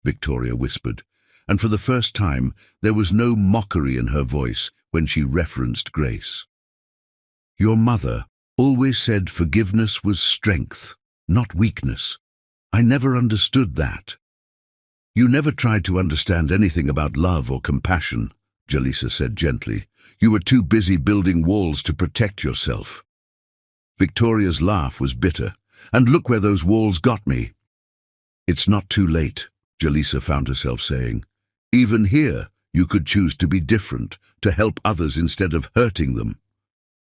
Victoria whispered, and for the first time there was no mockery in her voice when she referenced Grace. "Your mother always said forgiveness was strength, not weakness. I never understood that." "You never tried to understand anything about love or compassion," Jaleesa said gently. "You were too busy building walls to protect yourself." Victoria's laugh was bitter. "And look where those walls got me." "It's not too late," Jaleesa found herself saying. "Even here, you could choose to be different, to help others instead of hurting them.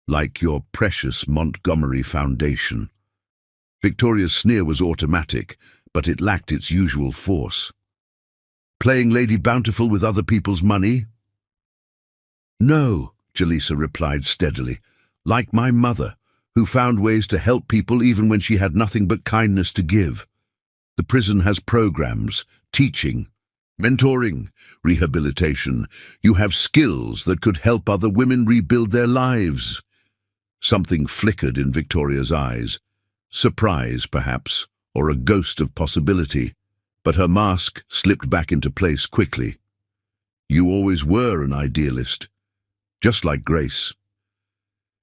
Like your precious Montgomery Foundation." Victoria's sneer was automatic, but it lacked its usual force. "Playing Lady Bountiful with other people's money?" "No," Jaleesa replied steadily. "Like my mother, who found ways to help people even when she had nothing but kindness to give. The prison has programs, teaching, mentoring, rehabilitation. You have skills that could help other women rebuild their lives." Something flickered in Victoria's eyes. Surprise, perhaps, or a ghost of possibility. But her mask slipped back into place quickly. "You always were an idealist, just like Grace."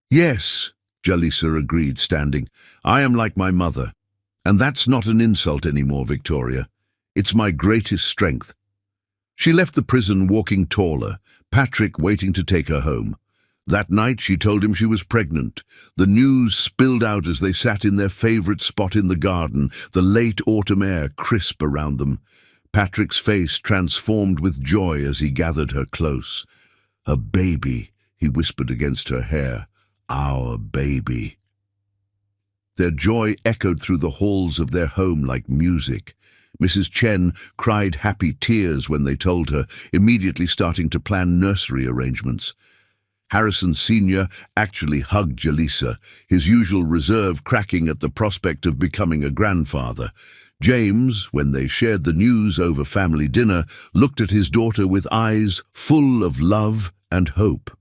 "Yes," Jaleesa agreed, standing. "I am like my mother. And that's not an insult anymore, Victoria. It's my greatest strength." She left the prison walking taller, Patrick waiting to take her home. That night she told him she was pregnant. The news spilled out as they sat in their favorite spot in the garden, the late autumn air crisp around them. Patrick's face transformed with joy as he gathered her close. "A baby," he whispered against her hair. "Our baby." Their joy echoed through the halls of their home like music. Mrs. Chen cried happy tears when they told her, immediately starting to plan nursery arrangements. Harrison Sr. actually hugged Jaleesa, his usual reserve cracking at the prospect of becoming a grandfather. James, when they shared the news over family dinner, looked at his daughter with eyes full of love and hope.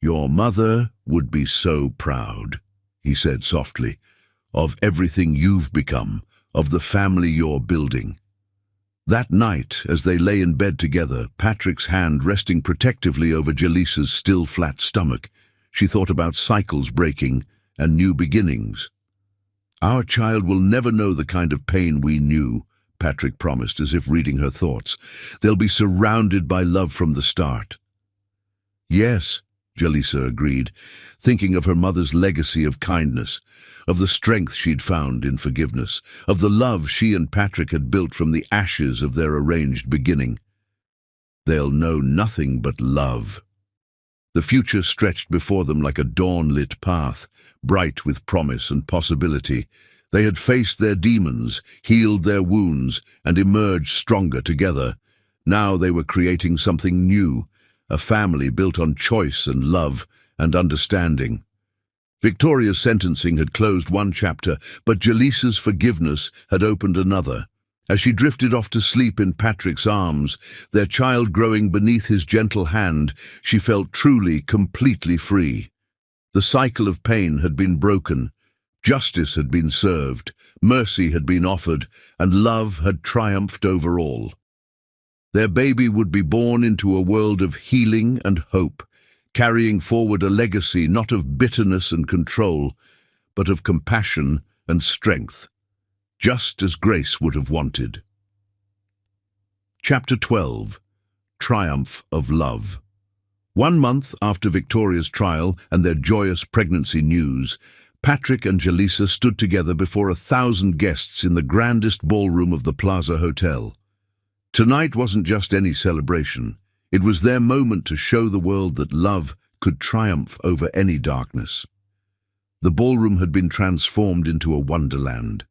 "Your mother would be so proud," he said softly, "of everything you've become, of the family you're building." That night, as they lay in bed together, Patrick's hand resting protectively over Jaleesa's still flat stomach, she thought about cycles breaking and new beginnings. "Our child will never know the kind of pain we knew," Patrick promised, as if reading her thoughts. "They'll be surrounded by love from the start." "Yes," Jalisa agreed, thinking of her mother's legacy of kindness, of the strength she'd found in forgiveness, of the love she and Patrick had built from the ashes of their arranged beginning. They'll know nothing but love. The future stretched before them like a dawn-lit path, bright with promise and possibility. They had faced their demons, healed their wounds, and emerged stronger together. Now they were creating something new, a family built on choice and love and understanding. Victoria's sentencing had closed one chapter, but Jalisa's forgiveness had opened another. As she drifted off to sleep in Patrick's arms, their child growing beneath his gentle hand, she felt truly, completely free. The cycle of pain had been broken, justice had been served, mercy had been offered, and love had triumphed over all. Their baby would be born into a world of healing and hope, carrying forward a legacy not of bitterness and control, but of compassion and strength, just as Grace would have wanted. Chapter 12. Triumph of Love. 1 month after Victoria's trial and their joyous pregnancy news, Patrick and Jalisa stood together before 1,000 guests in the grandest ballroom of the Plaza Hotel. Tonight wasn't just any celebration. It was their moment to show the world that love could triumph over any darkness. The ballroom had been transformed into a wonderland.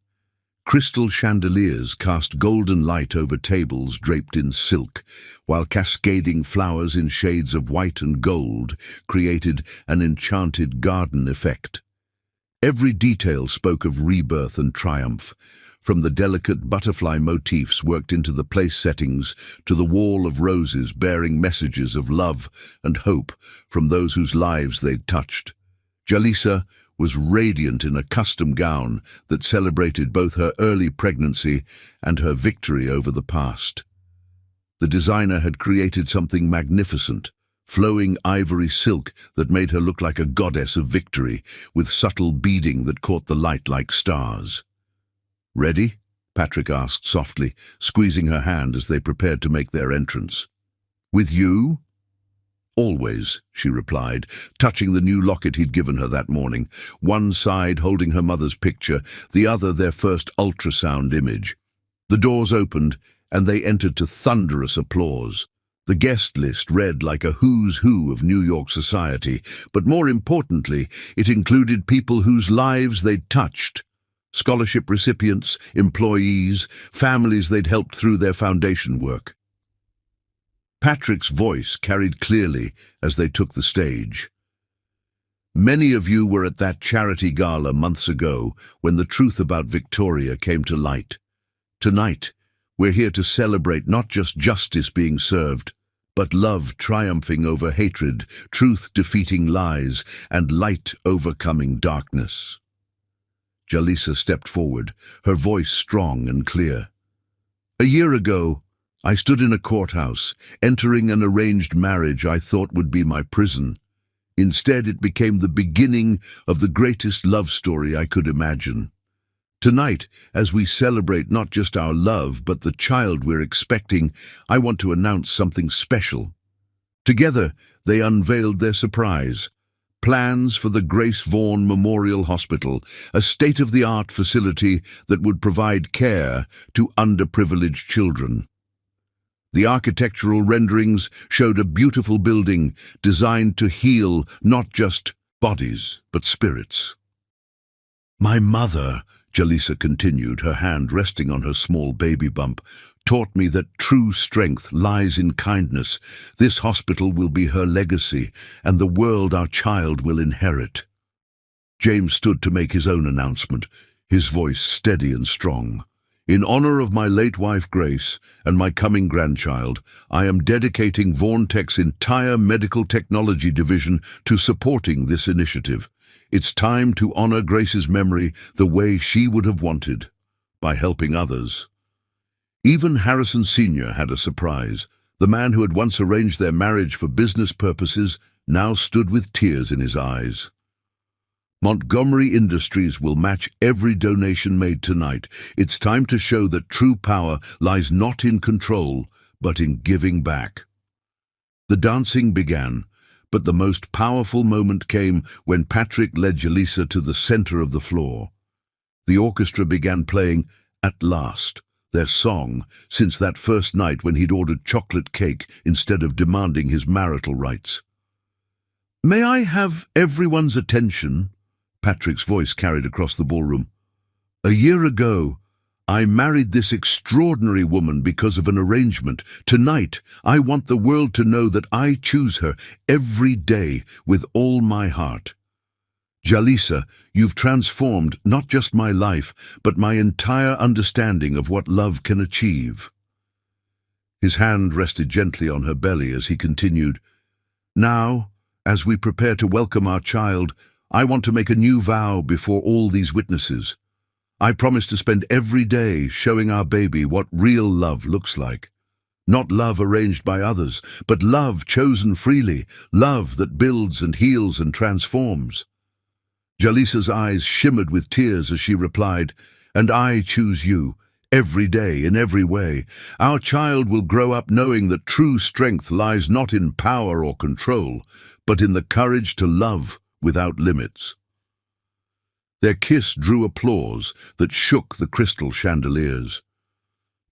Crystal chandeliers cast golden light over tables draped in silk, while cascading flowers in shades of white and gold created an enchanted garden effect. Every detail spoke of rebirth and triumph, from the delicate butterfly motifs worked into the place settings to the wall of roses bearing messages of love and hope from those whose lives they'd touched. Jalisa was radiant in a custom gown that celebrated both her early pregnancy and her victory over the past. The designer had created something magnificent, flowing ivory silk that made her look like a goddess of victory, with subtle beading that caught the light like stars. "Ready?" Patrick asked softly, squeezing her hand as they prepared to make their entrance. "With you?" "Always," she replied, touching the new locket he'd given her that morning, one side holding her mother's picture, the other their first ultrasound image. The doors opened, and they entered to thunderous applause. The guest list read like a who's who of New York society, but more importantly, it included people whose lives they'd touched. Scholarship recipients, employees, families they'd helped through their foundation work. Patrick's voice carried clearly as they took the stage. "Many of you were at that charity gala months ago when the truth about Victoria came to light. Tonight, we're here to celebrate not just justice being served, but love triumphing over hatred, truth defeating lies, and light overcoming darkness." Jalisa stepped forward, her voice strong and clear. "A year ago, I stood in a courthouse, entering an arranged marriage I thought would be my prison. Instead, it became the beginning of the greatest love story I could imagine. Tonight, as we celebrate not just our love, but the child we're expecting, I want to announce something special." Together, they unveiled their surprise. Plans for the Grace Vaughan Memorial Hospital, a state-of-the-art facility that would provide care to underprivileged children. The architectural renderings showed a beautiful building designed to heal not just bodies, but spirits. "My mother," Jalisa continued, her hand resting on her small baby bump, "taught me that true strength lies in kindness. This hospital will be her legacy, and the world our child will inherit." James stood to make his own announcement, his voice steady and strong. "In honor of my late wife Grace and my coming grandchild, I am dedicating Vaughan Tech's entire medical technology division to supporting this initiative. It's time to honor Grace's memory the way she would have wanted, by helping others." Even Harrison Sr. had a surprise. The man who had once arranged their marriage for business purposes now stood with tears in his eyes. "Montgomery Industries will match every donation made tonight. It's time to show that true power lies not in control, but in giving back." The dancing began. But the most powerful moment came when Patrick led Jalisa to the center of the floor. The orchestra began playing At Last, their song since that first night when he'd ordered chocolate cake instead of demanding his marital rights. "May I have everyone's attention?" Patrick's voice carried across the ballroom. "A year ago, I married this extraordinary woman because of an arrangement. Tonight, I want the world to know that I choose her every day with all my heart. Jalisa, you've transformed not just my life, but my entire understanding of what love can achieve." His hand rested gently on her belly as he continued, "Now, as we prepare to welcome our child, I want to make a new vow before all these witnesses. I promise to spend every day showing our baby what real love looks like. Not love arranged by others, but love chosen freely, love that builds and heals and transforms." Jalisa's eyes shimmered with tears as she replied, "And I choose you, every day, in every way. Our child will grow up knowing that true strength lies not in power or control, but in the courage to love without limits." Their kiss drew applause that shook the crystal chandeliers.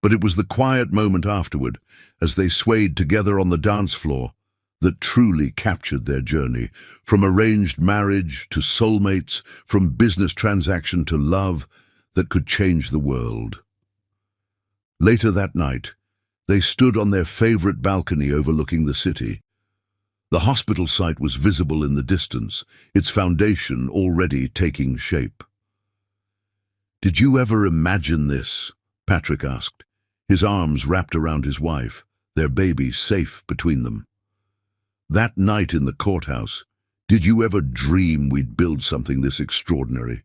But it was the quiet moment afterward, as they swayed together on the dance floor, that truly captured their journey, from arranged marriage to soulmates, from business transaction to love that could change the world. Later that night, they stood on their favorite balcony overlooking the city. The hospital site was visible in the distance, its foundation already taking shape. "Did you ever imagine this?" Patrick asked, his arms wrapped around his wife, their baby safe between them. "That night in the courthouse, did you ever dream we'd build something this extraordinary?"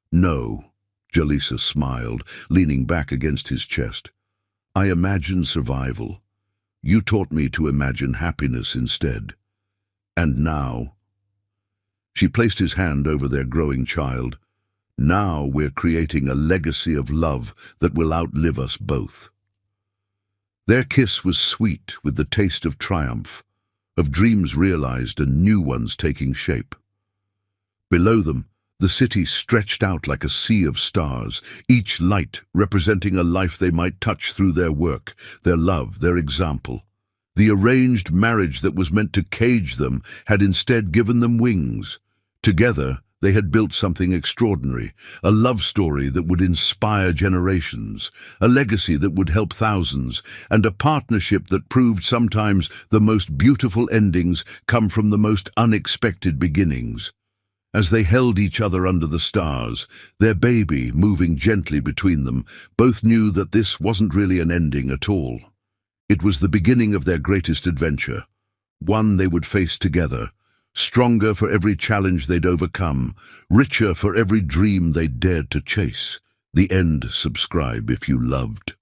"No," Jalisa smiled, leaning back against his chest. "I imagined survival. You taught me to imagine happiness instead. And now—" She placed his hand over their growing child. "Now we're creating a legacy of love that will outlive us both." Their kiss was sweet with the taste of triumph, of dreams realized and new ones taking shape. Below them, the city stretched out like a sea of stars, each light representing a life they might touch through their work, their love, their example. The arranged marriage that was meant to cage them had instead given them wings. Together, they had built something extraordinary, a love story that would inspire generations, a legacy that would help thousands, and a partnership that proved sometimes the most beautiful endings come from the most unexpected beginnings. As they held each other under the stars, their baby moving gently between them, both knew that this wasn't really an ending at all. It was the beginning of their greatest adventure, one they would face together, stronger for every challenge they'd overcome, richer for every dream they'd dared to chase. The end. Subscribe if you loved.